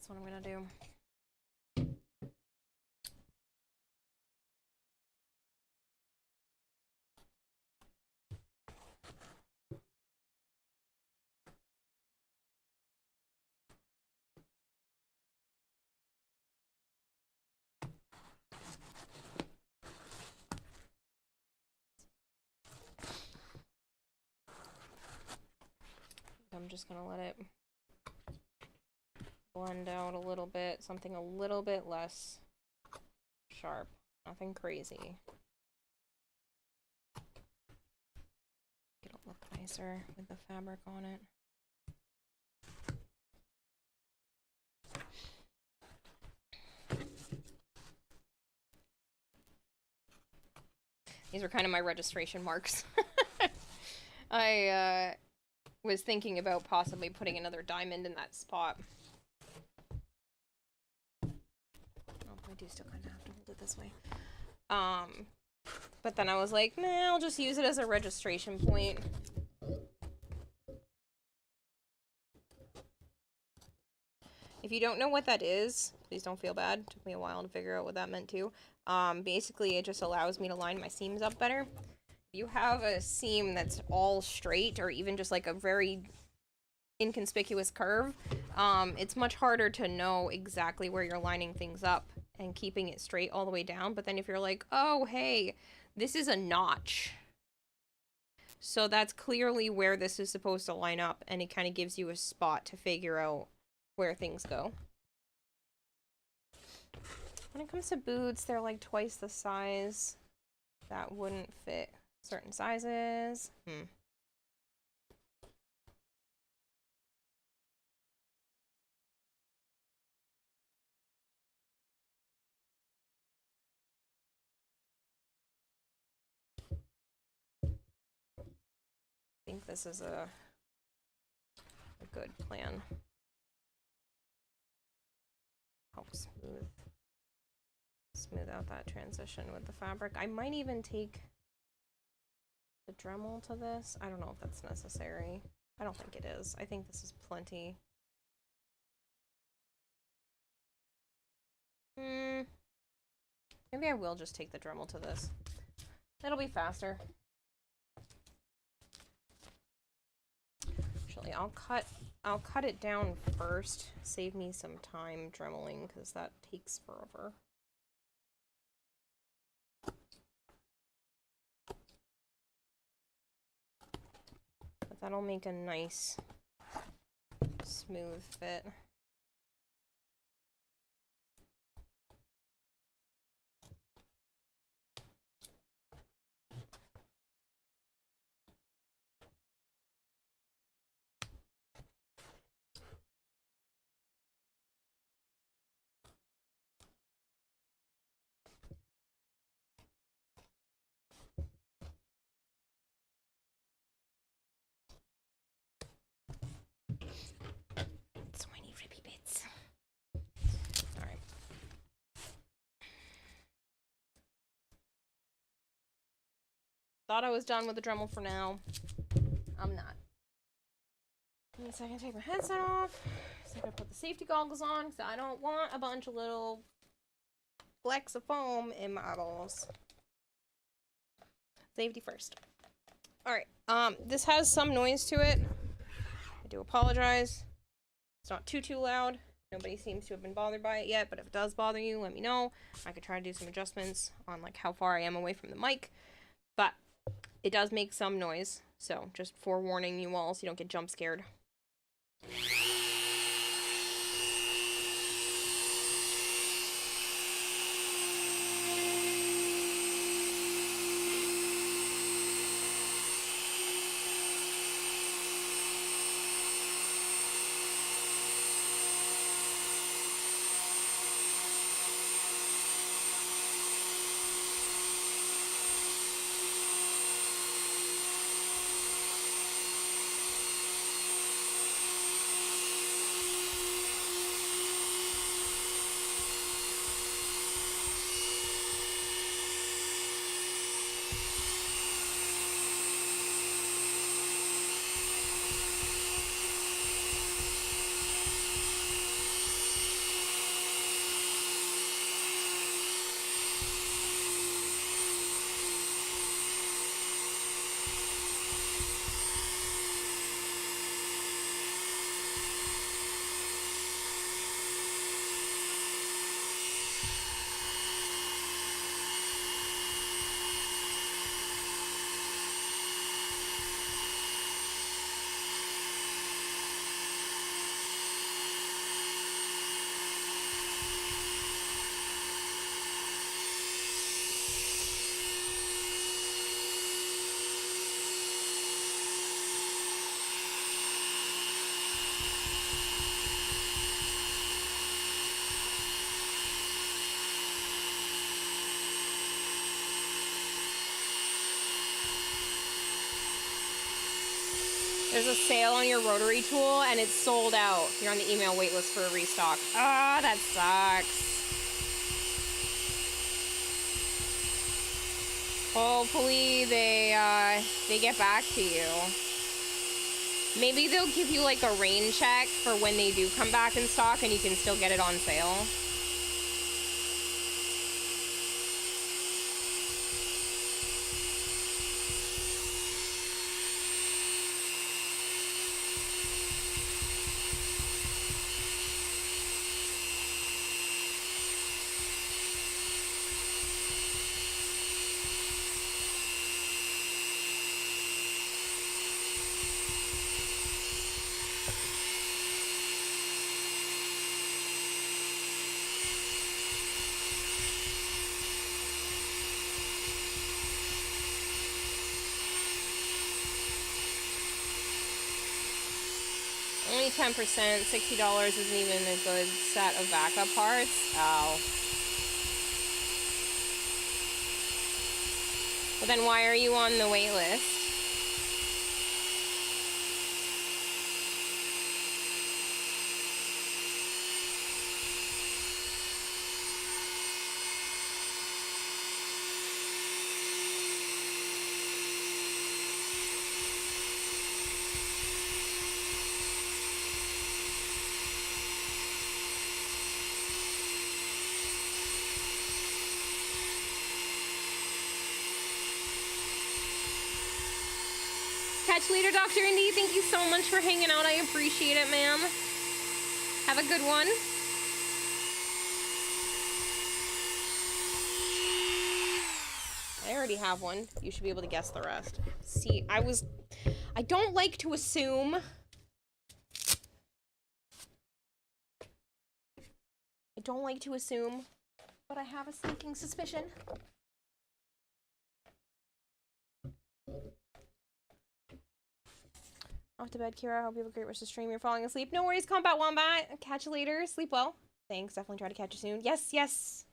That's what I'm gonna do. I'm just gonna let it blend out a little bit, something a little bit less sharp, nothing crazy. It'll look nicer with the fabric on it. These are kind of my registration marks. I was thinking about possibly putting another diamond in that spot. Oh, I do still kind of have to hold it this way. But then I was like, nah, I'll just use it as a registration point. If you don't know what that is, please don't feel bad. It took me a while to figure out what that meant too. Basically, it just allows me to line my seams up better. If you have a seam that's all straight, or even just like a very inconspicuous curve, it's much harder to know exactly where you're lining things up and keeping it straight all the way down. But then if you're like, oh, hey, this is a notch, so that's clearly where this is supposed to line up, and it kind of gives you a spot to figure out where things go. When it comes to boots, they're like twice the size. That wouldn't fit certain sizes. I think this is a good plan. Help smooth out that transition with the fabric. I might even take the Dremel to this. I don't know if that's necessary. I don't think it is. I think this is plenty. Maybe I will just take the Dremel to this. It'll be faster. Actually, I'll cut it down first. Save me some time dremeling, because that takes forever. But that'll make a nice, smooth fit. Thought I was done with the Dremel for now. I'm not. Give me a second to take my headset off. So I gotta put the safety goggles on because I don't want a bunch of little flecks of foam in my eyeballs. Safety first. Alright, this has some noise to it. I do apologize. It's not too loud. Nobody seems to have been bothered by it yet, but if it does bother you, let me know. I could try to do some adjustments on like how far I am away from the mic. But it does make some noise, so just forewarning you all so you don't get jump scared. There's a sale on your rotary tool, and it's sold out. You're on the email waitlist for a restock. Ah, that sucks. Hopefully they get back to you. Maybe they'll give you like a rain check for when they do come back in stock, and you can still get it on sale. Only 10%, $60 isn't even a good set of backup parts. Oh. Well, then why are you on the wait list? Catch leader, Dr. Indy, thank you so much for hanging out. I appreciate it, ma'am. Have a good one. I already have one. You should be able to guess the rest. See, I don't like to assume. I don't like to assume, but I have a sneaking suspicion. Off to bed, Kira. I hope you have a great rest of the stream. You're falling asleep. No worries, Combat Wombat. Catch you later. Sleep well. Thanks. Definitely try to catch you soon. Yes, yes.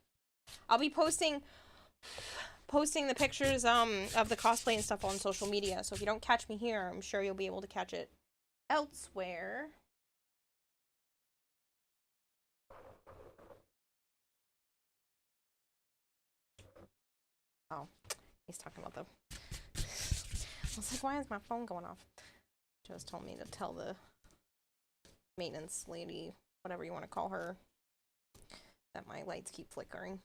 I'll be posting the pictures of the cosplay and stuff on social media. So if you don't catch me here, I'm sure you'll be able to catch it elsewhere. Oh, he's talking about the was like, why is my phone going off? Joe's told me to tell the maintenance lady, whatever you want to call her, that my lights keep flickering.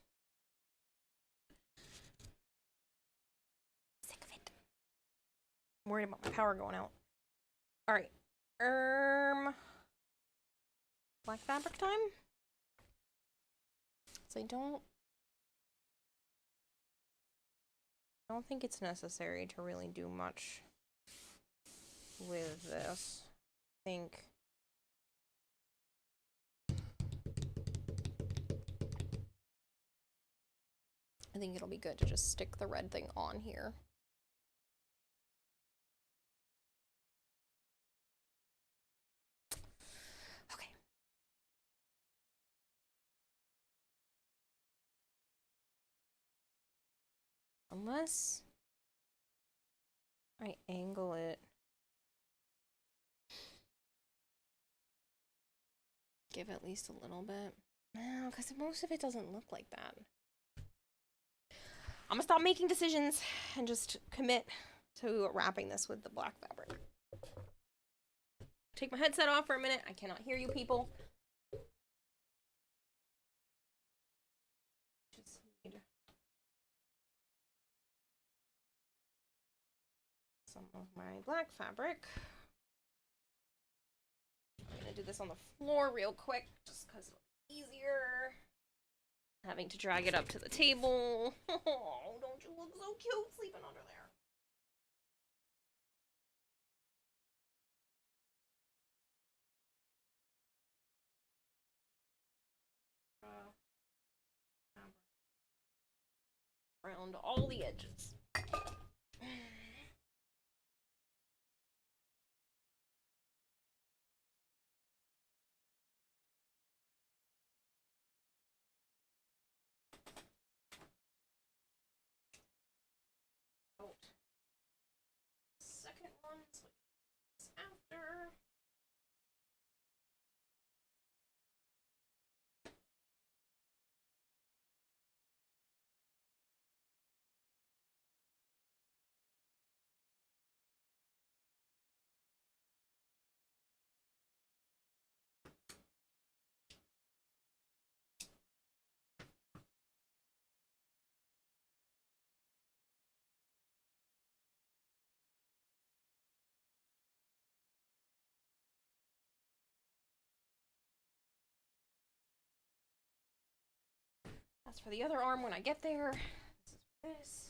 Sick of it. I'm worried about my power going out. Alright. Black fabric time? So I don't think it's necessary to really do much with this. I think it'll be good to just stick the red thing on here. Okay. Unless I angle it. Give at least a little bit. No, because most of it doesn't look like that. I'm gonna stop making decisions and just commit to wrapping this with the black fabric. Take my headset off for a minute. I cannot hear you people. Just need some of my black fabric. I'm gonna do this on the floor real quick just because it'll be easier. Having to drag it up to the table. Oh, don't you look so cute sleeping under there? Around all the edges. Second one, so it's after. As for the other arm when I get there, this is this.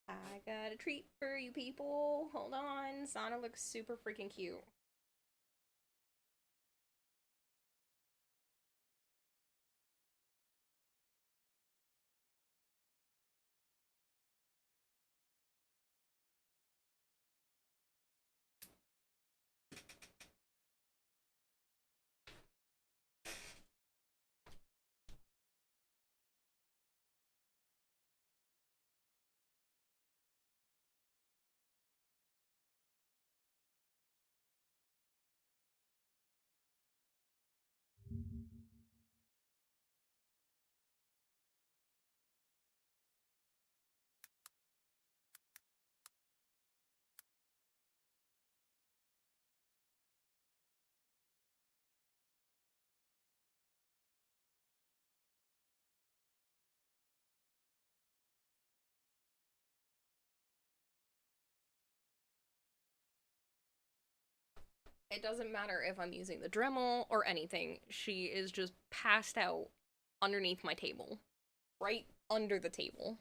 I got a treat for you people. Hold on. Sana looks super freaking cute. It doesn't matter if I'm using the Dremel or anything. She is just passed out underneath my table. Right under the table.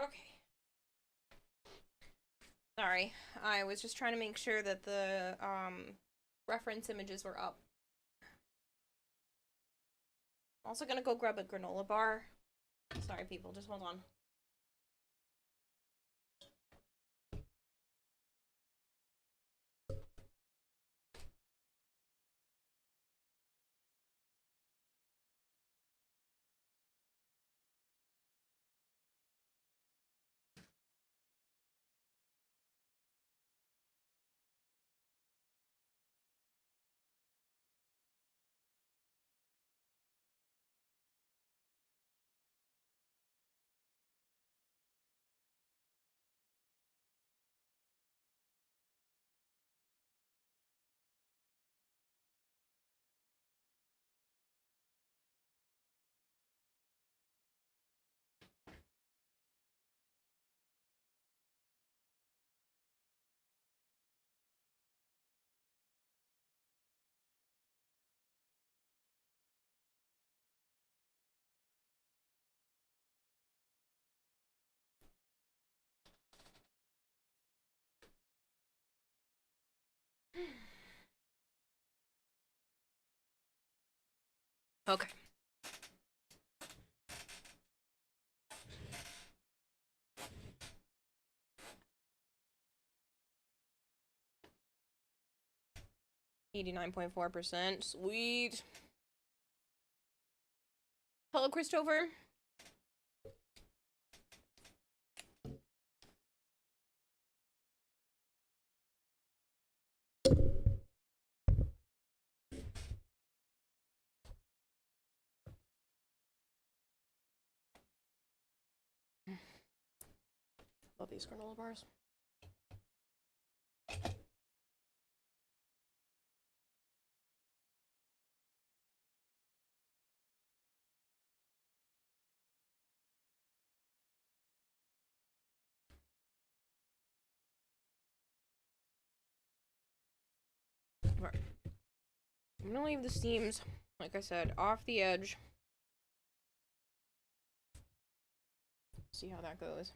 Okay. Sorry, I was just trying to make sure that the reference images were up. Also gonna go grab a granola bar. Sorry, people, just hold on. Okay. %89.4%. Sweet. Hello, Christopher. Love these granola bars. Right. I'm gonna leave the steams, like I said, off the edge. See how that goes.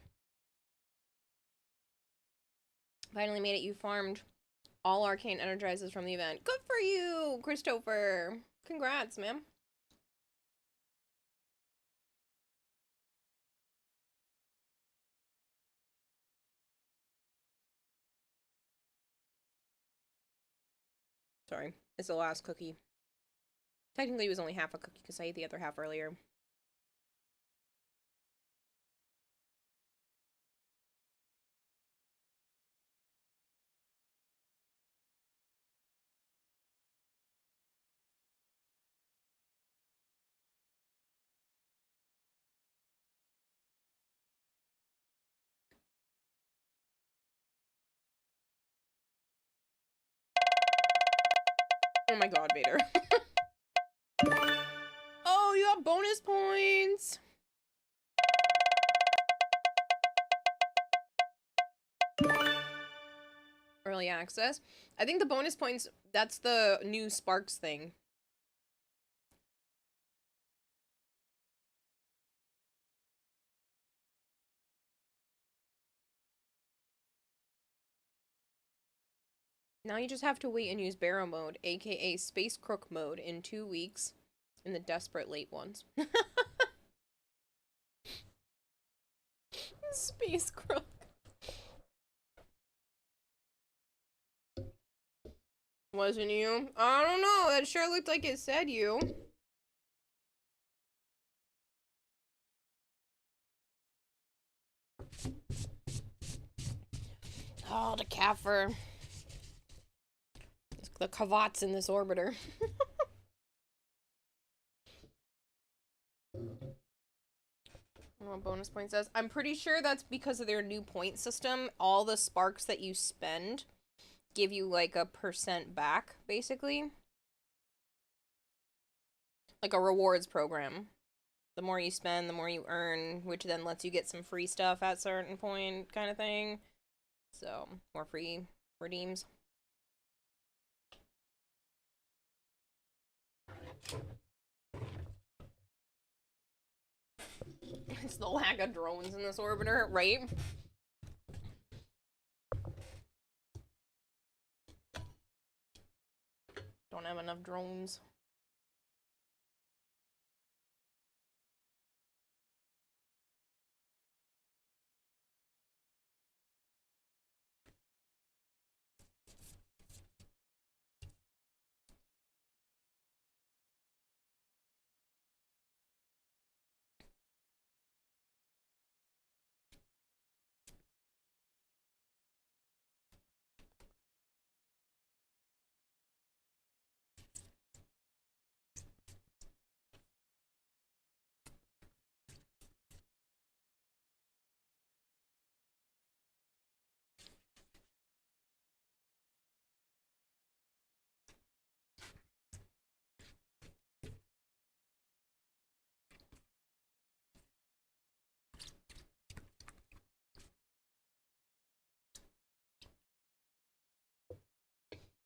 Finally made it. You farmed all arcane energizers from the event. Good for you, Christopher. Congrats, man. Sorry, it's the last cookie. Technically, it was only half a cookie because I ate the other half earlier. Oh my god, Vader. Oh, you have bonus points! Early access. I think the bonus points, that's the new Sparks thing. Now you just have to wait and use Barrow mode, aka Space Crook mode, in 2 weeks in the desperate late ones. Space Crook. Wasn't you? I don't know, that sure looked like it said you. Oh, the Kaffir. The Kavats in this orbiter. I don't know what bonus point says. I'm pretty sure that's because of their new point system. All the sparks that you spend give you like a % back, basically. Like a rewards program. The more you spend, the more you earn, which then lets you get some free stuff at a certain point, kind of thing. So, more free redeems. It's the lack of drones in this orbiter, right? Don't have enough drones.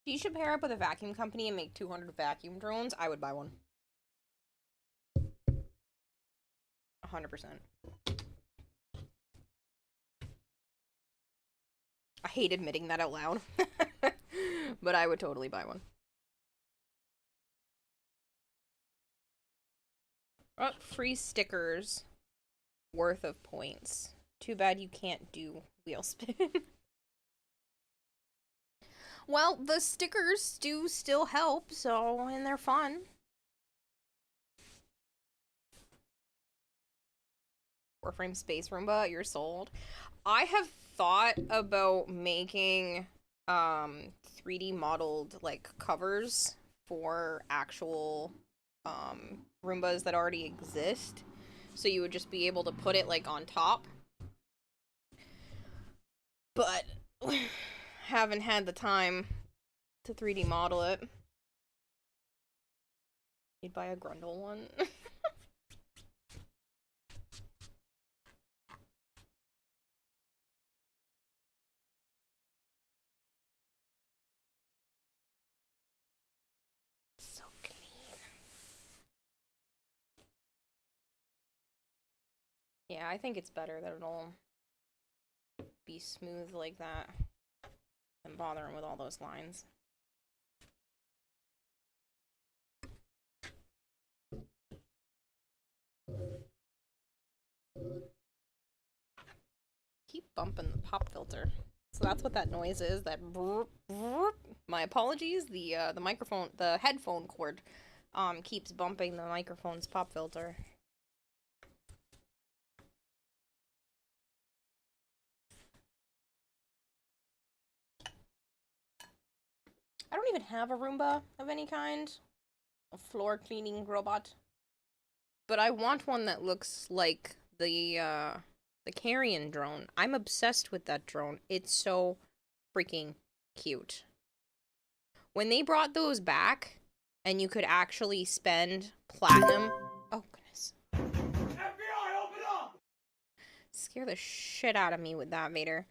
You should pair up with a vacuum company and make 200 vacuum drones. I would buy one. 100%. I hate admitting that out loud. But I would totally buy one. Oh, free stickers worth of points. Too bad you can't do wheel spin. Well, the stickers do still help, so, and they're fun. Warframe Space Roomba, you're sold. I have thought about making 3D modeled like covers for actual Roombas that already exist. So you would just be able to put it like on top. But haven't had the time to 3D model it. You'd buy a Grundle one. So clean. Yeah, I think it's better that it'll be smooth like that than bothering with all those lines. Keep bumping the pop filter. So that's what that noise is. That brrr, brrr. My apologies. The microphone, the headphone cord, keeps bumping the microphone's pop filter. I don't even have a Roomba of any kind. A floor cleaning robot. But I want one that looks like the carrion drone. I'm obsessed with that drone. It's so freaking cute. When they brought those back, and you could actually spend platinum... Oh, goodness. FBI, open up! Scare the shit out of me with that, Vader.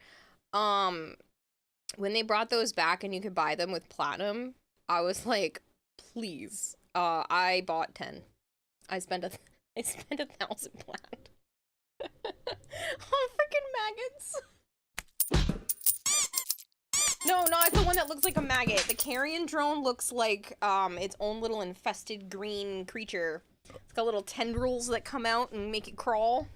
When they brought those back and you could buy them with platinum, I was like, please. I bought 10. I spent 1,000 plat. Oh, freaking maggots. No, not the one that looks like a maggot. The carrion drone looks like its own little infested green creature. It's got little tendrils that come out and make it crawl.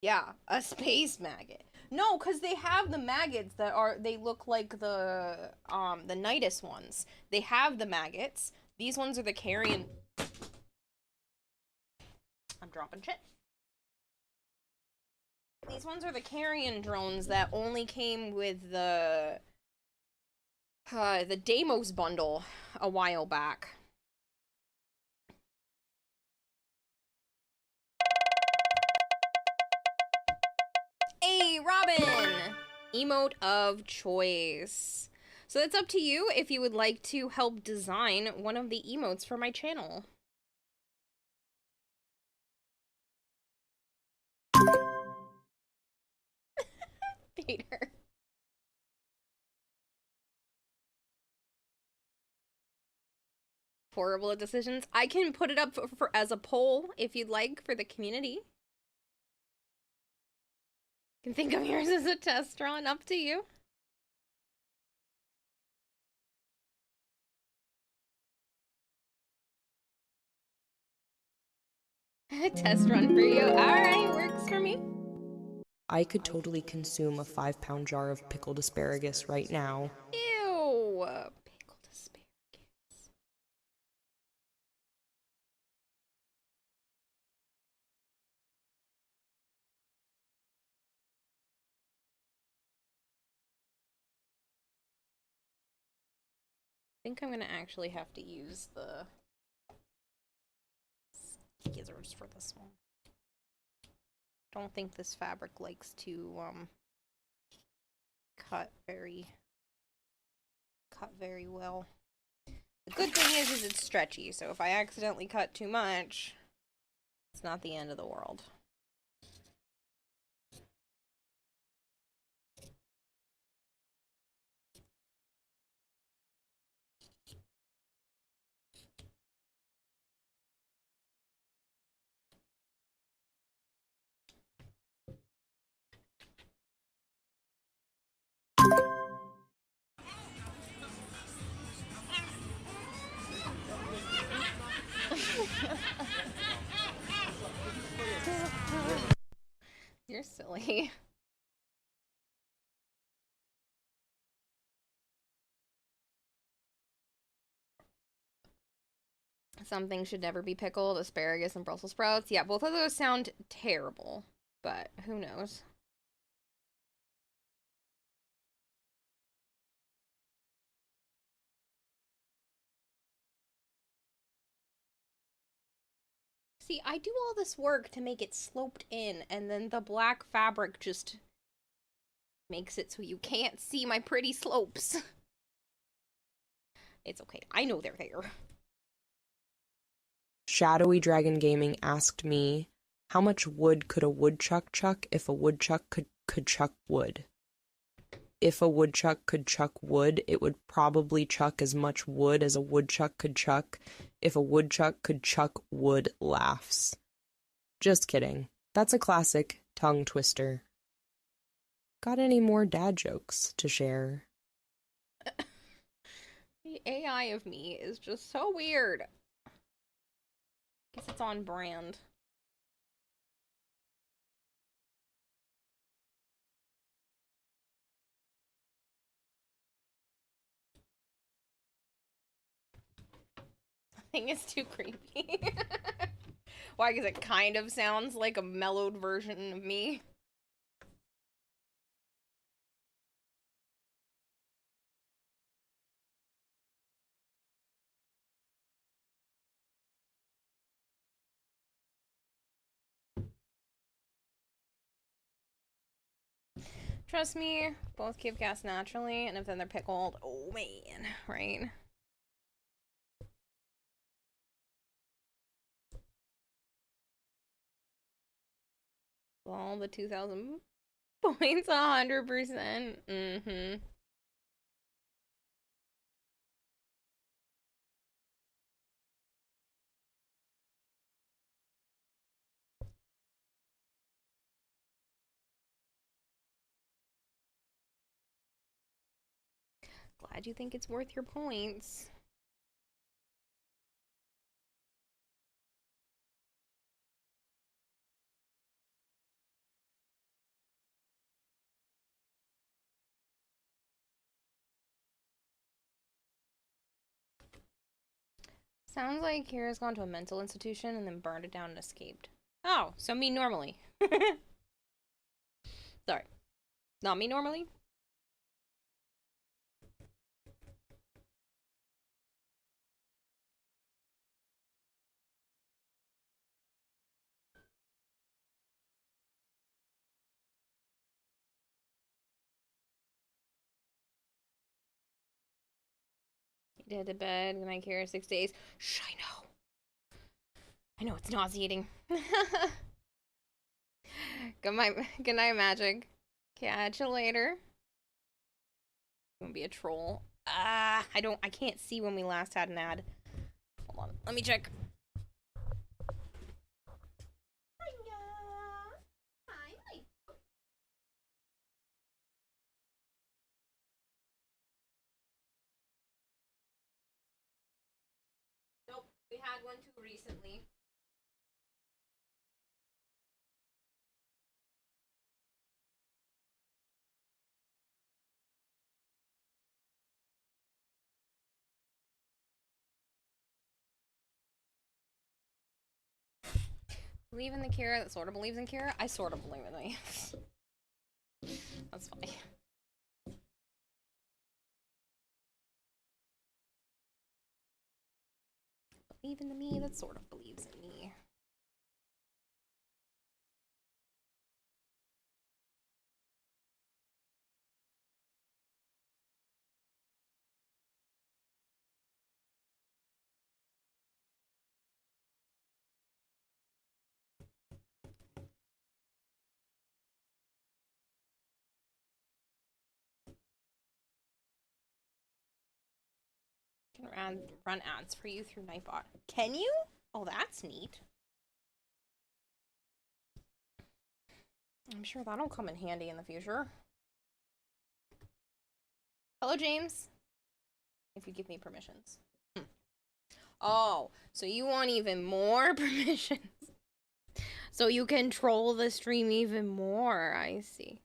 Yeah, a space maggot. No, because they have the maggots that they look like the Nidus ones. They have the maggots. These ones are the carrion. I'm dropping shit. These ones are the carrion drones that only came with the Deimos bundle a while back. Hey, Robin! Emote of choice. So it's up to you if you would like to help design one of the emotes for my channel. horrible at decisions. I can put it up for as a poll if you'd like for the community. You can think of yours as a test run. Up to you. Test run for you. Alright, works for me. I could totally consume a 5-pound jar of pickled asparagus right now. Ew. Pickled asparagus. I think I'm gonna actually have to use the scissors for this one. Don't think this fabric likes to cut very well. The good thing is it's stretchy, so if I accidentally cut too much, it's not the end of the world. You're silly. Something should never be pickled. Asparagus and Brussels sprouts. Yeah, both of those sound terrible, but who knows? See, I do all this work to make it sloped in, and then the black fabric just makes it so you can't see my pretty slopes. It's okay. I know they're there. Shadowy Dragon Gaming asked me, how much wood could a woodchuck chuck if a woodchuck could chuck wood? If a woodchuck could chuck wood, it would probably chuck as much wood as a woodchuck could chuck. If a woodchuck could chuck wood laughs. Just kidding. That's a classic tongue twister. Got any more dad jokes to share? The AI of me is just so weird. Guess it's on brand. I think it's too creepy. Why? Because it kind of sounds like a mellowed version of me. Trust me, both give gas naturally, and if then they're pickled, oh man, right? All the 2,000 points, 100%. Mm-hmm. Glad you think it's worth your points. Sounds like Kira's gone to a mental institution and then burned it down and escaped. Oh, so me normally. Sorry. Not me normally? Dead to bed. Good night, Kira. 6 days. Shh, I know. I know, it's nauseating. Good night, Magic. Catch you later. I'm gonna be a troll. I can't see when we last had an ad. Hold Hold on. Let me check. Nope, we had one too recently. Believe in the cure that sort of believes in cure? I sort of believe in me. That's funny. Believe in the me that sort of believes in me. Can run ads for you through Nightbot. Can you? Oh, that's neat. I'm sure that'll come in handy in the future. Hello, James. If you give me permissions. Oh, so you want even more permissions? So you control the stream even more. I see.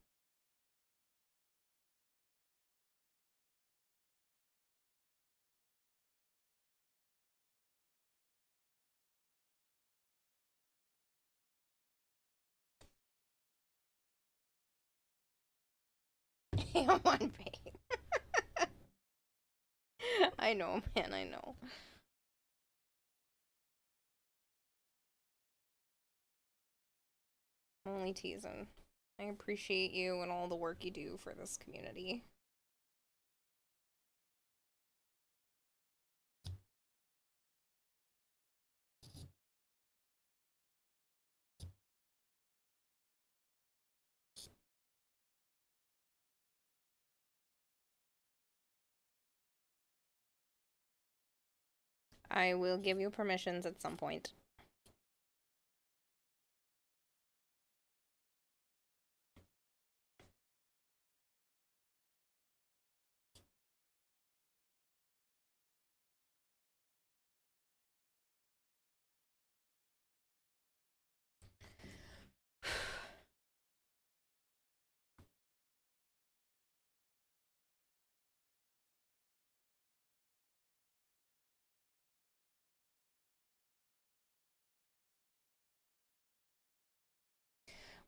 I'm on pain. I know, man, I know. I'm only teasing. I appreciate you and all the work you do for this community. I will give you permissions at some point.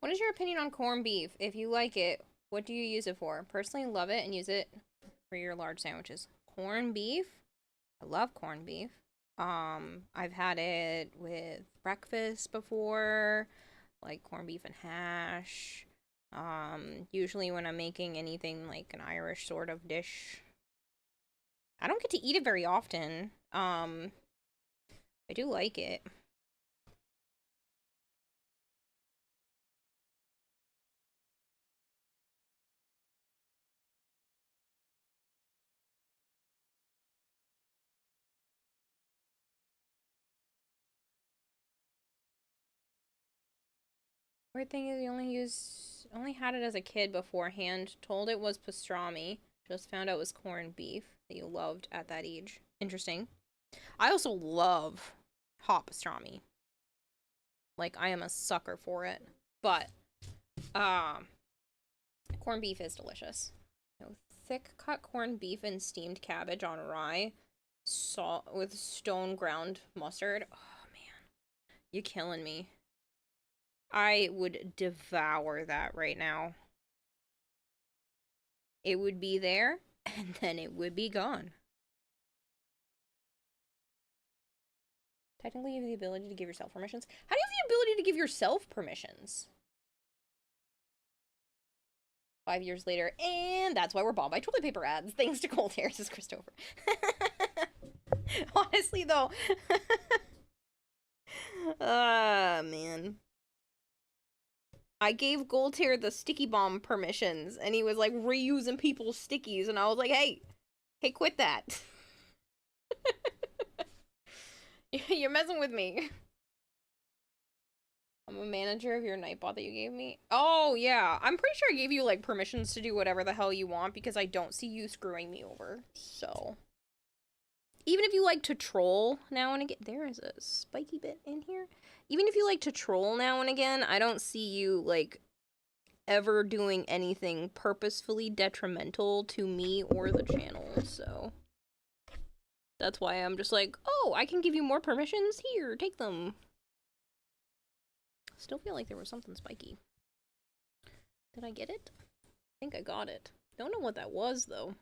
What is your opinion on corned beef? If you like it, what do you use it for? Personally, love it and use it for your large sandwiches. Corned beef? I love corned beef. I've had it with breakfast before, like corned beef and hash. Usually when I'm making anything like an Irish sort of dish. I don't get to eat it very often. I do like it. Weird thing is, you only had it as a kid beforehand. Told it was pastrami. Just found out it was corned beef that you loved at that age. Interesting. I also love hot pastrami. Like, I am a sucker for it. But, corned beef is delicious. You know, thick cut corned beef and steamed cabbage on rye, salt with stone ground mustard. Oh man, you're killing me. I would devour that right now. It would be there, and then it would be gone. Technically, you have the ability to give yourself permissions. How do you have the ability to give yourself permissions? 5 years later, and that's why we're bought by toilet paper ads. Thanks to Cold Hair, says Christopher. Honestly, though. Ah, man. I gave Goldhair the sticky bomb permissions, and he was like reusing people's stickies, and I was like, hey, quit that. You're messing with me. I'm a manager of your Nightbot that you gave me. Oh, yeah. I'm pretty sure I gave you, like, permissions to do whatever the hell you want because I don't see you screwing me over. So. Even if you like to troll now and again. There is a spiky bit in here. Even if you like to troll now and again, I don't see you, like, ever doing anything purposefully detrimental to me or the channel, so. That's why I'm just like, oh, I can give you more permissions? Here, take them. Still feel like there was something spiky. Did I get it? I think I got it. Don't know what that was, though.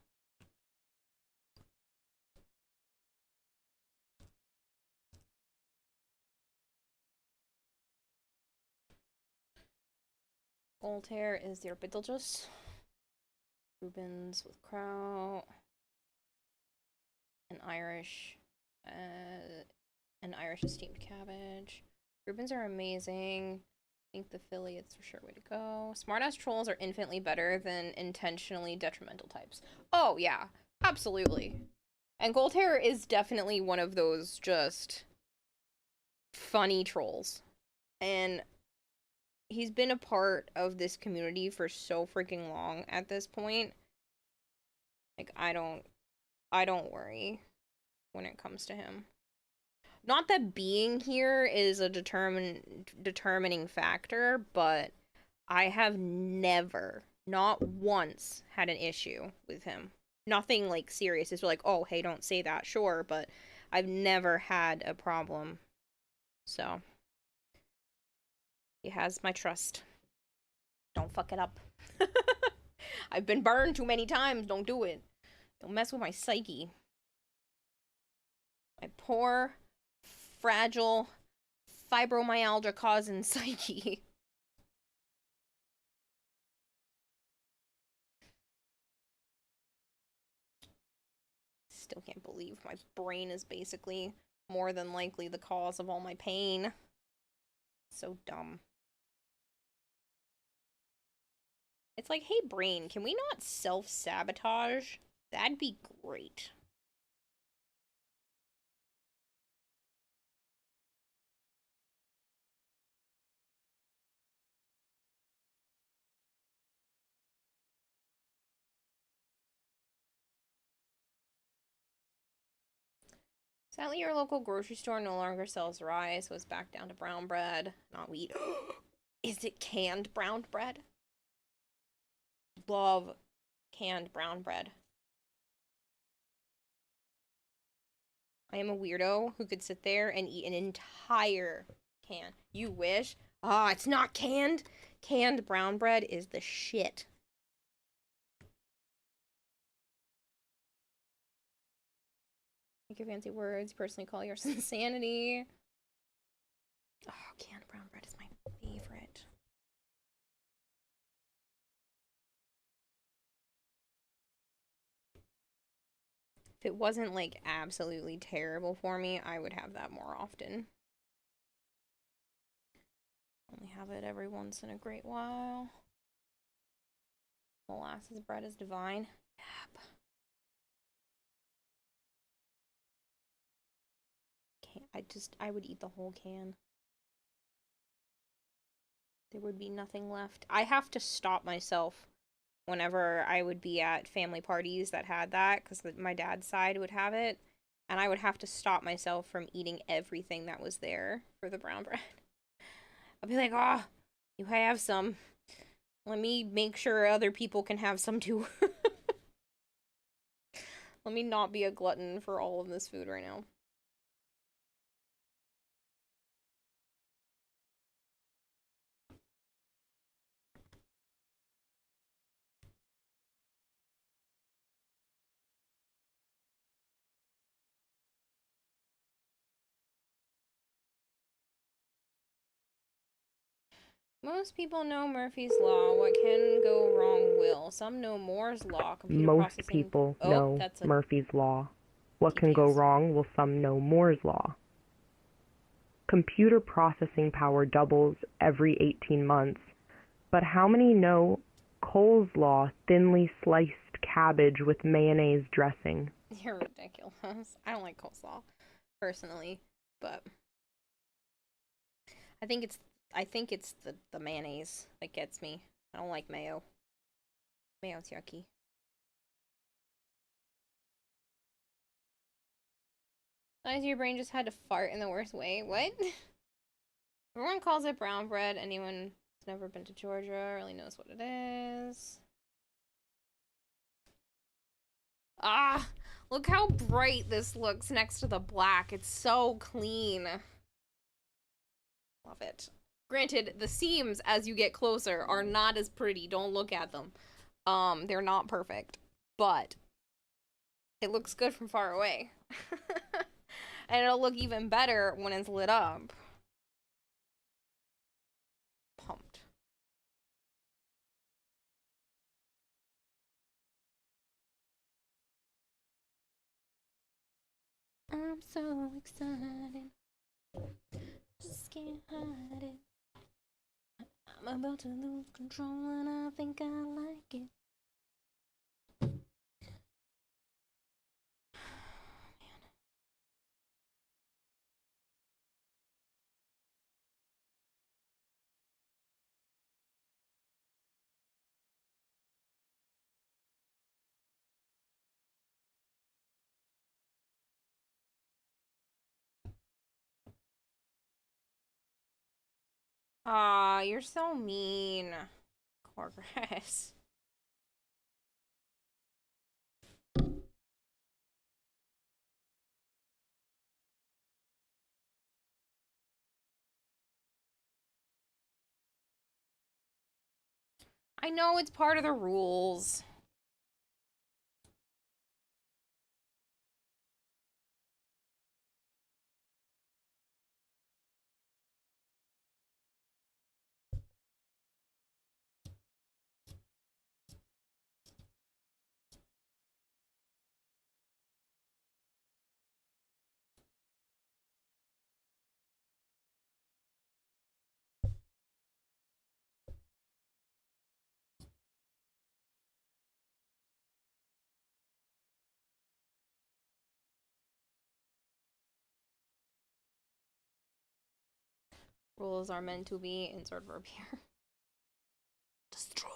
Voltaire is their Beetlejuice. Rubens with kraut. An Irish steamed cabbage. Rubens are amazing. I think the Philly is for sure way to go. Smartass trolls are infinitely better than intentionally detrimental types. Oh, yeah. Absolutely. And Voltaire is definitely one of those just funny trolls. And he's been a part of this community for so freaking long at this point. Like, I don't worry when it comes to him. Not that being here is a determining factor, but I have never, not once, had an issue with him. Nothing, like, serious. It's like, oh, hey, don't say that, sure, but I've never had a problem. So, he has my trust. Don't fuck it up. I've been burned too many times. Don't do it. Don't mess with my psyche. My poor, fragile, fibromyalgia-causing psyche. Still can't believe my brain is basically more than likely the cause of all my pain. So dumb. It's like, hey brain, can we not self-sabotage? That'd be great. Sadly, your local grocery store no longer sells rye, so it's back down to brown bread, not wheat. Is it canned brown bread? Love canned brown bread. I am a weirdo who could sit there and eat an entire can. You wish? Ah, it's not canned. Canned brown bread is the shit. Make your fancy words. Personally call yours insanity. Oh, canned brown bread is my favorite. If it wasn't, like, absolutely terrible for me, I would have that more often. Only have it every once in a great while. Molasses bread is divine. Yep. I would eat the whole can. There would be nothing left. I have to stop myself whenever I would be at family parties that had that, because my dad's side would have it, and I would have to stop myself from eating everything that was there for the brown bread. I'd be like, oh, you have some. Let me make sure other people can have some too. Let me not be a glutton for all of this food right now. Most people know Murphy's Law. What can go wrong will. Some know Moore's Law. Computer Most processing. people Oh, know that's a Murphy's Law. What can go wrong will some know Moore's Law. Computer processing power doubles every 18 months, but how many know Cole's Law thinly sliced cabbage with mayonnaise dressing? You're ridiculous. I don't like coleslaw, personally. but I think it's the mayonnaise that gets me. I don't like mayo. Mayo's yucky. Sometimes your brain just had to fart in the worst way. What? Everyone calls it brown bread. Anyone who's never been to Georgia really knows what it is. Ah! Look how bright this looks next to the black. It's so clean. Love it. Granted, the seams as you get closer are not as pretty. Don't look at them. They're not perfect. But it looks good from far away. And it'll look even better when it's lit up. Pumped. I'm so excited. Just can't hide it. I'm about to lose control and I think I like it. Aw, you're so mean, Corgress. I know it's part of the rules. Rules are meant to be, insert verb here. Destroyed.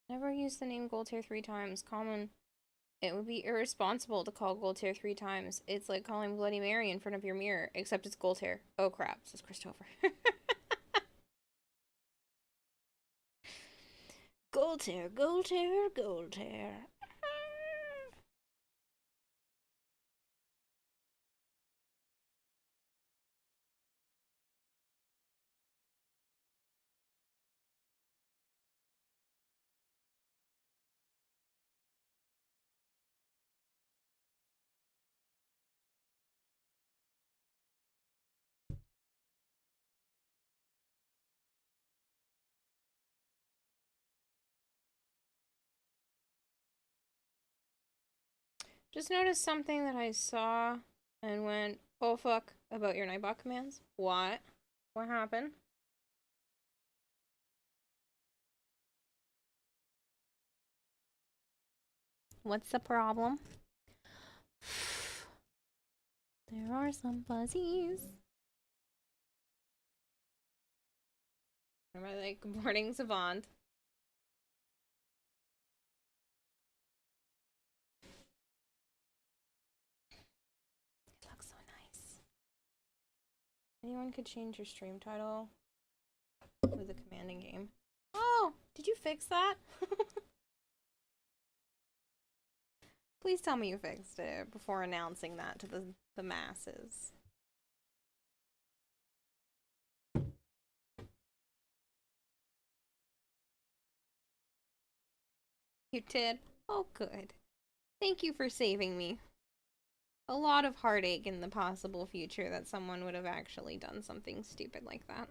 Never use the name Gold Tier 3 times. Common. It would be irresponsible to call Gold Tier 3 times. It's like calling Bloody Mary in front of your mirror, except it's Gold Tier. Oh crap, says Christopher. Gold Tier, Gold Tier, Gold Tier. Just noticed something that I saw and went, oh fuck, about your Nightbot commands. What? What happened? What's the problem? There are some fuzzies. Am I like, good morning, Savant? It looks so nice. Anyone could change your stream title with a commanding game. Oh, did you fix that? Please tell me you fixed it before announcing that to the masses. You did? Oh, good. Thank you for saving me. A lot of heartache in the possible future that someone would have actually done something stupid like that.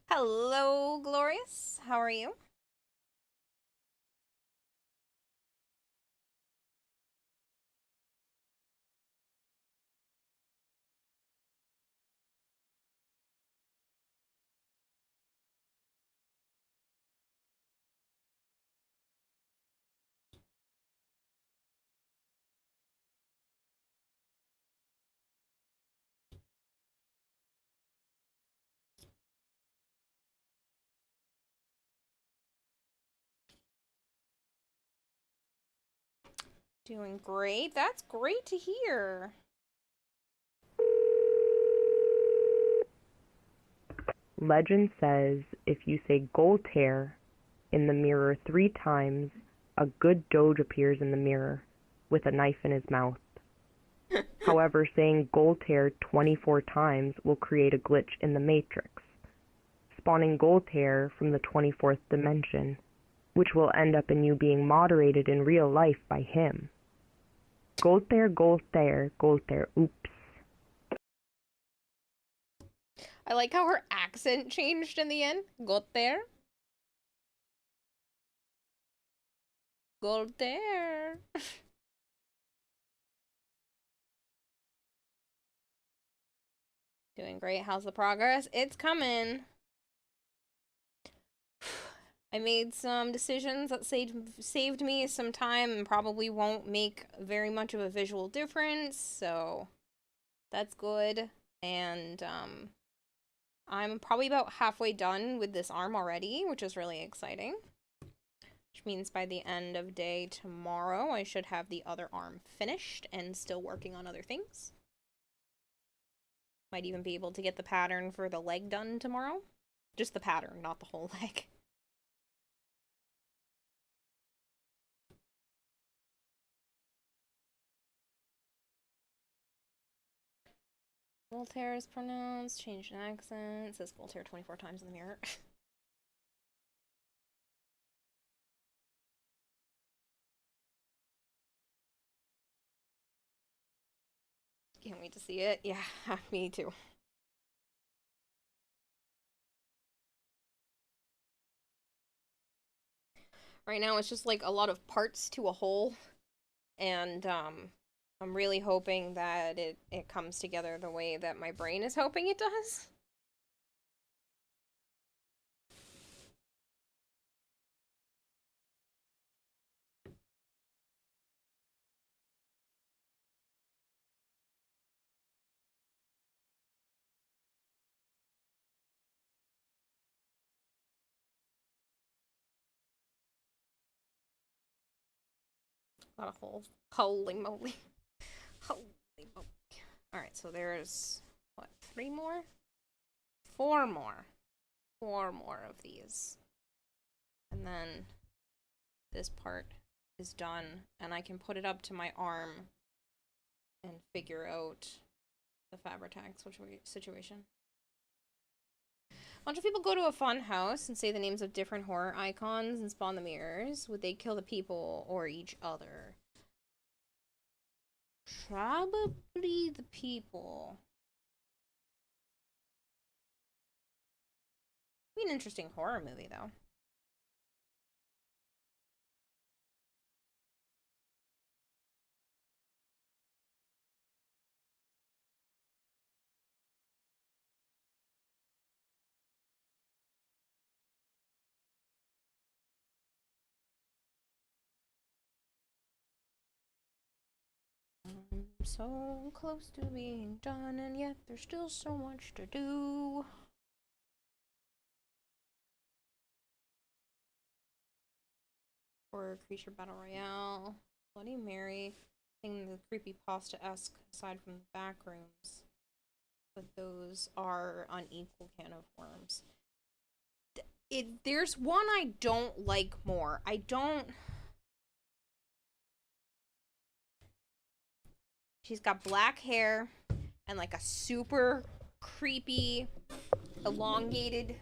Hello, Glorious. How are you? Doing great. That's great to hear. Legend says if you say Goltair in the mirror 3 times, a good doge appears in the mirror with a knife in his mouth. However, saying Goltair 24 times will create a glitch in the Matrix, spawning Goltair from the 24th dimension, which will end up in you being moderated in real life by him. Goltair, Goltair, Goltair, oops. I like how her accent changed in the end. Got there. Got there. Doing great. How's the progress? It's coming. I made some decisions that saved me some time and probably won't make very much of a visual difference, so that's good. And I'm probably about halfway done with this arm already, which is really exciting. Which means by the end of day tomorrow, I should have the other arm finished and still working on other things. Might even be able to get the pattern for the leg done tomorrow. Just the pattern, not the whole leg. Voltaire is pronounced, changed an accent, it says Voltaire 24 times in the mirror. Can't wait to see it. Yeah, me too. Right now it's just like a lot of parts to a whole, and I'm really hoping that it comes together the way that my brain is hoping it does. A lot of holes. Holy moly. Holy moly. Alright, so there's, what, 3 more? 4 more. 4 more of these. And then this part is done, and I can put it up to my arm and figure out the Fabritax situation. A bunch of people go to a fun house and say the names of different horror icons and spawn the mirrors. Would they kill the people or each other? Probably the people. Be an interesting horror movie, though. I'm so close to being done, and yet there's still so much to do. Horror creature battle royale. Bloody Mary. Thing the creepy pasta-esque aside from the back rooms. But those are unequal can of worms. There's one I don't like more. She's got black hair and like a super creepy, elongated,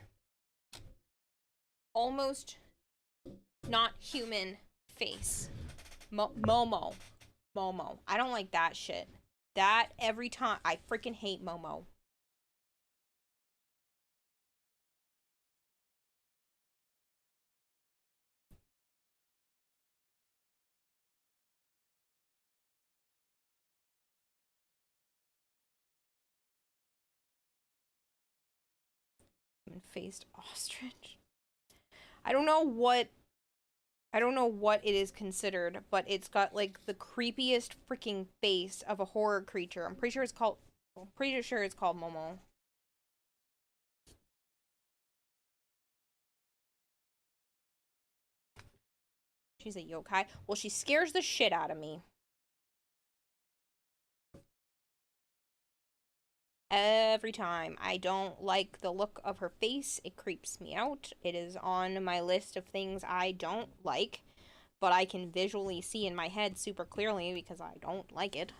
almost not human face. Momo. I don't like that shit. That every time. I freaking hate Momo. Faced ostrich. I don't know what it is considered, but it's got like the creepiest freaking face of a horror creature. I'm pretty sure it's called Momo. She's a yokai. Well, she scares the shit out of me. Every time. I don't like the look of her face. It creeps me out. It is on my list of things I don't like, but I can visually see in my head super clearly because I don't like it.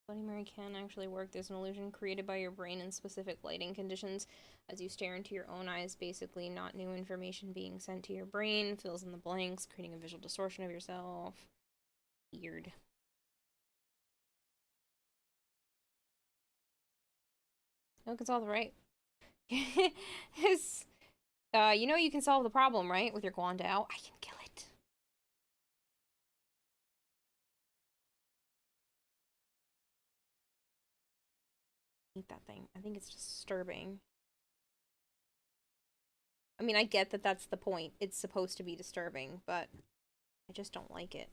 Bloody Mary can actually work. There's an illusion created by your brain in specific lighting conditions. As you stare into your own eyes, basically not new information being sent to your brain, fills in the blanks, creating a visual distortion of yourself. Weird. No, can solve the right. It's, you know you can solve the problem, right? With your Guandao. I can kill it. Eat that thing. I think it's disturbing. I mean, I get that that's the point. It's supposed to be disturbing, but I just don't like it.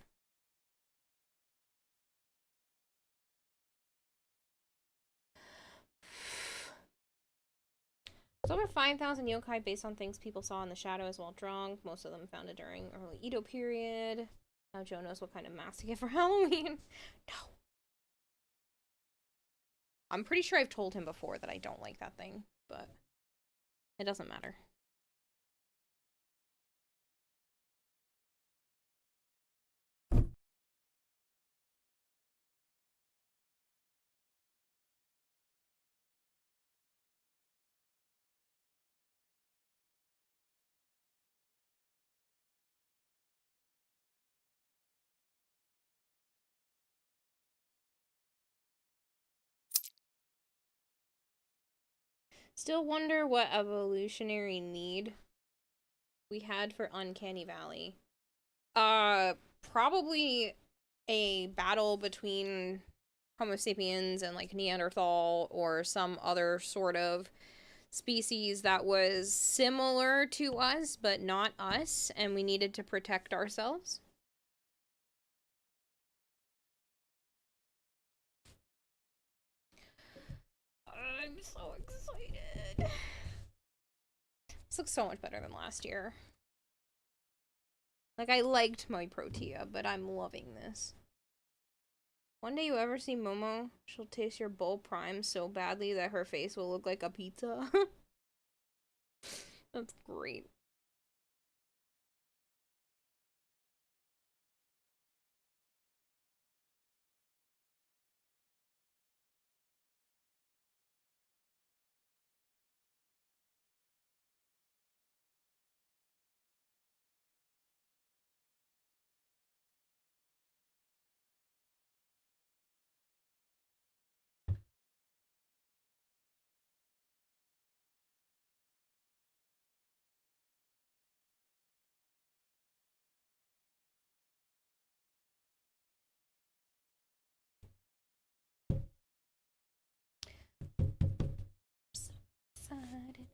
There's over 5,000 yokai based on things people saw in the shadows while drunk. Most of them founded during early Edo period. Now Joe knows what kind of mask to get for Halloween. No. I'm pretty sure I've told him before that I don't like that thing, but it doesn't matter. Still wonder what evolutionary need we had for Uncanny Valley. Probably a battle between Homo sapiens and like Neanderthal or some other sort of species that was similar to us but not us, and we needed to protect ourselves. I'm so excited. This looks so much better than last year. Like, I liked my Protea, but I'm loving this. One day you ever see Momo, she'll taste your Bull Prime so badly that her face will look like a pizza. That's great. So excited.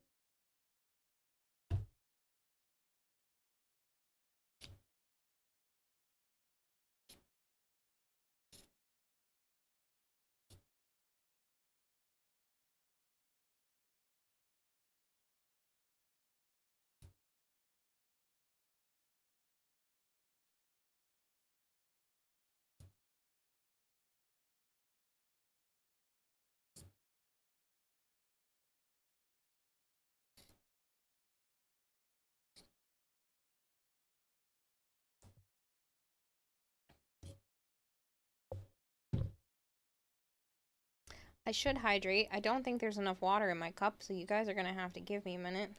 I should hydrate. I don't think there's enough water in my cup, so you guys are gonna have to give me a minute.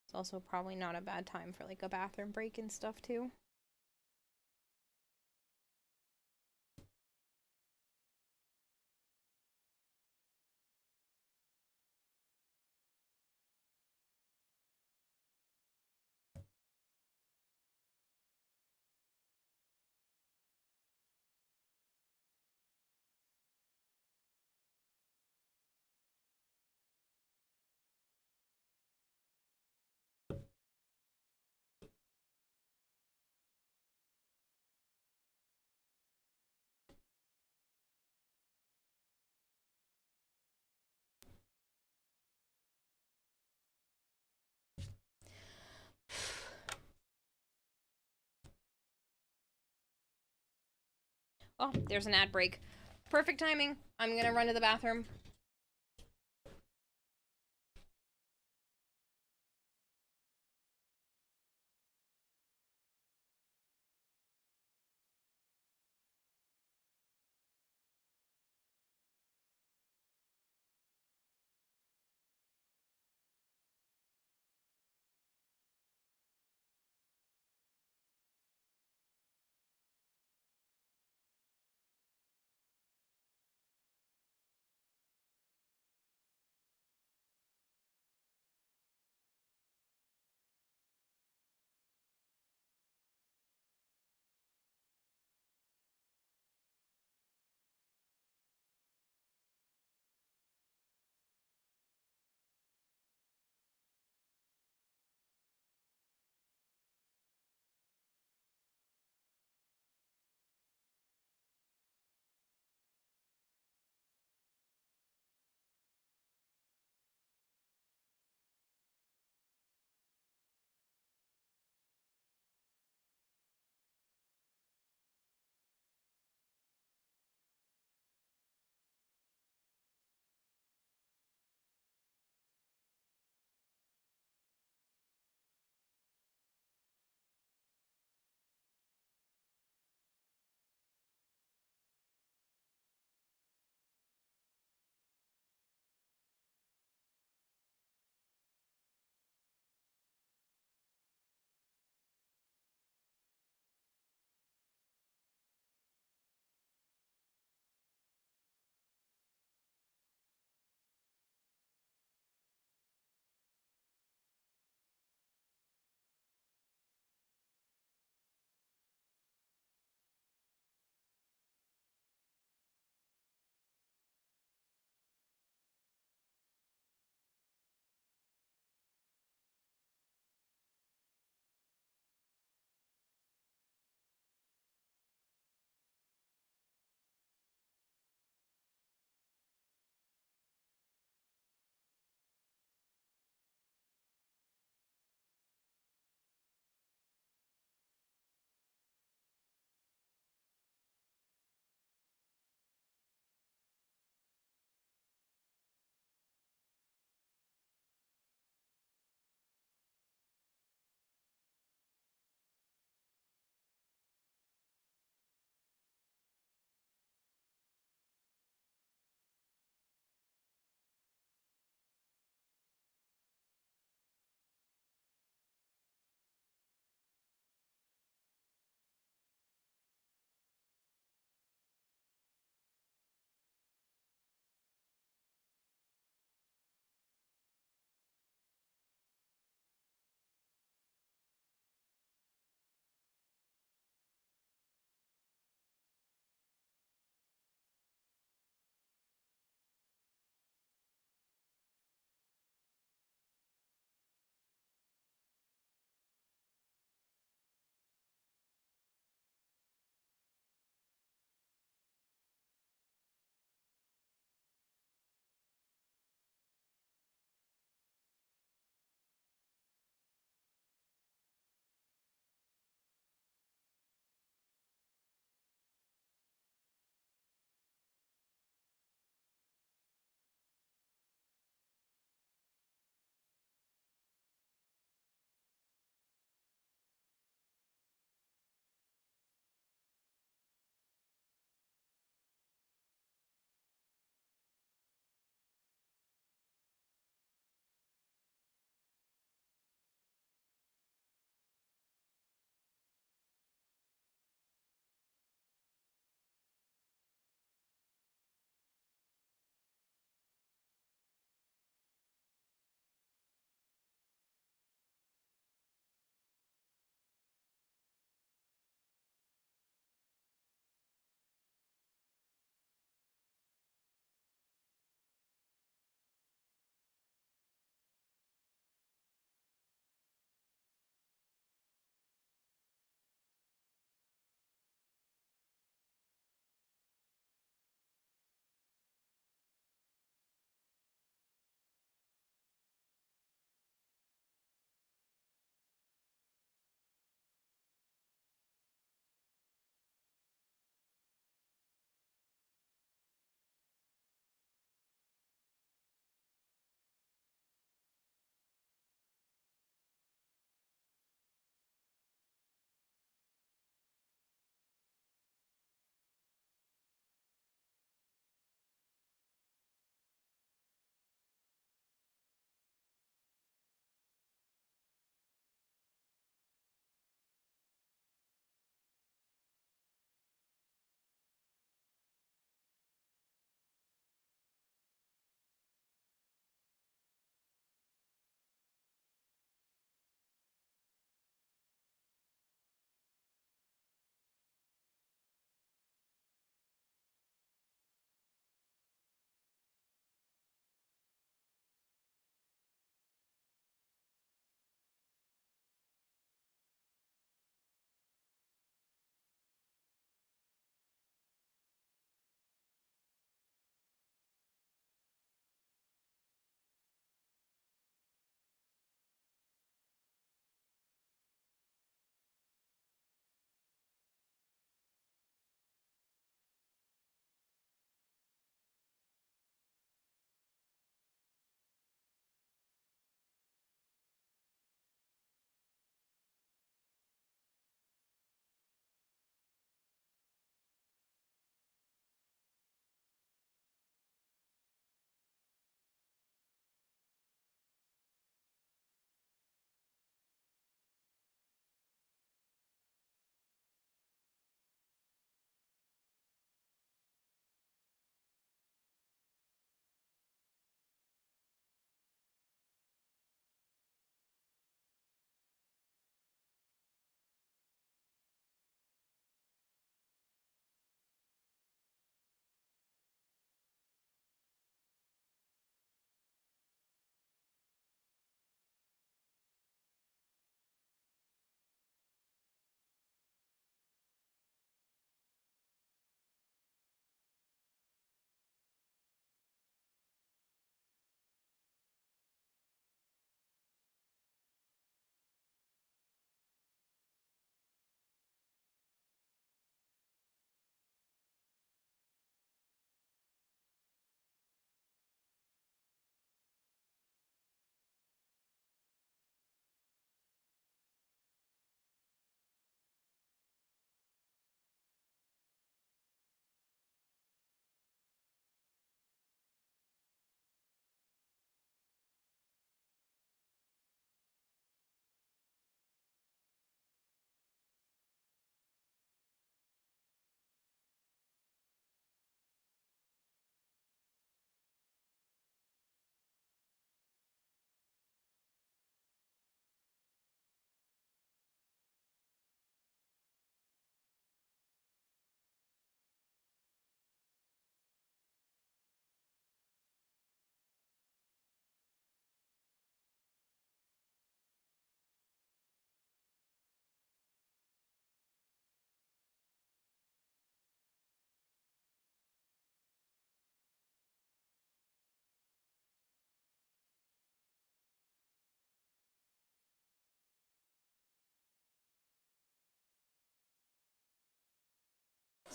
It's also probably not a bad time for like a bathroom break and stuff too. Oh, there's an ad break. Perfect timing. I'm gonna run to the bathroom.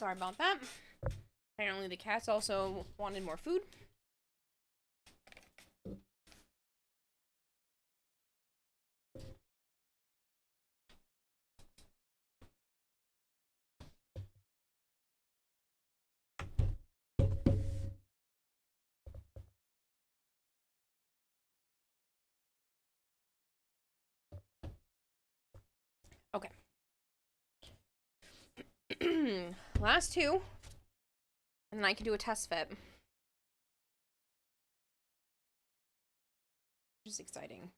Sorry about that. Apparently the cats also wanted more food. Okay. Last two. And then I can do a test fit. Which is exciting.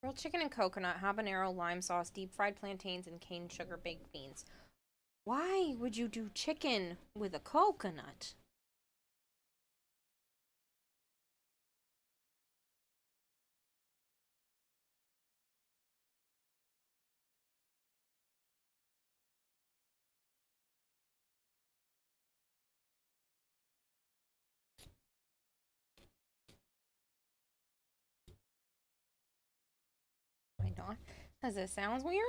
Grilled chicken and coconut, habanero, lime sauce, deep fried plantains, and cane sugar baked beans. Why would you do chicken with a coconut? Why not? Because it sounds weird?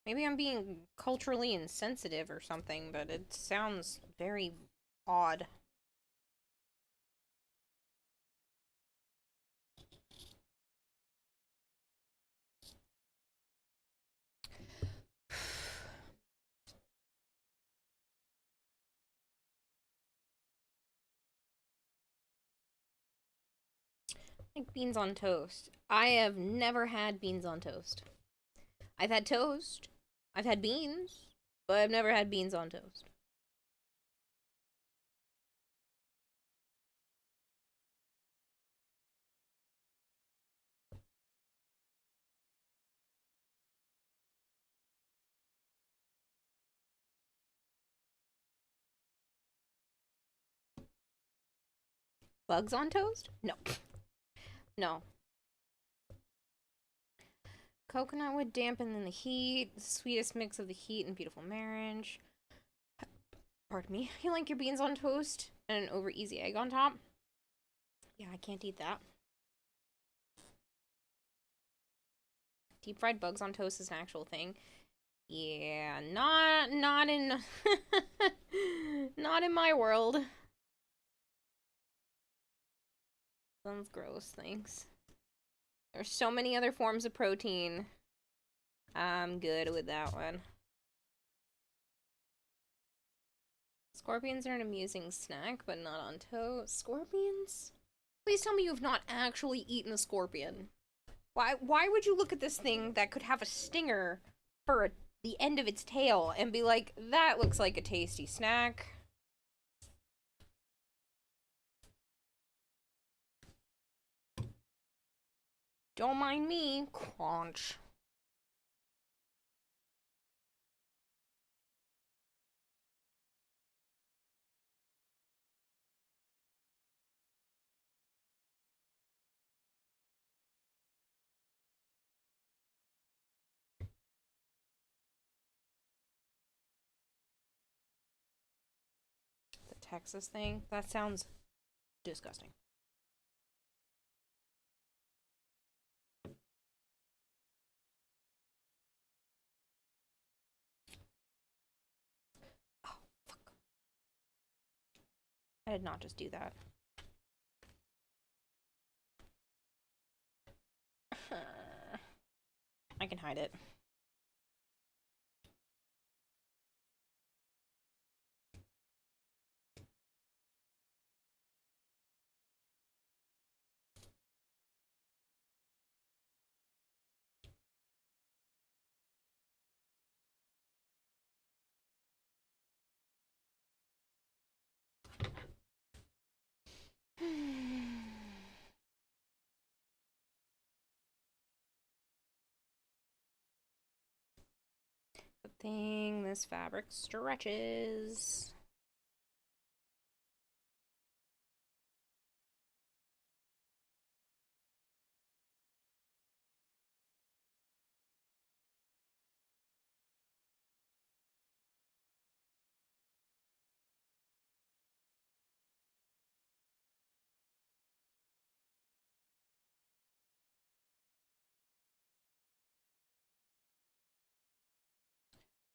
Maybe I'm being culturally insensitive or something, but it sounds very odd. Like beans on toast. I have never had beans on toast. I've had toast. I've had beans. But I've never had beans on toast. Bugs on toast? No. No. Coconut would dampen the heat. The sweetest mix of the heat and beautiful marriage. Pardon me. You like your beans on toast and an over easy egg on top? Yeah, I can't eat that. Deep fried bugs on toast is an actual thing. Yeah, not in not in my world. Sounds gross, thanks. There's so many other forms of protein. I'm good with that one. Scorpions are an amusing snack, but not on toast. Scorpions? Please tell me you've not actually eaten a scorpion. Why would you look at this thing that could have a stinger for the end of its tail and be like, that looks like a tasty snack? Don't mind me. Crunch. The Texas thing? That sounds disgusting. Oh, fuck. I did not just do that. I can hide it. thing this fabric stretches.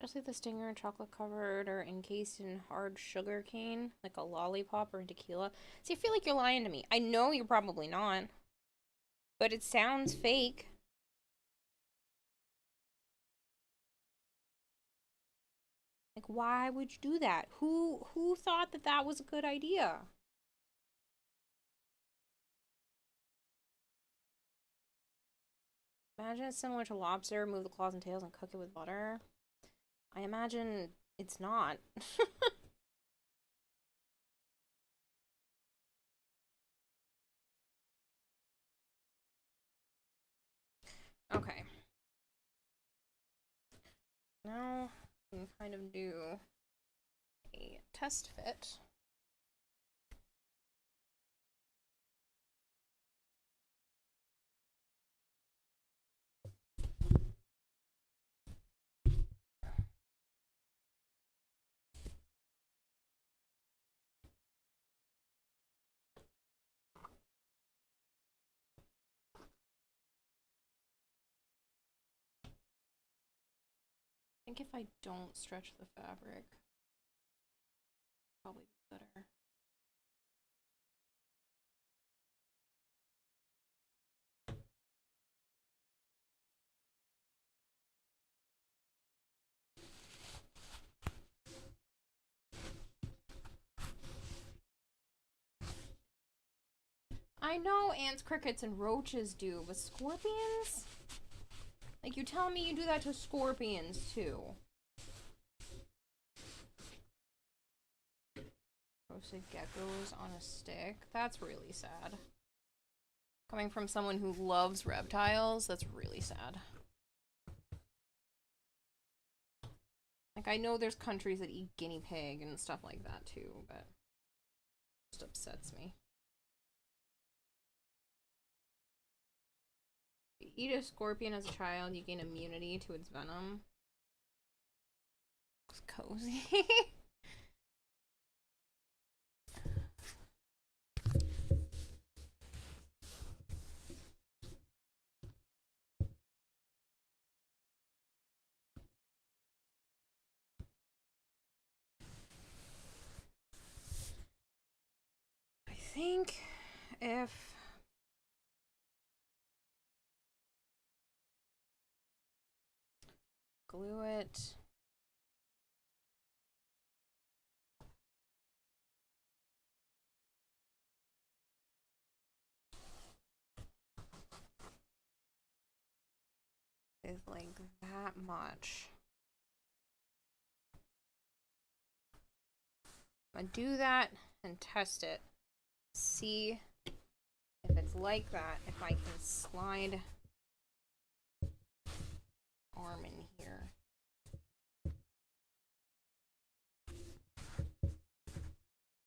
Especially the stinger chocolate covered or encased in hard sugar cane, like a lollipop or tequila. See, I feel like you're lying to me. I know you're probably not, but it sounds fake. Like, why would you do that? Who thought that that was a good idea? Imagine it's similar to lobster, remove the claws and tails and cook it with butter. I imagine it's not. Okay. Now we can kind of do a test fit. I think if I don't stretch the fabric, probably be better. I know ants, crickets, and roaches do, but scorpions? Like, you're telling me you do that to scorpions, too. Roasted geckos on a stick? That's really sad. Coming from someone who loves reptiles, that's really sad. Like, I know there's countries that eat guinea pig and stuff like that, too, but it just upsets me. If you eat a scorpion as a child, you gain immunity to its venom. It's cozy. I think if glue it is like that much. I'm gonna do that and test it. See if it's like that, if I can slide arm in here.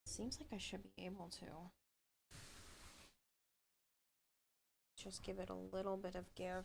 Seems like I should be able to. Just give it a little bit of give.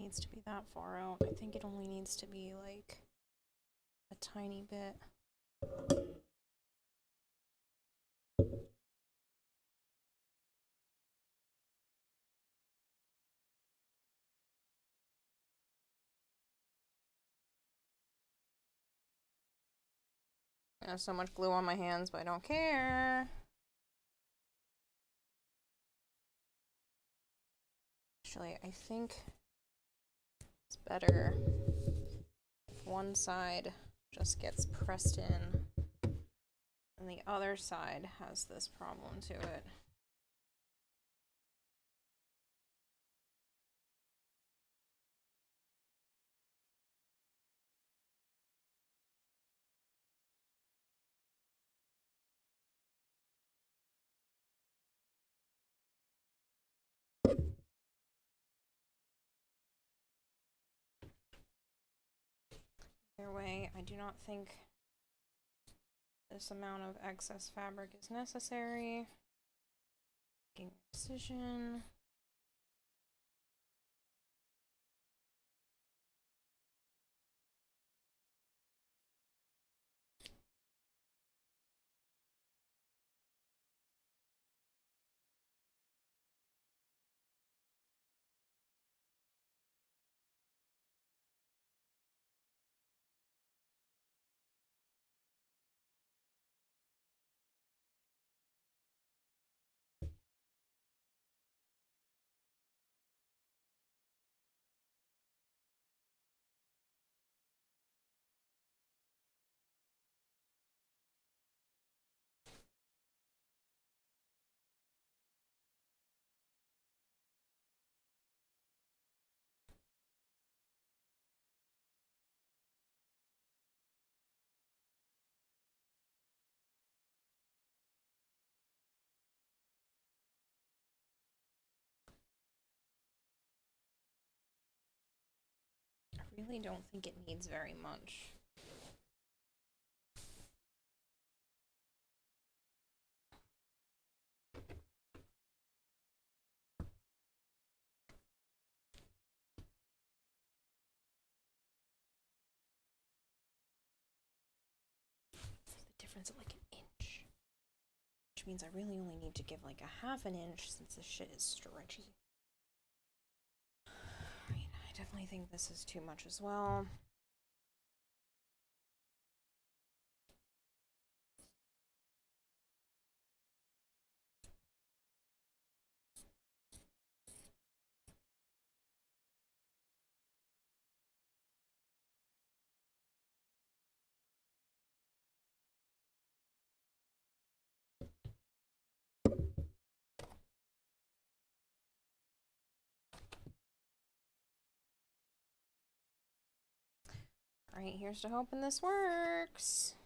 needs to be that far out. I think it only needs to be like a tiny bit. I have so much glue on my hands, but I don't care. Actually, I think it's better if one side just gets pressed in and the other side has this problem to it. Either way, I do not think this amount of excess fabric is necessary. Making a decision. I really don't think it needs very much. The difference of like an inch. Which means I really only need to give like a half an inch since this shit is stretchy. I definitely think this is too much as well. Alright, here's to hoping this works.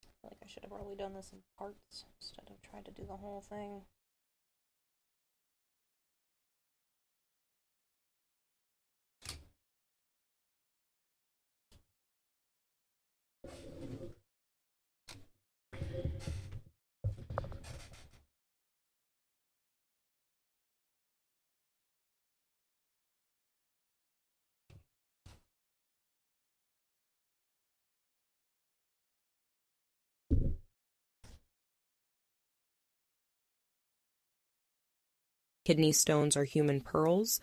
I feel like I should have probably done this in parts instead of trying to do the whole thing. Kidney stones are human pearls.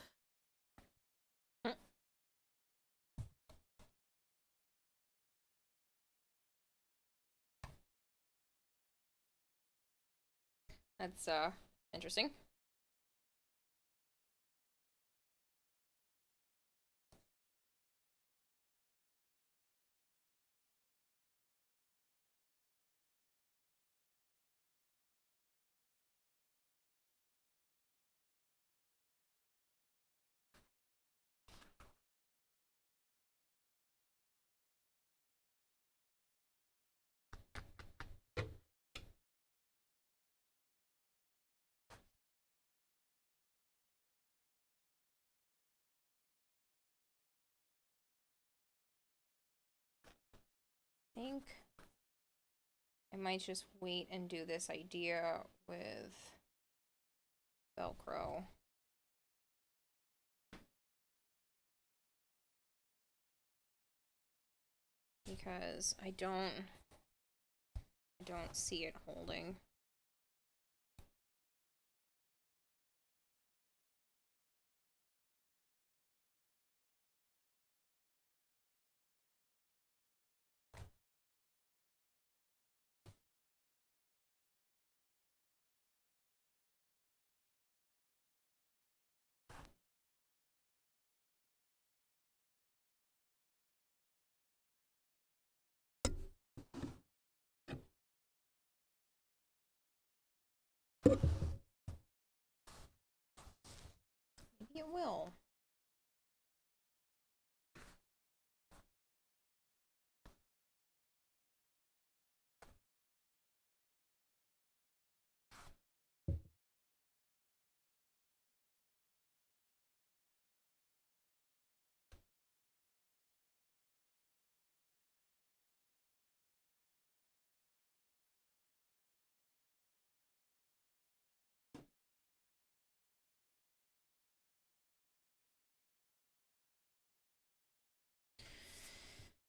That's interesting. I think I might just wait and do this idea with Velcro. Because I don't see it holding. Maybe it will.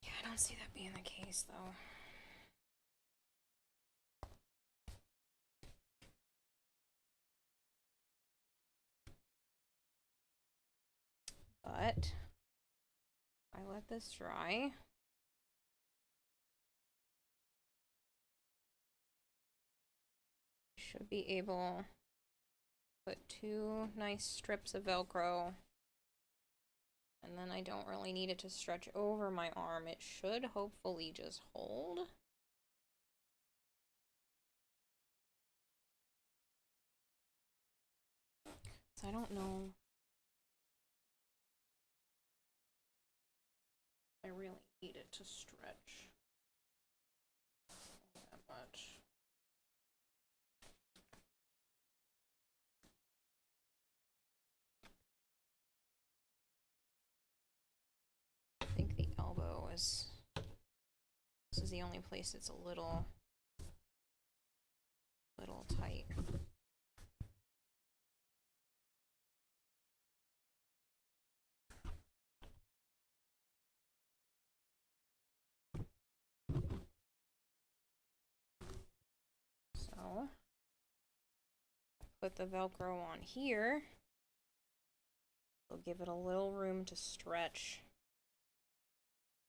Yeah, I don't see that being the case, though. But I let this dry. Should be able to put 2 nice strips of Velcro. And then I don't really need it to stretch over my arm. It should hopefully just hold. So I don't know. I really need it to stretch that much. I think the elbow is, this is the only place it's a little tight. So put the Velcro on here. We'll give it a little room to stretch.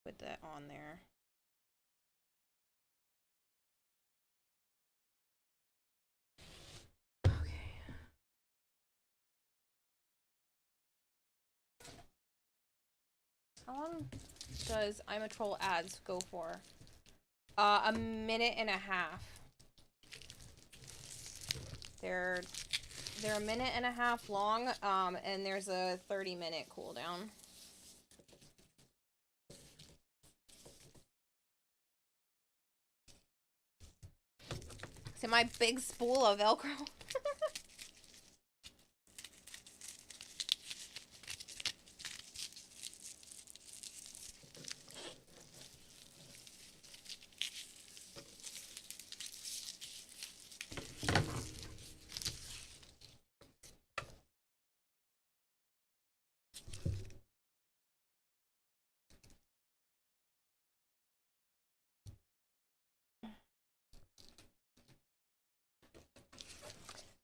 Put that on there. How long does I'm a Troll ads go for? A minute and a half. They're a minute and a half long, and there's a 30-minute cooldown. So my big spool of Velcro.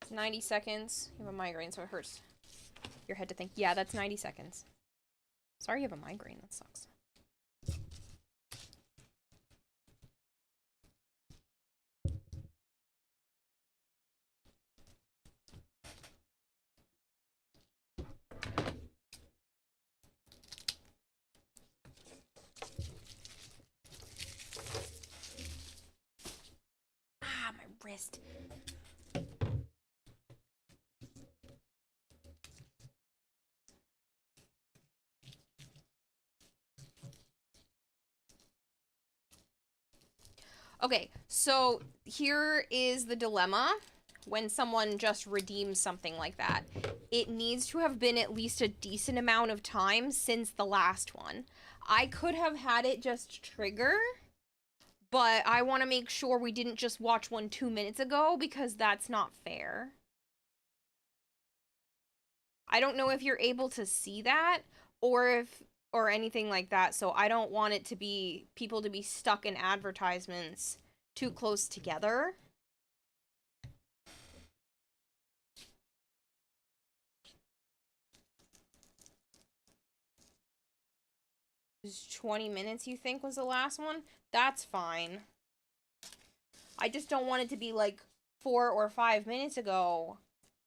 It's 90 seconds. You have a migraine, so it hurts your head to think. Yeah, that's 90 seconds. Sorry you have a migraine. That sucks. Ah, my wrist. Okay, so here is the dilemma when someone just redeems something like that. It needs to have been at least a decent amount of time since the last one. I could have had it just trigger, but I want to make sure we didn't just watch one 2 minutes ago because that's not fair. I don't know if you're able to see that or anything like that, so I don't want it to be people to be stuck in advertisements too close together. Is 20 minutes you think was the last one? That's fine. I just don't want it to be like 4 or 5 minutes ago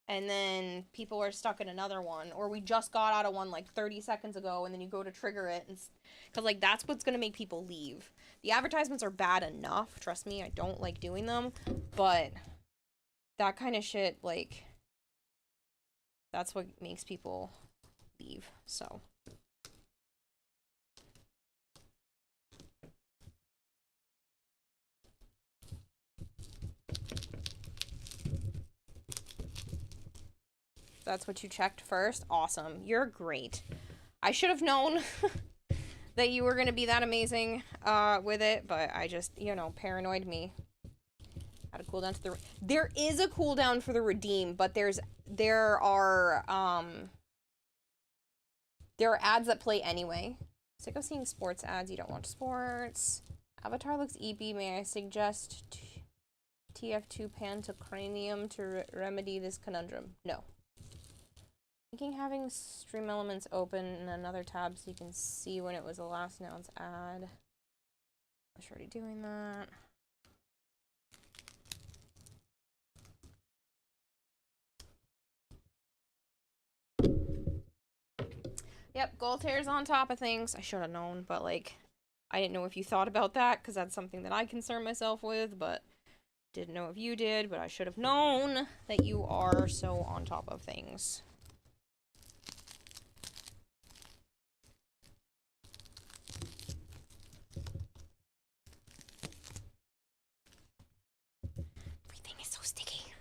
and then people are stuck in another one, or we just got out of one like 30 seconds ago and then you go to trigger it and because like that's what's gonna make people leave. The advertisements are bad enough, trust me, I don't like doing them, but that kind of shit, like, that's what makes people leave, so. That's what you checked first? Awesome. You're great. I should have known that you were going to be that amazing with it, but I just, you know, paranoid me. Had a cooldown to the... There is a cooldown for the redeem, but there are ads that play anyway. Sick of seeing sports ads. You don't watch sports. Avatar looks EP. May I suggest TF2 pan to cranium to remedy this conundrum? No. Thinking having stream elements open in another tab so you can see when it was the last announced ad. I was already doing that. Yep, Goltair's on top of things. I should have known, but like, I didn't know if you thought about that because that's something that I concern myself with, but didn't know if you did, but I should have known that you are so on top of things. Everything is so sticky.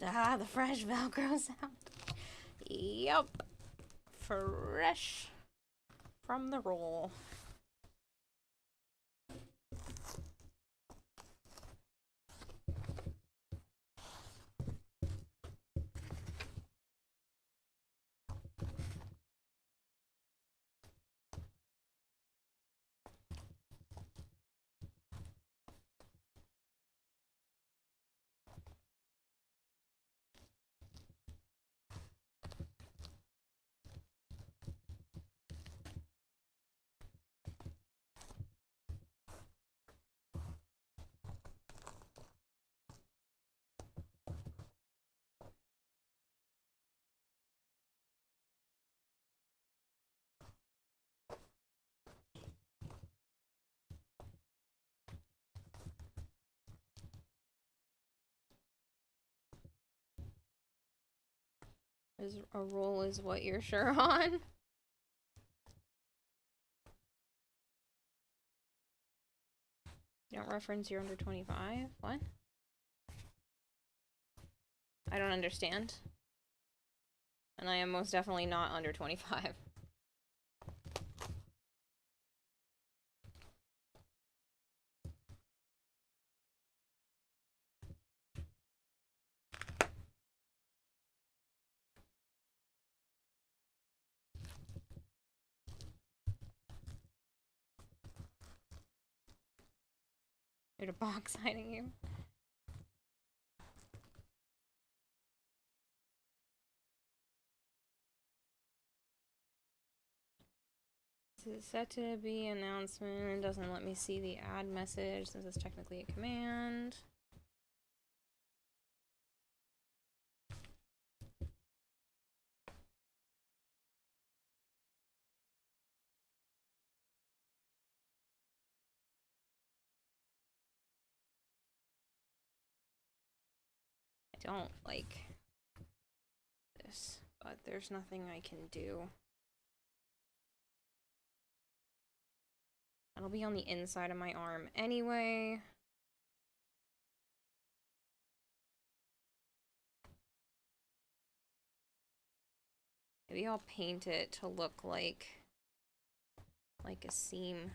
Ah, the fresh Velcro sound. Yup. Fresh from the roll. Is a roll is what you're sure on? You don't reference you're under 25? What? I don't understand. And I am most definitely not under 25. There's a box hiding you. This is set to be announcement. It doesn't let me see the add message since it's technically a command. I don't like this, but there's nothing I can do. That'll be on the inside of my arm anyway. Maybe I'll paint it to look like a seam.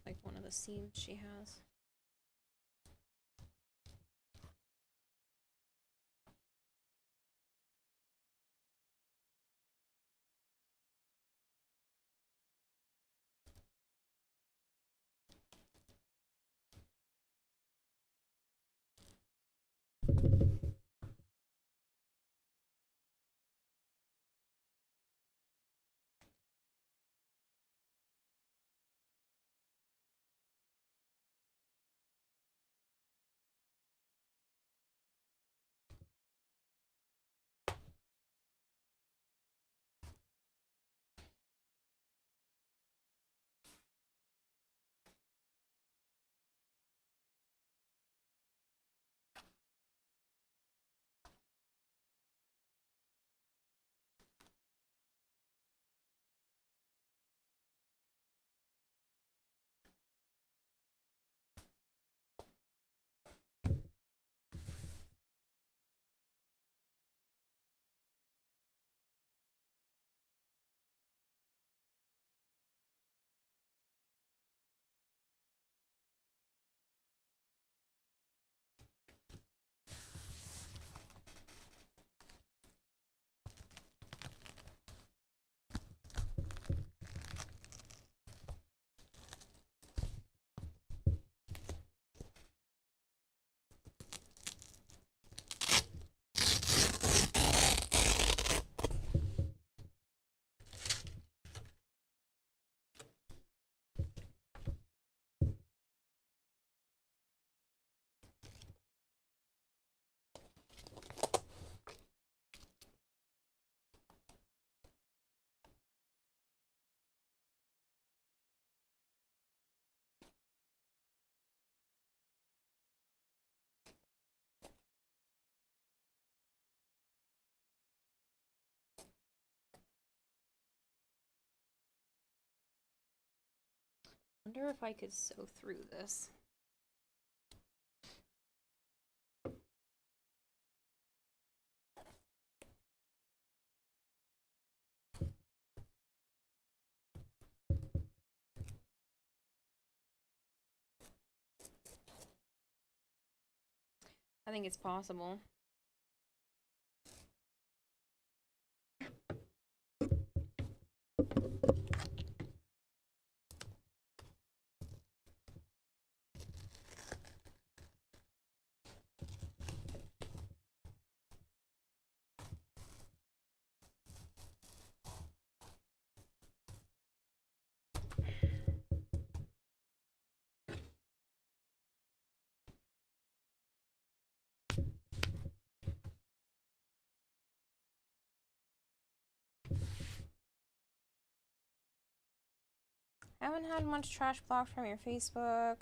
Like one of the seams she has. Wonder if I could sew through this. I think it's possible. Haven't had much trash blocked from your Facebook.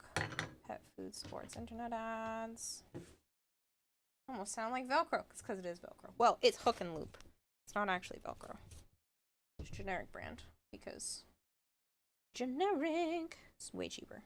Pet food, sports, internet ads. Almost sound like Velcro. It's because it is Velcro. Well, it's hook and loop. It's not actually Velcro. It's a generic brand because generic is way cheaper.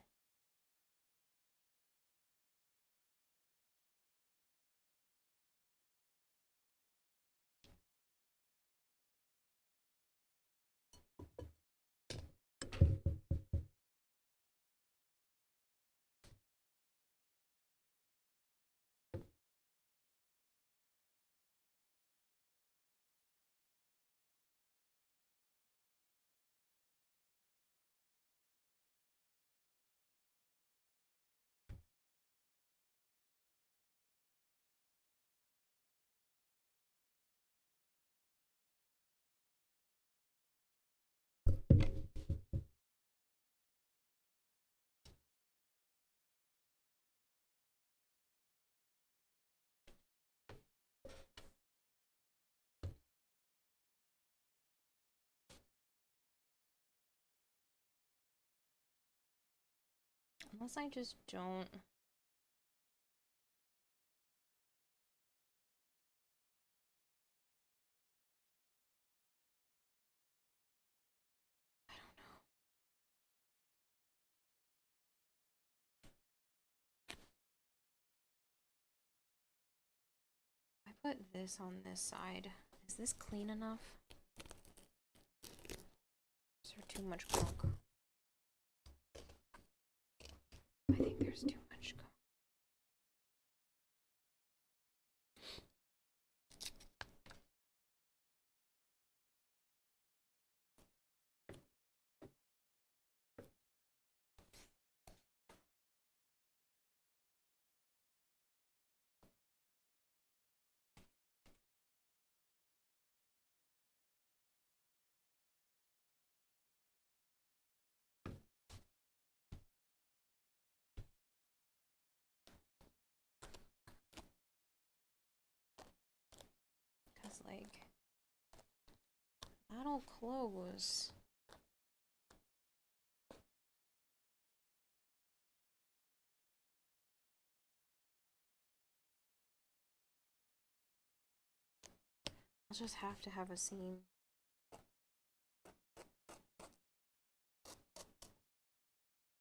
Unless I just don't. I don't know. I put this on this side. Is this clean enough? Is there too much gunk? I think there's too much gunk. Because, like, that'll close. I'll just have to have a seam.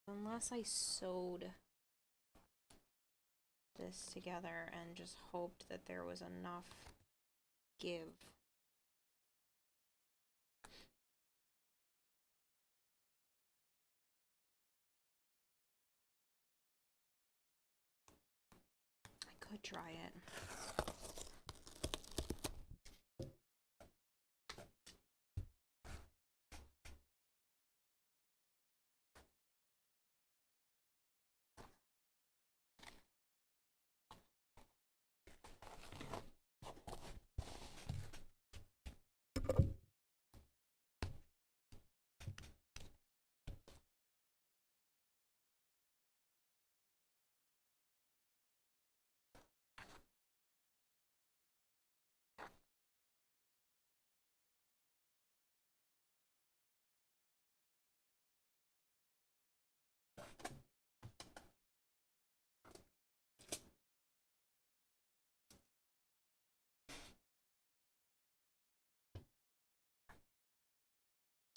Unless I sewed this together and just hoped that there was enough give. I could try it.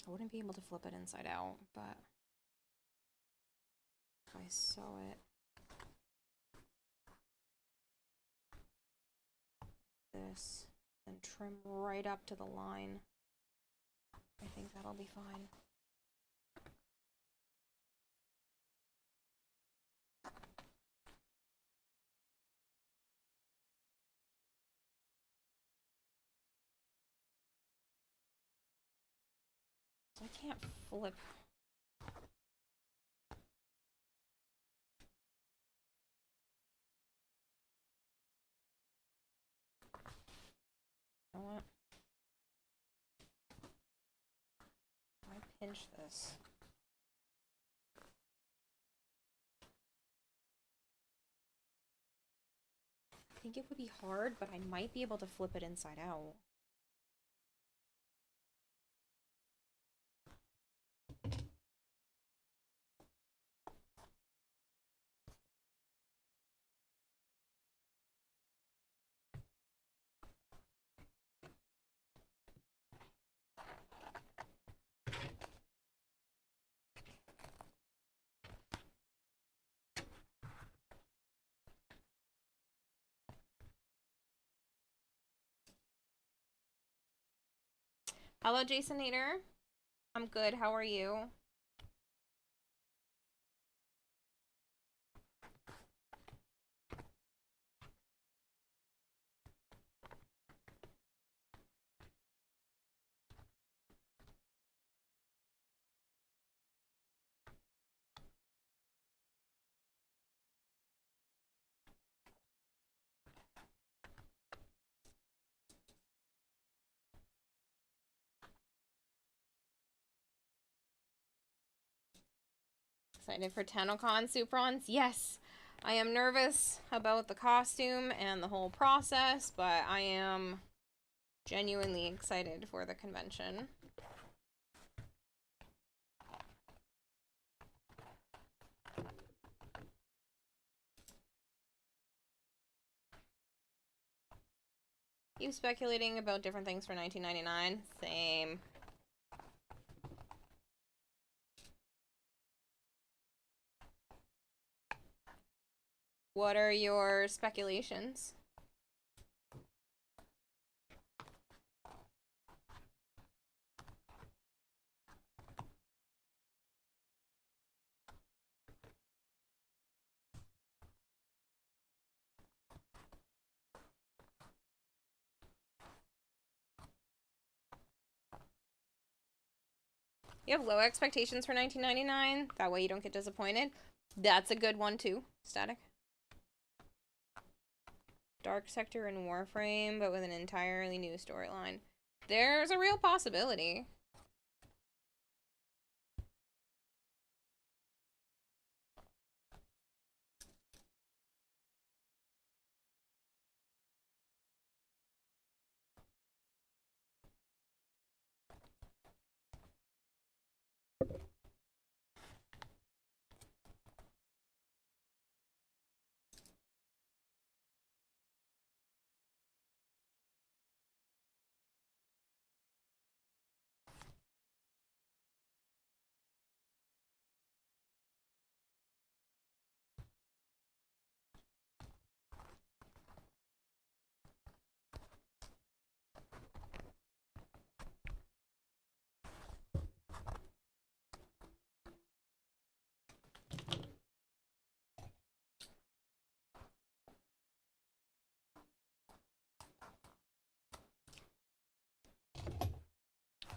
I wouldn't be able to flip it inside out, but if I sew it this and trim right up to the line, I think that'll be fine. I can't flip. You know what? If I pinch this. I think it would be hard, but I might be able to flip it inside out. Hello, Jason Nader. I'm good. How are you? Excited for TanoCon, Suprons? Yes! I am nervous about the costume and the whole process, but I am genuinely excited for the convention. You speculating about different things for 1999? Same. What are your speculations? You have low expectations for 1999? That way you don't get disappointed? That's a good one too. Static. Dark Sector and Warframe, but with an entirely new storyline. There's a real possibility.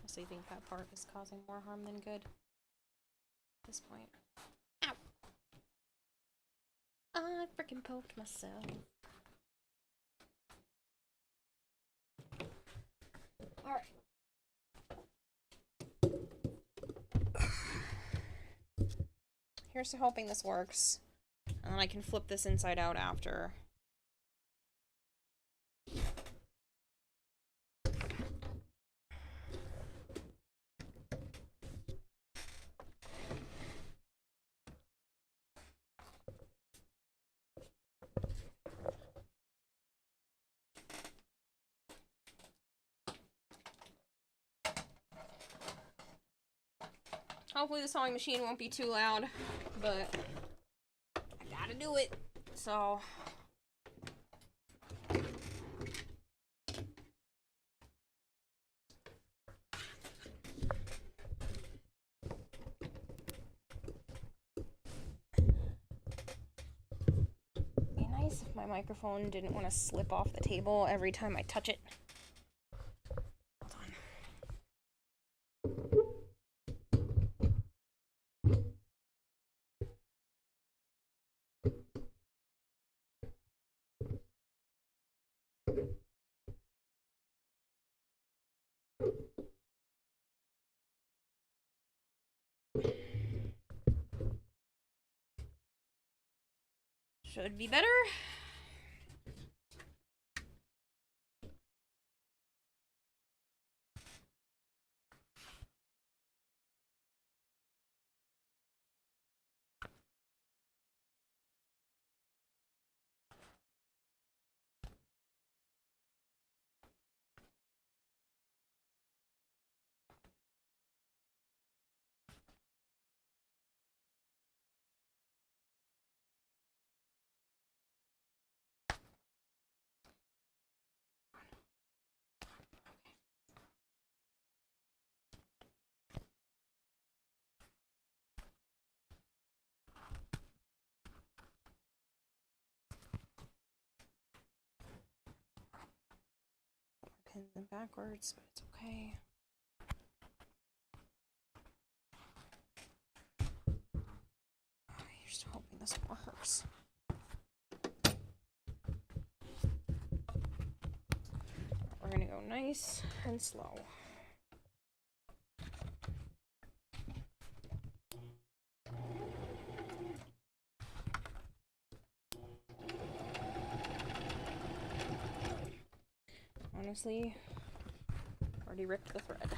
So you think that part is causing more harm than good at this point? Ow! I freaking poked myself. Alright. Here's to hoping this works. And then I can flip this inside out after. Hopefully the sewing machine won't be too loud, but I gotta do it, so... It'd be nice if my microphone didn't want to slip off the table every time I touch it. Hold on. Should be better. and backwards, but it's okay. You're just hoping this works. We're gonna go nice and slow. Honestly, already ripped the thread.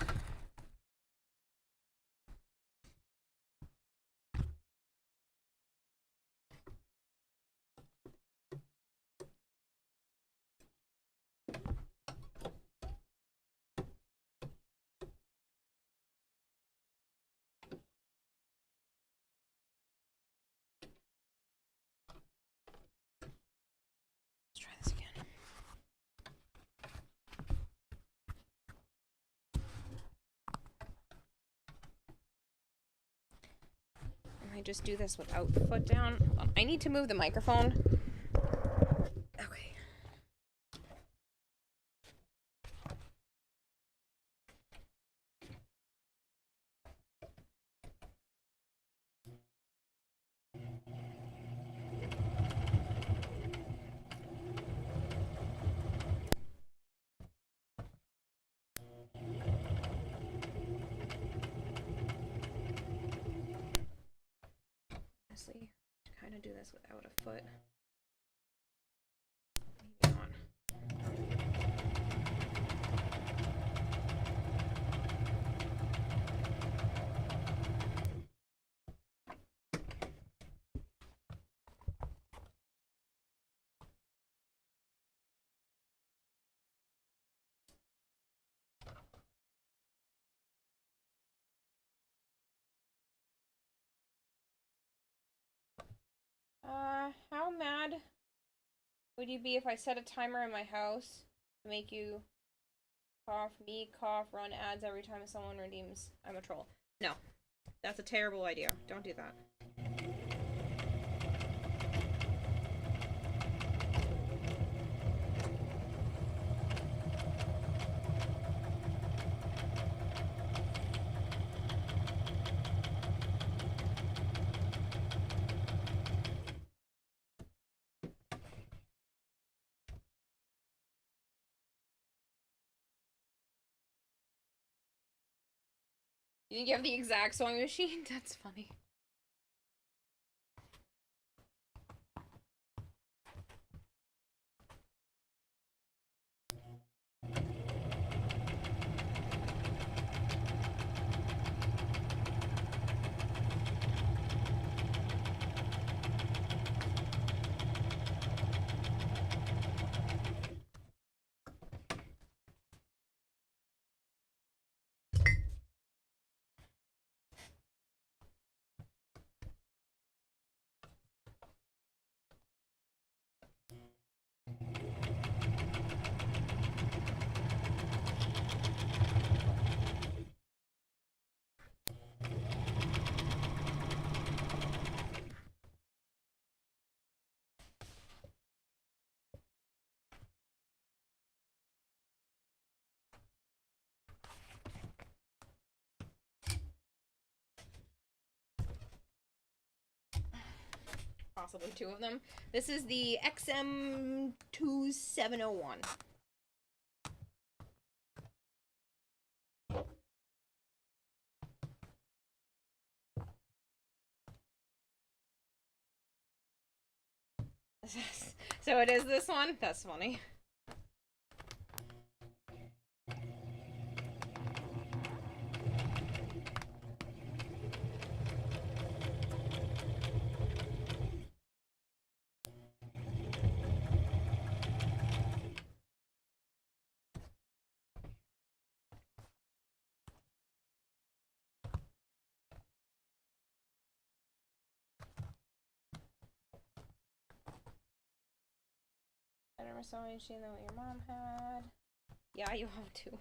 Let's try this again. I just do this without the foot down. Hold on. I need to move the microphone. Okay. Honestly, kind of do this without a foot. Maybe on. How mad would you be if I set a timer in my house to make you cough, run ads every time someone redeems I'm a troll? No. That's a terrible idea. Don't do that. You think you have the exact sewing machine? That's funny. Possibly two of them. This is the XM2701. So it is this one? That's funny. Better sewing machine than what your mom had. Yeah, you have to.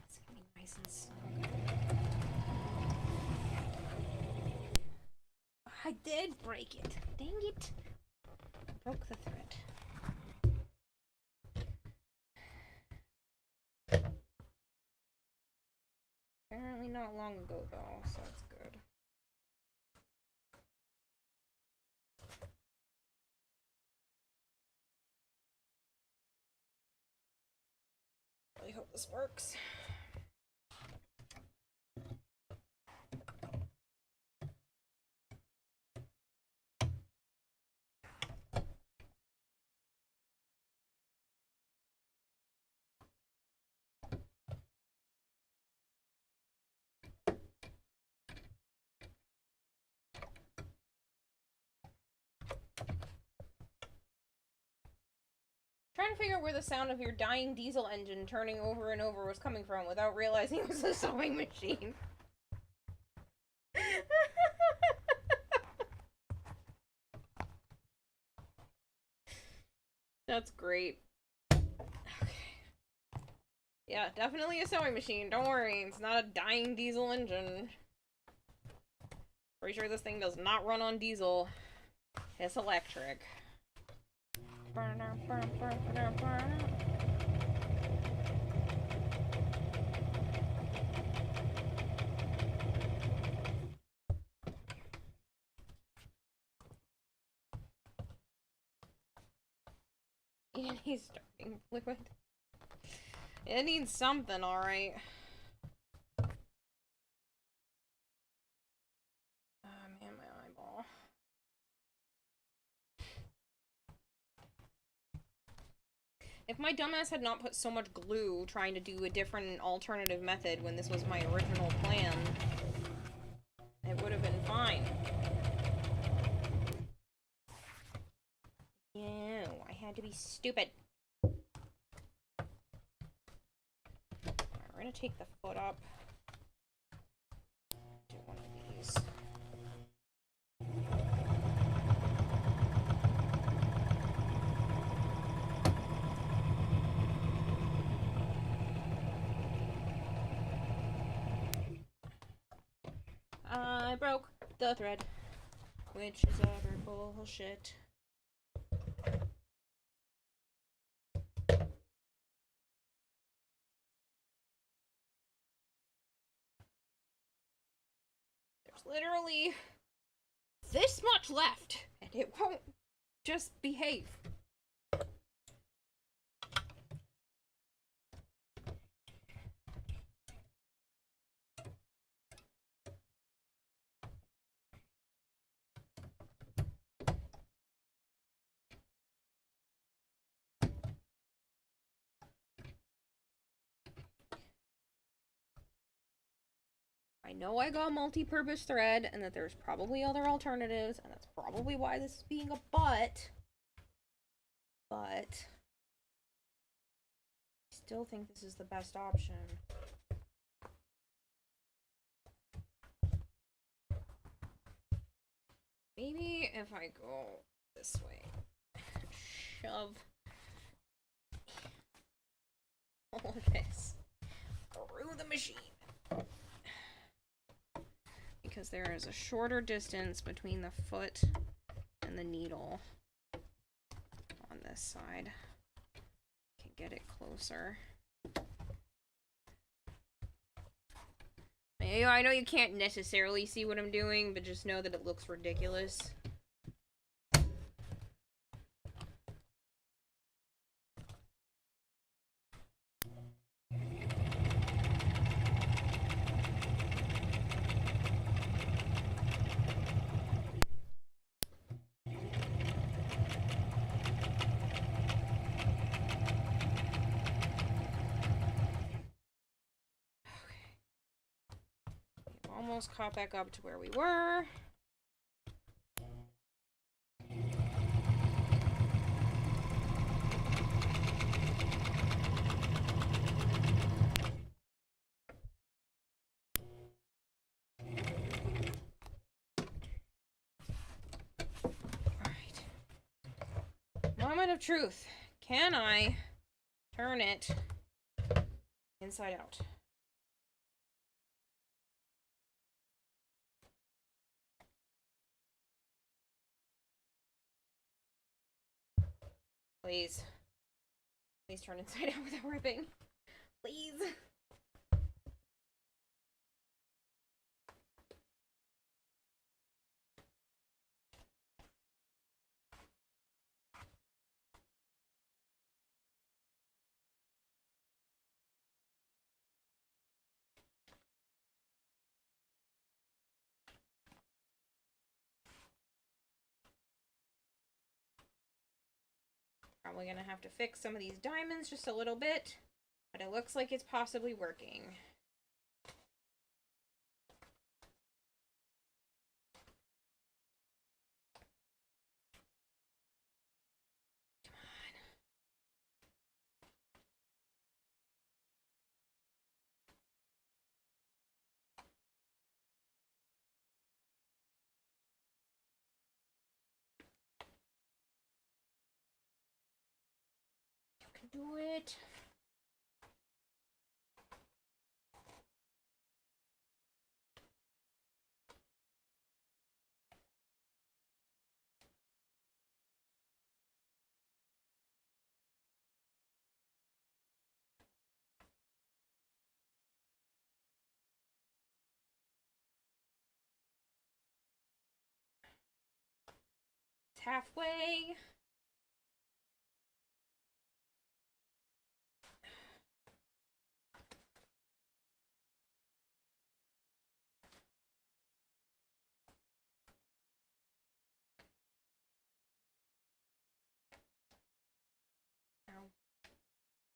It's gonna be nice and slow. I did break it. Dang it. Broke the thread. Apparently not long ago, though, so that's good. Really hope this works. Trying to figure out where the sound of your dying diesel engine turning over and over was coming from without realizing it was a sewing machine. That's great. Okay. Yeah, definitely a sewing machine. Don't worry, it's not a dying diesel engine. Pretty sure this thing does not run on diesel. It's electric. It needs starting fluid. It needs something, alright. Man, my eyeball. If my dumbass had not put so much glue trying to do a different alternative method when this was my original plan, it would have been fine. Yeah, I had to be stupid. Alright, we're gonna take the foot up. Do one of these. I broke the thread, which is utter bullshit. There's literally this much left, and it won't just behave. I know I got multi-purpose thread, and that there's probably other alternatives, and that's probably why this is being a butt. But I still think this is the best option. Maybe if I go this way, shove all of this through the machine. Because there is a shorter distance between the foot and the needle on this side. Can get it closer. I know you can't necessarily see what I'm doing, but just know that it looks ridiculous. Almost caught back up to where we were. Alright. Moment of truth. Can I turn it inside out? Please. Please turn inside out without ripping. Please. Probably gonna have to fix some of these diamonds just a little bit, but it looks like it's possibly working. You can do it. It's halfway.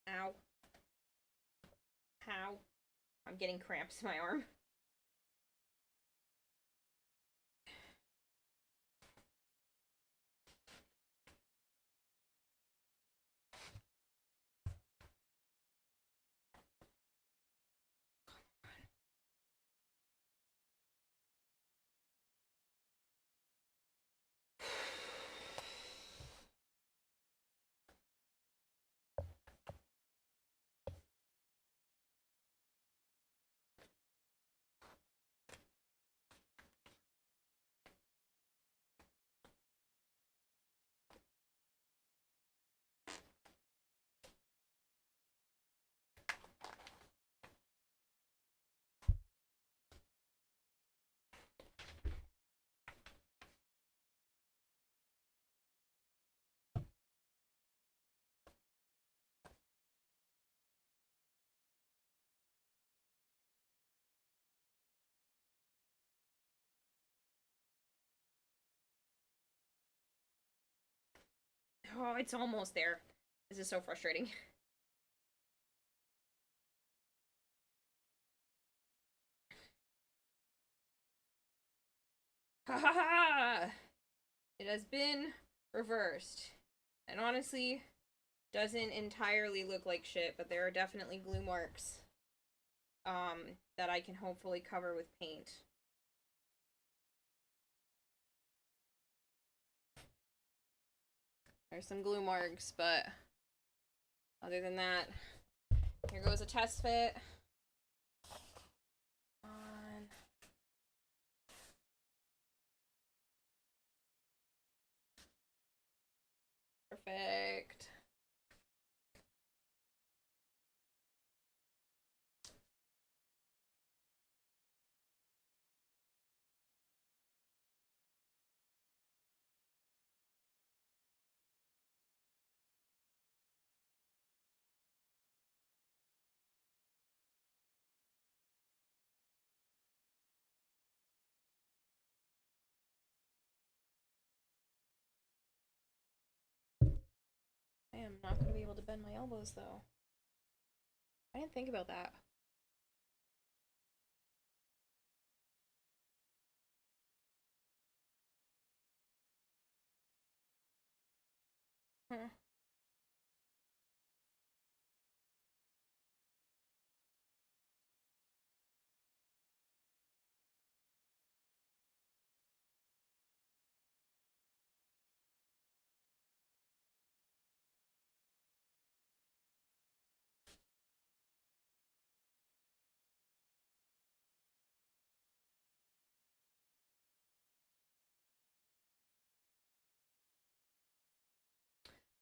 Ow. Ow. I'm getting cramps in my arm. Oh, it's almost there. This is so frustrating. Ha ha ha! It has been reversed. And honestly, doesn't entirely look like shit, but there are definitely glue marks that I can hopefully cover with paint. There's some glue marks, but other than that, here goes a test fit. On. Perfect. I am not going to be able to bend my elbows, though. I didn't think about that. Huh.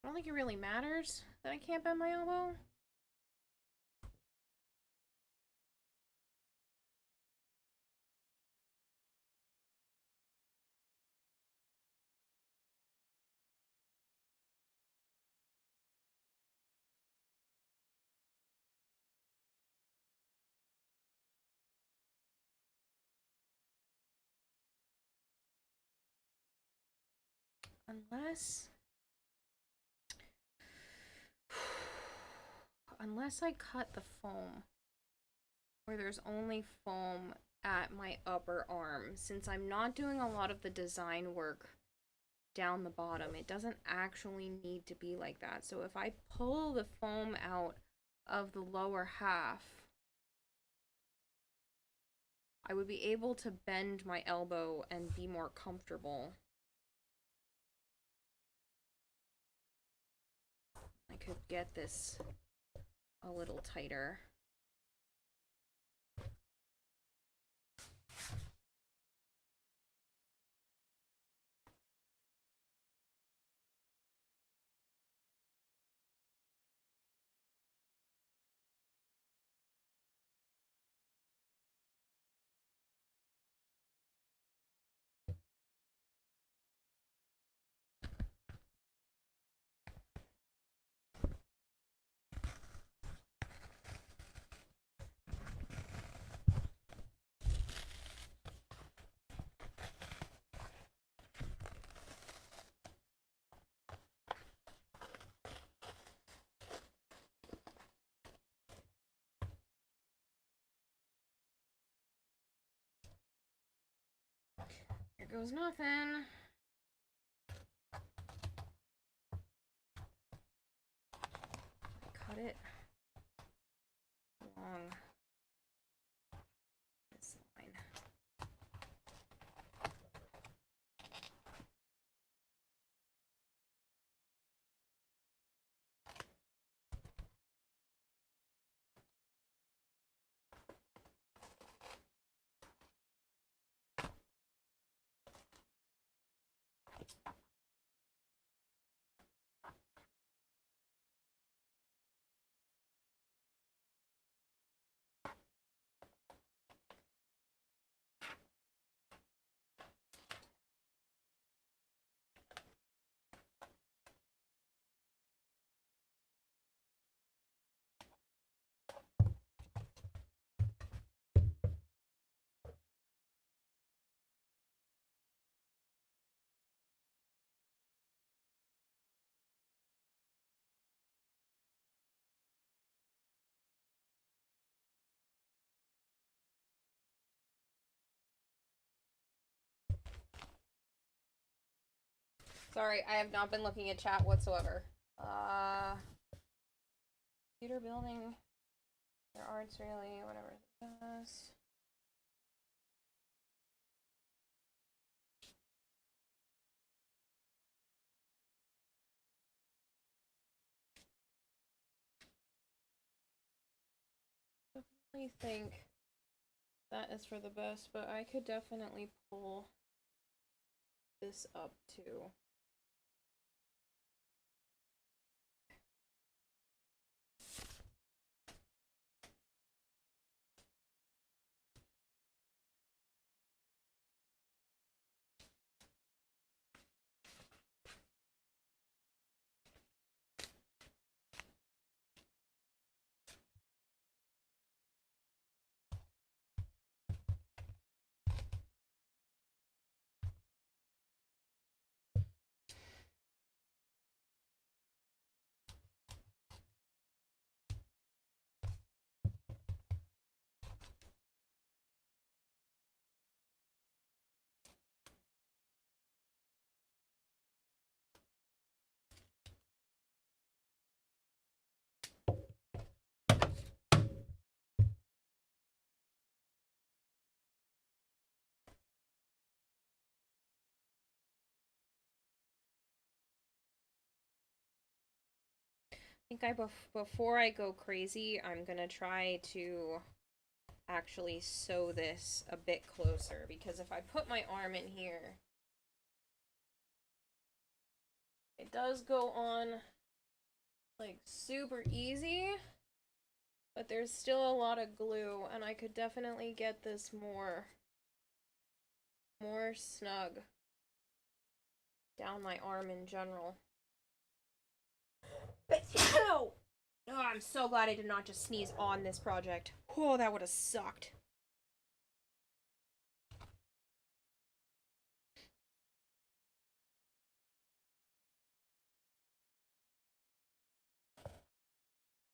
don't think it really matters that I can't bend my elbow. Unless I cut the foam, where there's only foam at my upper arm, since I'm not doing a lot of the design work down the bottom, it doesn't actually need to be like that. So if I pull the foam out of the lower half, I would be able to bend my elbow and be more comfortable. I could get this a little tighter. Here goes nothing. Cut it along this line. Sorry, I have not been looking at chat whatsoever. Computer building, their arts really, whatever it does. I think that is for the best, but I could definitely pull this up too. I think before I go crazy, I'm gonna try to actually sew this a bit closer, because if I put my arm in here, it does go on like super easy, but there's still a lot of glue, and I could definitely get this more snug down my arm in general. Oh, I'm so glad I did not just sneeze on this project. Oh, that would have sucked.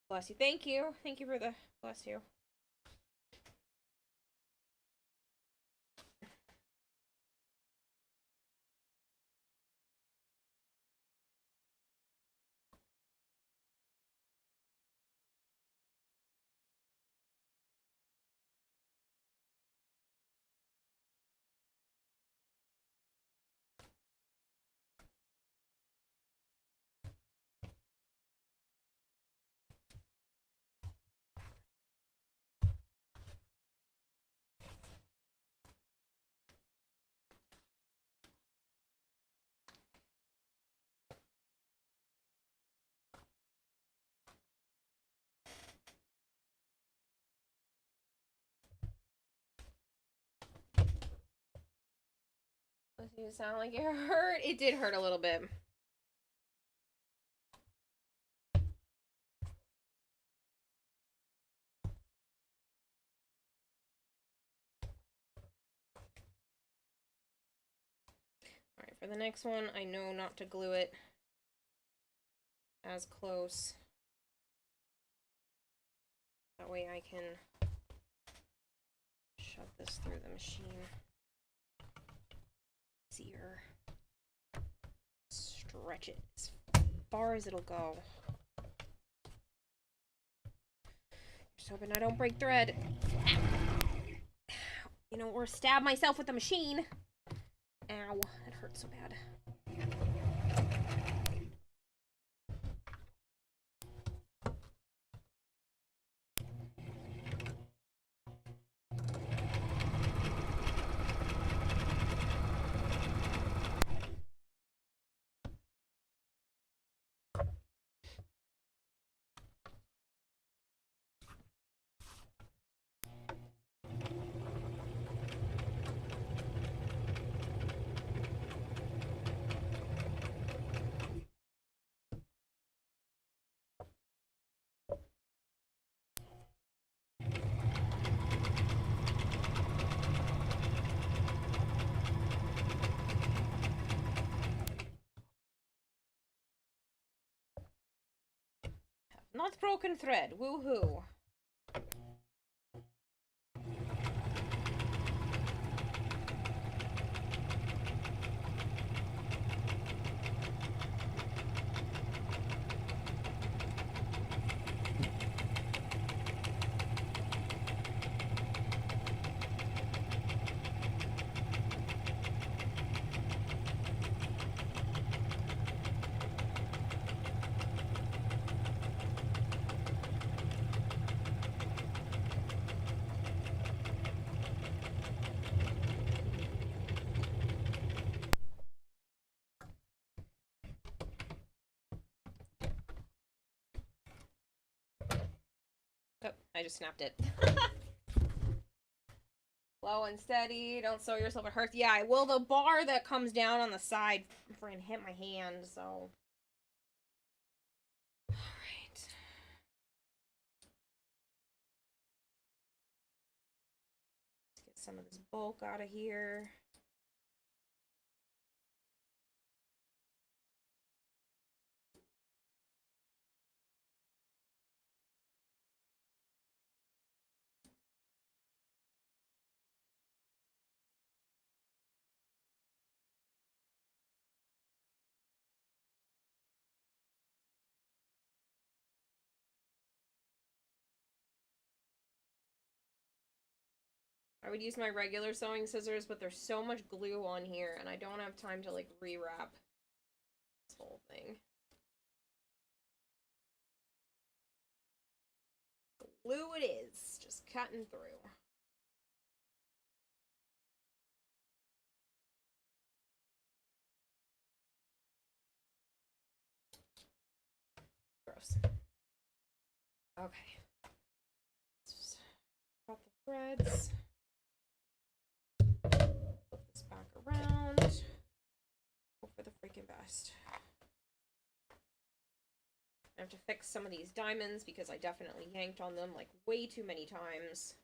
Bless you. Thank you. Thank you for the bless you. Does it sound like it hurt? It did hurt a little bit. Alright, for the next one, I know not to glue it as close. That way I can shove this through the machine easier. Stretch it as far as it'll go. Just hoping I don't break thread. You know, or stab myself with the machine. Ow, that hurts so bad. Not broken thread. Woohoo. Oh, I just snapped it. Slow and steady. Don't sew yourself. It hurts. Yeah, well, the bar that comes down on the side freaking hit my hand, so. Alright. Let's get some of this bulk out of here. I would use my regular sewing scissors, but there's so much glue on here, and I don't have time to, like, rewrap this whole thing. Glue it is, just cutting through. Gross. gloves. Okay. Just got the threads. Flip this back around. Hope for the freaking best. I have to fix some of these diamonds because I definitely yanked on them like way too many times.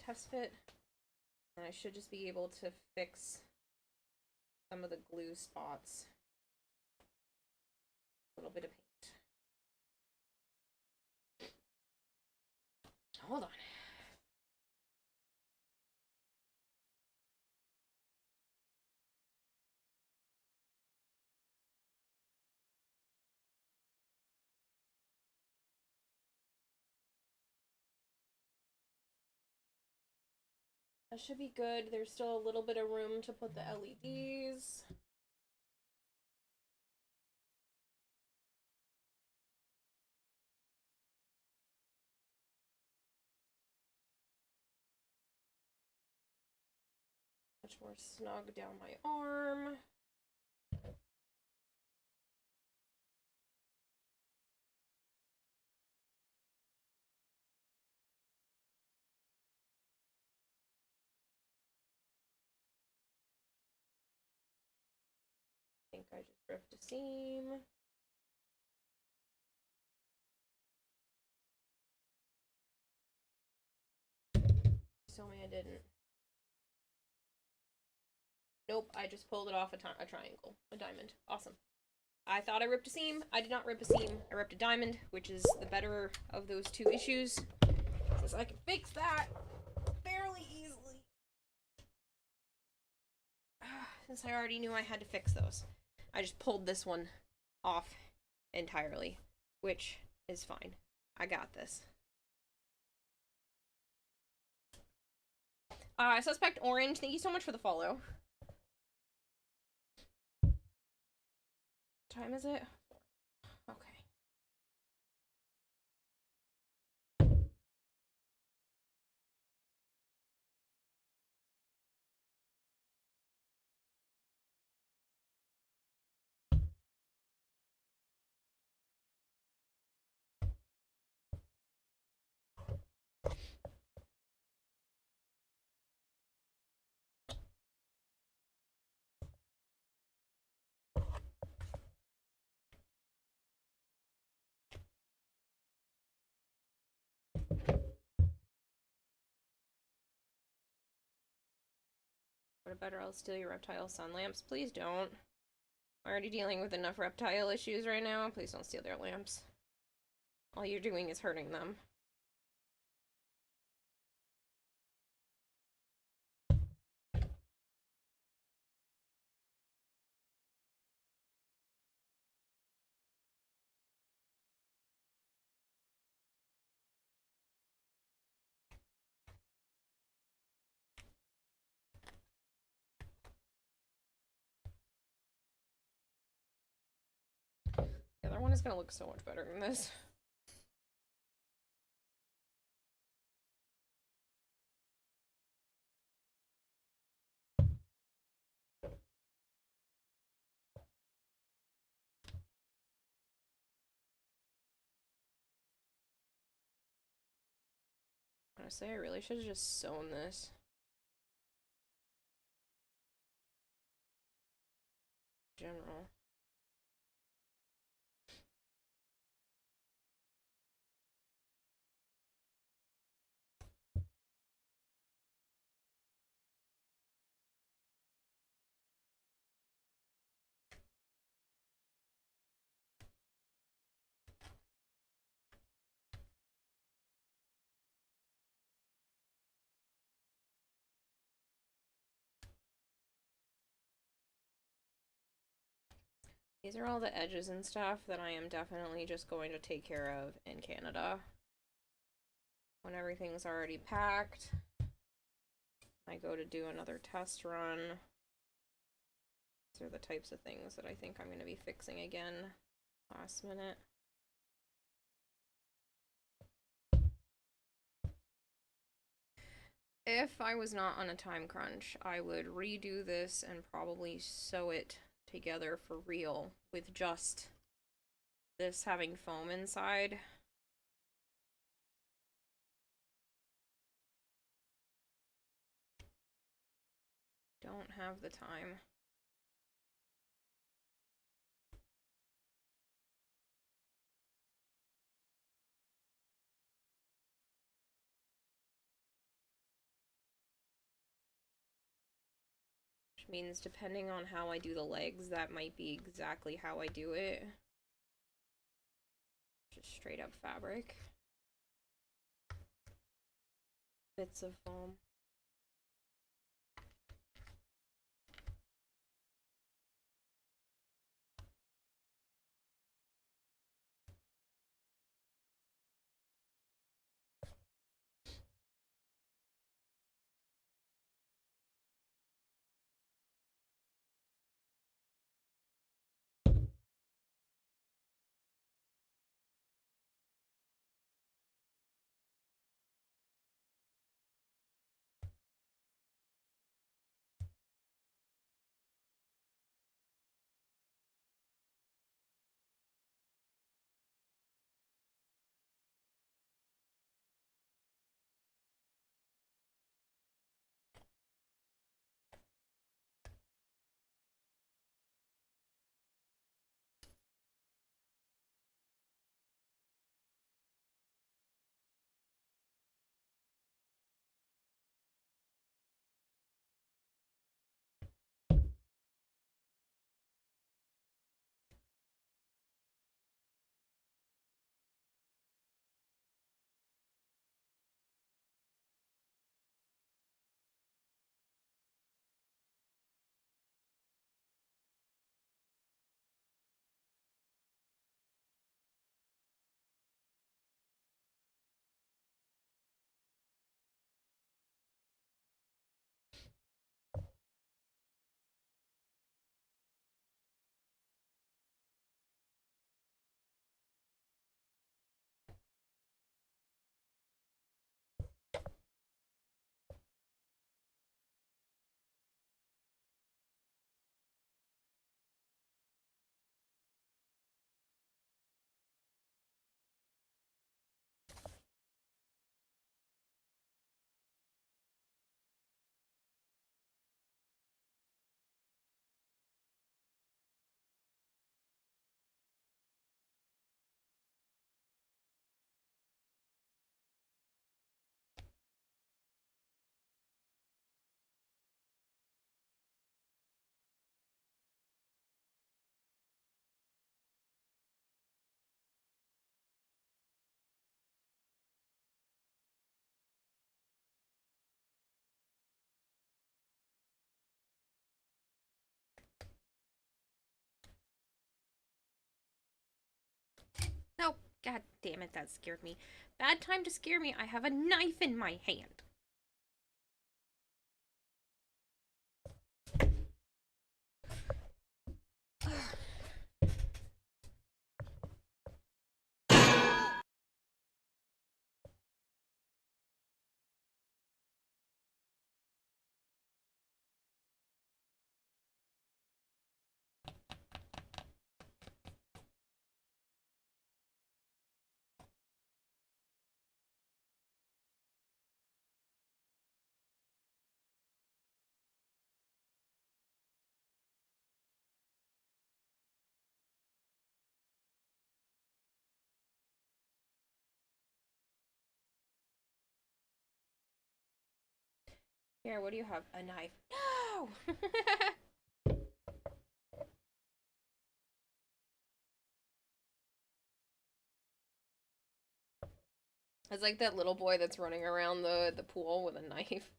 Test fit, and I should just be able to fix some of the glue spots. A little bit of paint. Hold on. That should be good. There's still a little bit of room to put the LEDs. Much more snug down my arm. I think I just ripped a seam. Tell me I didn't. Nope, I just pulled it off a triangle, a diamond. Awesome. I thought I ripped a seam. I did not rip a seam. I ripped a diamond, which is the better of those two issues. Since I can fix that fairly easily. Since I already knew I had to fix those. I just pulled this one off entirely, which is fine. I got this. Suspect Orange, thank you so much for the follow. What time is it? Okay. What better? I'll steal your reptile sun lamps. Please don't. I'm already dealing with enough reptile issues right now. Please don't steal their lamps. All you're doing is hurting them. The other one is gonna look so much better than this. Honestly, I really should have just sewn this. General. These are all the edges and stuff that I am definitely just going to take care of in Canada. When everything's already packed, I go to do another test run. These are the types of things that I think I'm going to be fixing again last minute. If I was not on a time crunch, I would redo this and probably sew it together for real with just this having foam inside. Don't have the time. Which means depending on how I do the legs, that might be exactly how I do it. Just straight up fabric. Bits of foam. Nope. God damn it, that scared me. Bad time to scare me. I have a knife in my hand. Here, what do you have? A knife. No! It's like that little boy that's running around the pool with a knife.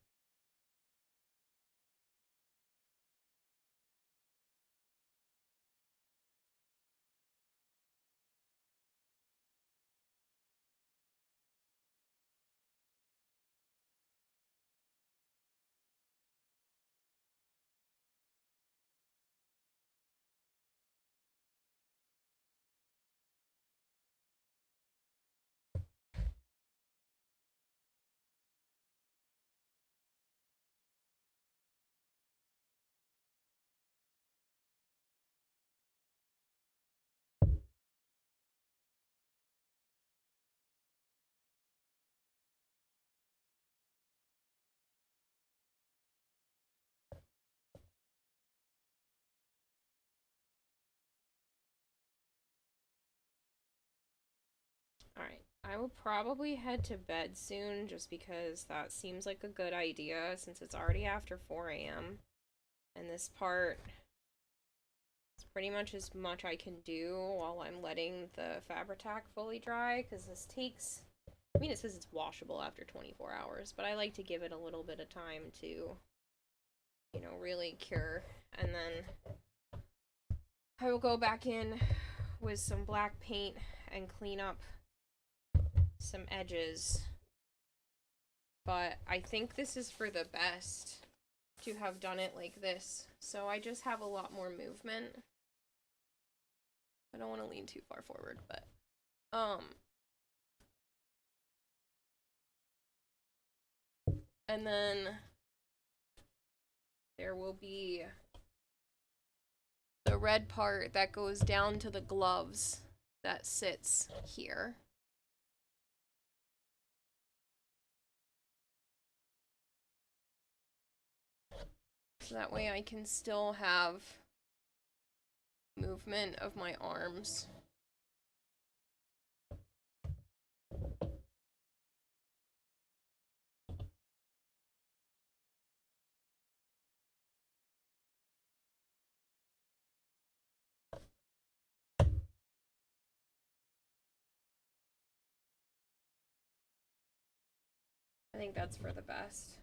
Alright, I will probably head to bed soon just because that seems like a good idea since it's already after 4 a.m. And this part is pretty much as much I can do while I'm letting the Fabri-Tac fully dry, because this takes... I mean, it says it's washable after 24 hours, but I like to give it a little bit of time to, you know, really cure. And then I will go back in with some black paint and clean up some edges. But I think this is for the best to have done it like this. So I just have a lot more movement. I don't want to lean too far forward, but and then there will be the red part that goes down to the gloves that sits here. So that way I can still have movement of my arms. I think that's for the best.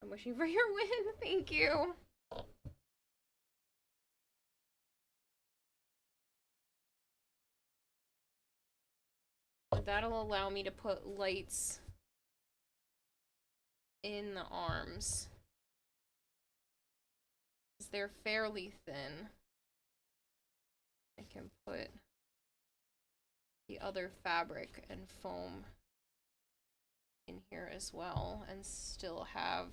I'm wishing for your win. Thank you. That'll allow me to put lights in the arms. They're fairly thin. I can put the other fabric and foam in here as well and still have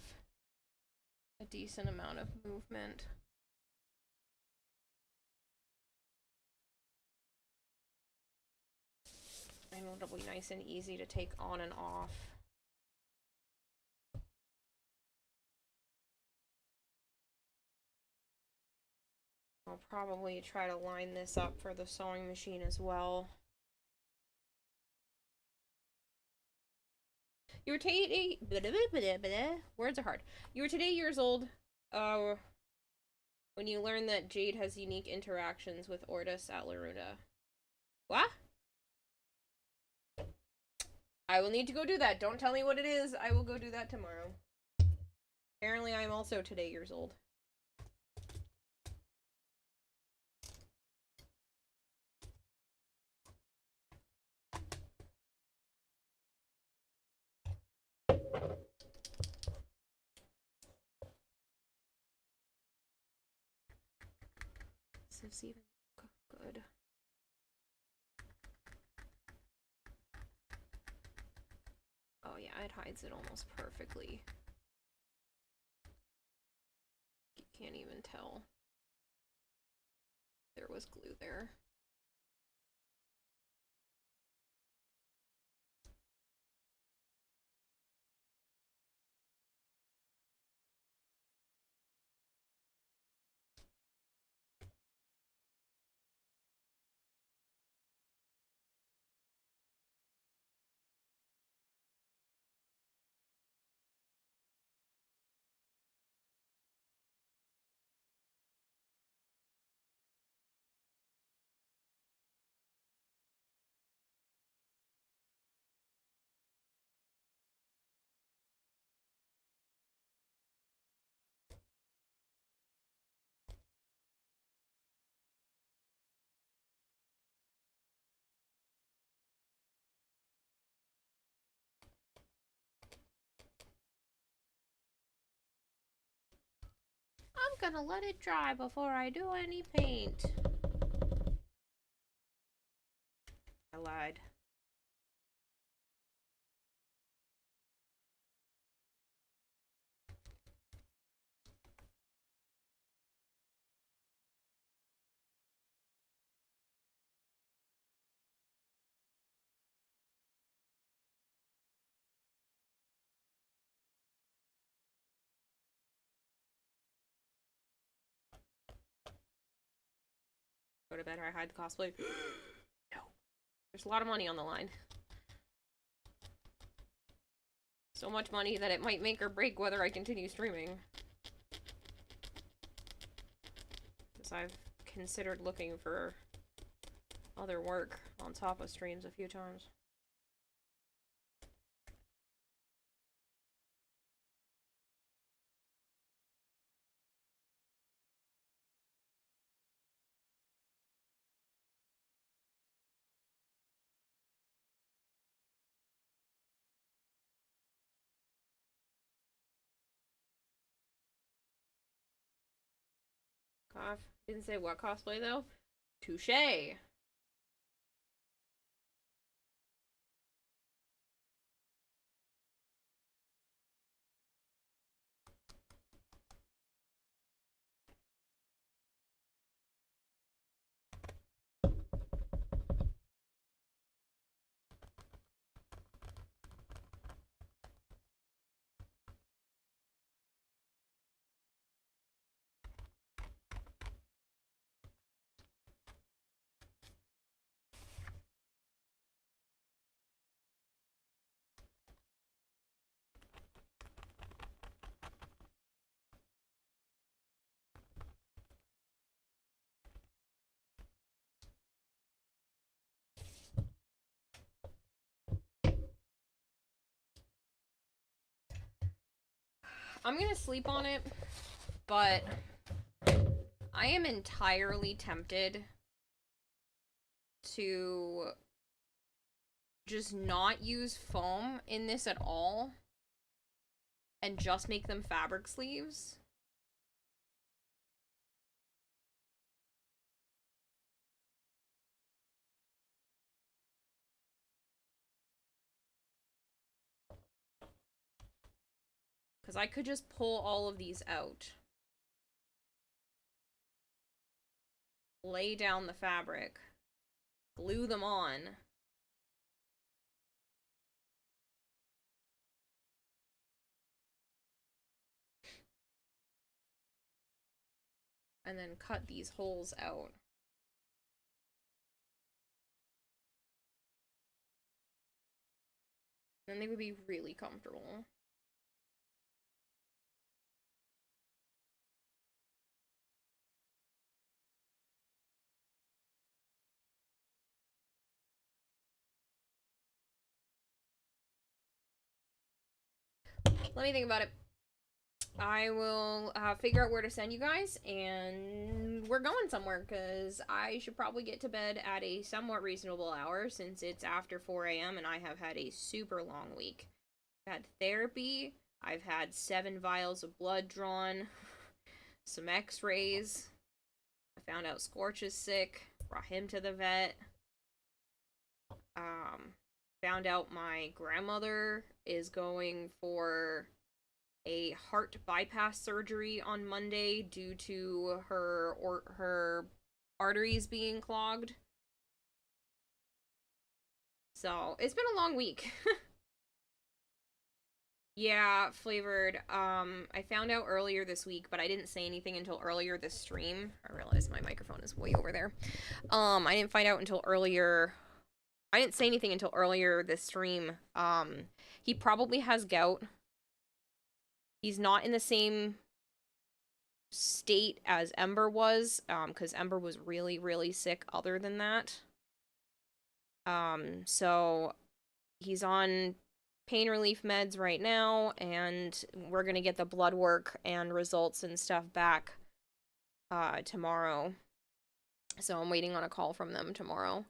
a decent amount of movement. I know it'll be nice and easy to take on and off. I'll probably try to line this up for the sewing machine as well. You were today words are hard. You were today years old when you learned that Jade has unique interactions with Ortis at Laruna. What? I will need to go do that. Don't tell me what it is. I will go do that tomorrow. Apparently I'm also today years old. Does this even look good? Oh yeah, it hides it almost perfectly. You can't even tell there was glue there. I'm gonna let it dry before I do any paint. I lied. Go to bed or I hide the cosplay. No. There's a lot of money on the line. So much money that it might make or break whether I continue streaming. Because I've considered looking for other work on top of streams a few times. Cough. Didn't say what cosplay though. Touche. I'm gonna sleep on it, but I am entirely tempted to just not use foam in this at all and just make them fabric sleeves. Because I could just pull all of these out. Lay down the fabric. Glue them on. And then cut these holes out. Then they would be really comfortable. Let me think about it. I will figure out where to send you guys, and we're going somewhere, because I should probably get to bed at a somewhat reasonable hour, since it's after 4 a.m. and I have had a super long week. I've had therapy, I've had 7 vials of blood drawn, some x-rays, I found out Scorch is sick, brought him to the vet, found out my grandmother is going for a heart bypass surgery on Monday due to her arteries being clogged. So, it's been a long week. Yeah, flavored. I found out earlier this week, but I didn't say anything until earlier this stream. I realized my microphone is way over there. I didn't find out until earlier. I didn't say anything until earlier this stream. He probably has gout. He's not in the same state as Ember was, because Ember was really, really sick other than that. So he's on pain relief meds right now, and we're gonna get the blood work and results and stuff back tomorrow. So I'm waiting on a call from them tomorrow.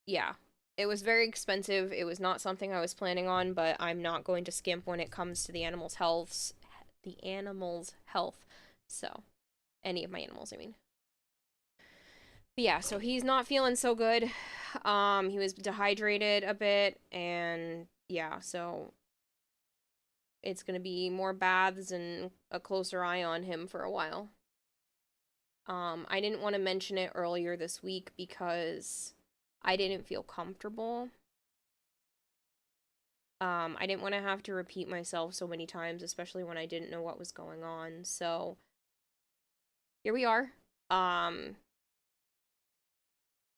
Yeah. It was very expensive. It was not something I was planning on, but I'm not going to skimp when it comes to the animal's health. So, any of my animals, I mean. But yeah, so he's not feeling so good. He was dehydrated a bit, and yeah, so it's gonna be more baths and a closer eye on him for a while. I didn't want to mention it earlier this week because I didn't feel comfortable. I didn't want to have to repeat myself so many times, especially when I didn't know what was going on. So here we are.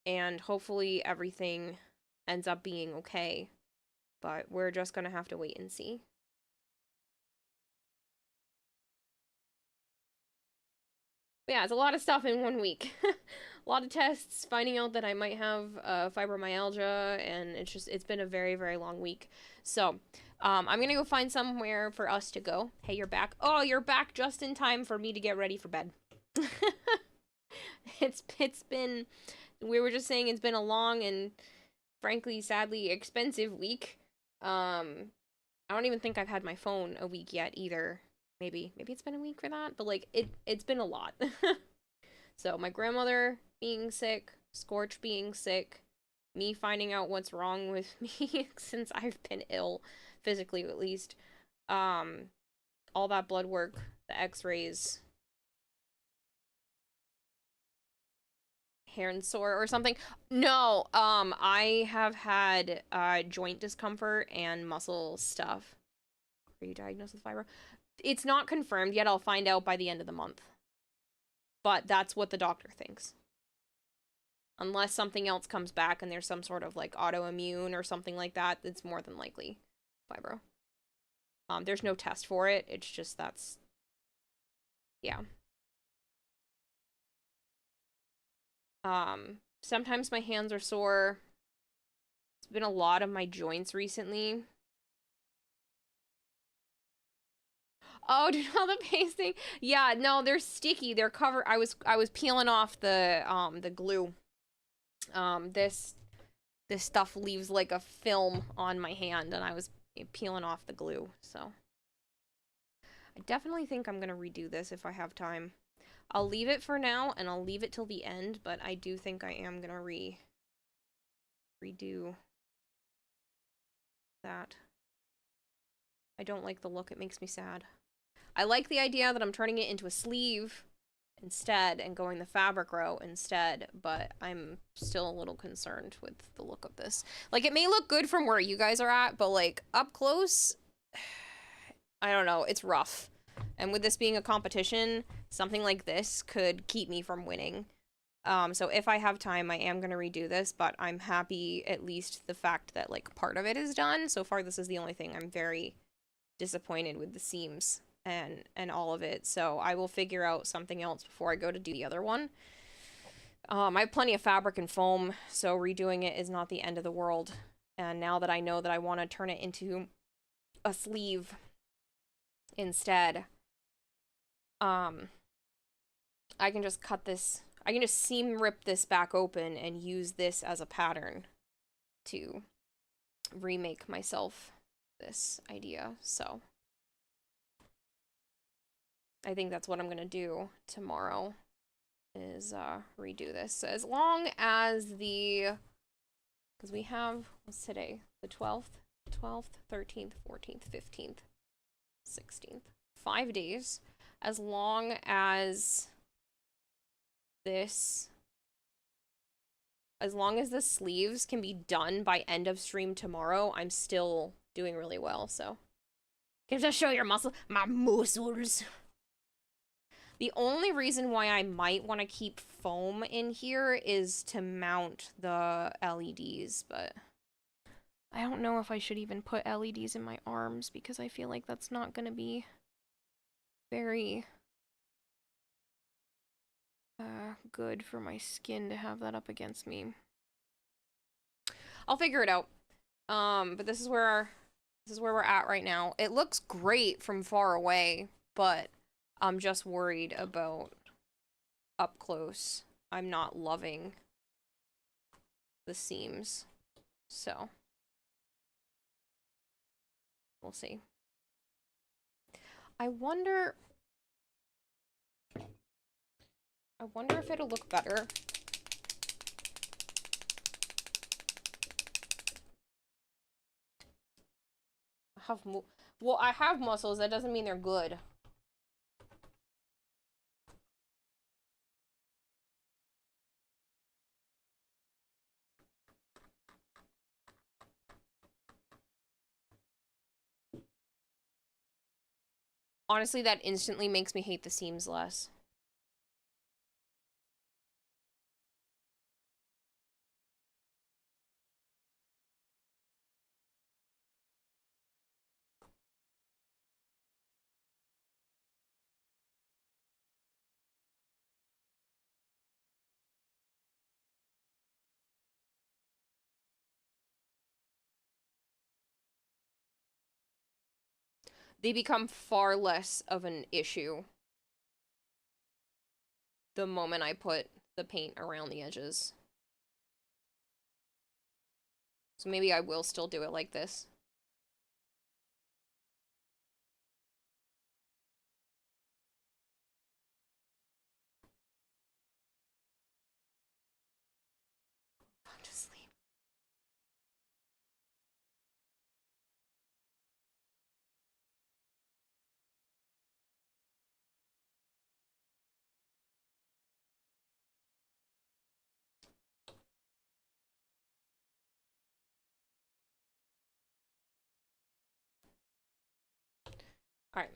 And hopefully everything ends up being okay. But we're just gonna have to wait and see. But yeah, it's a lot of stuff in 1 week. A lot of tests, finding out that I might have fibromyalgia, and it's been a very, very long week. So, I'm gonna go find somewhere for us to go. Hey, you're back. Oh, you're back just in time for me to get ready for bed. It's been, we were just saying it's been a long and frankly, sadly, expensive week. I don't even think I've had my phone a week yet either. Maybe it's been a week for that, but like it's been a lot. So my grandmother being sick, Scorch being sick, me finding out what's wrong with me since I've been ill, physically at least. All that blood work, the x-rays, hair and sore or something. No, I have had joint discomfort and muscle stuff. Are you diagnosed with fibro? It's not confirmed yet. I'll find out by the end of the month. But that's what the doctor thinks. Unless something else comes back and there's some sort of like autoimmune or something like that, it's more than likely fibro. There's no test for it. It's just that's, yeah. Sometimes my hands are sore. It's been a lot of my joints recently. Oh, do you know the pasting? Yeah, no, they're sticky. They're covered. I was peeling off the glue. This stuff leaves like a film on my hand, and I was peeling off the glue. So I definitely think I'm gonna redo this if I have time. I'll leave it for now, and I'll leave it till the end, but I do think I am gonna redo that. I don't like the look. It makes me sad. I like the idea that I'm turning it into a sleeve instead and going the fabric row instead, but I'm still a little concerned with the look of this. Like, it may look good from where you guys are at, but like up close, I don't know, it's rough. And with this being a competition, something like this could keep me from winning. So if I have time, I am going to redo this, but I'm happy at least the fact that like part of it is done. So far, this is the only thing. I'm very disappointed with the seams and all of it, so I will figure out something else before I go to do the other one. I have plenty of fabric and foam, so redoing it is not the end of the world. And now that I know that I want to turn it into a sleeve instead, I can just cut this, I can just seam rip this back open and use this as a pattern to remake myself this idea, so I think that's what I'm gonna do tomorrow, is redo this. As long as because we have, what's today? The 12th, 13th, 14th, 15th, 16th. 5 days. As long as this, as long as the sleeves can be done by end of stream tomorrow, I'm still doing really well, so. Can just show your muscle, my muscles. The only reason why I might want to keep foam in here is to mount the LEDs, but I don't know if I should even put LEDs in my arms because I feel like that's not going to be very good for my skin to have that up against me. I'll figure it out. But this is where we're at right now. It looks great from far away, but I'm just worried about up close. I'm not loving the seams, so we'll see. I wonder if it'll look better. Well, I have muscles, that doesn't mean they're good. Honestly, that instantly makes me hate the seams less. they become far less of an issue the moment I put the paint around the edges. So maybe I will still do it like this. I'm just sleep. Alright.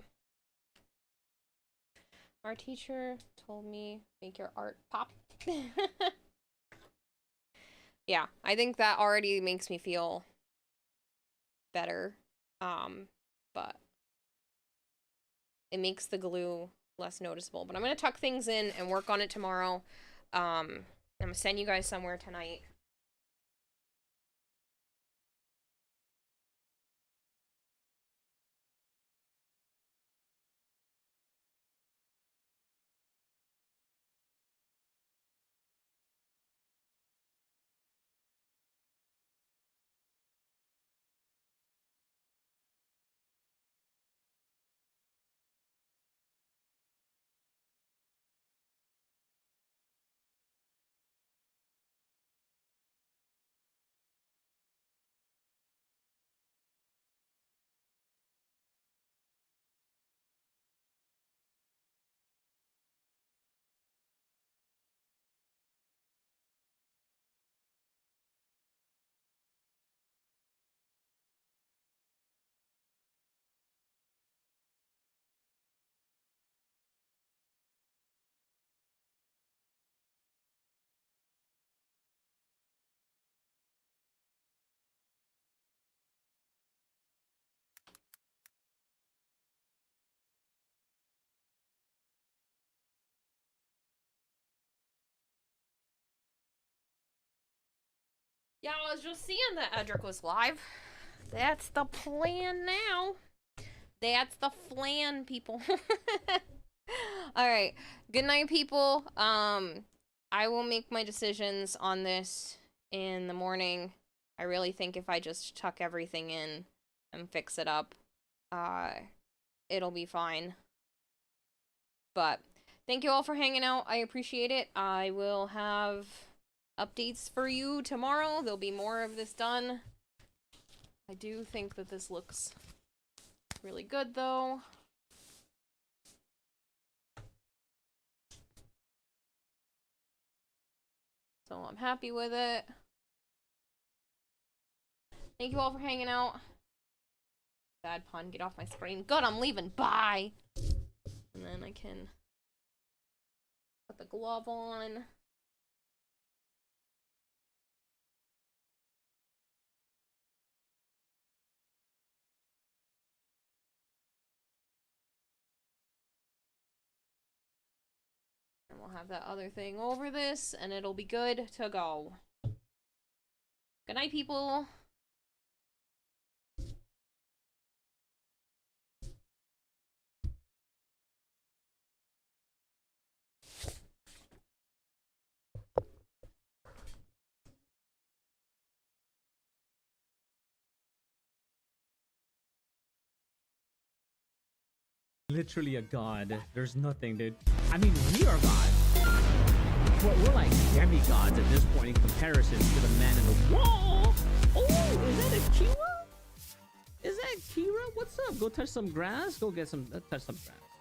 Our teacher told me, make your art pop. Yeah, I think that already makes me feel better. But it makes the glue less noticeable. But I'm going to tuck things in and work on it tomorrow. I'm going to send you guys somewhere tonight. Yeah, I was just seeing that Edric was live. That's the plan now. That's the flan, people. Alright. Good night, people. I will make my decisions on this in the morning. I really think if I just tuck everything in and fix it up, it'll be fine. But thank you all for hanging out. I appreciate it. I will have updates for you tomorrow. There'll be more of this done. I do think that this looks really good, though. So I'm happy with it. Thank you all for hanging out. Bad pun, get off my screen. Good, I'm leaving. Bye! And then I can put the glove on. And we'll have that other thing over this, and it'll be good to go. Good night, people. Literally a god. There's nothing, dude. I mean, we are gods. We're like demigods at this point in comparison to the man in the wall. Oh, is that a Kira? Is that Kira? What's up? Go touch some grass. Go get some touch some grass.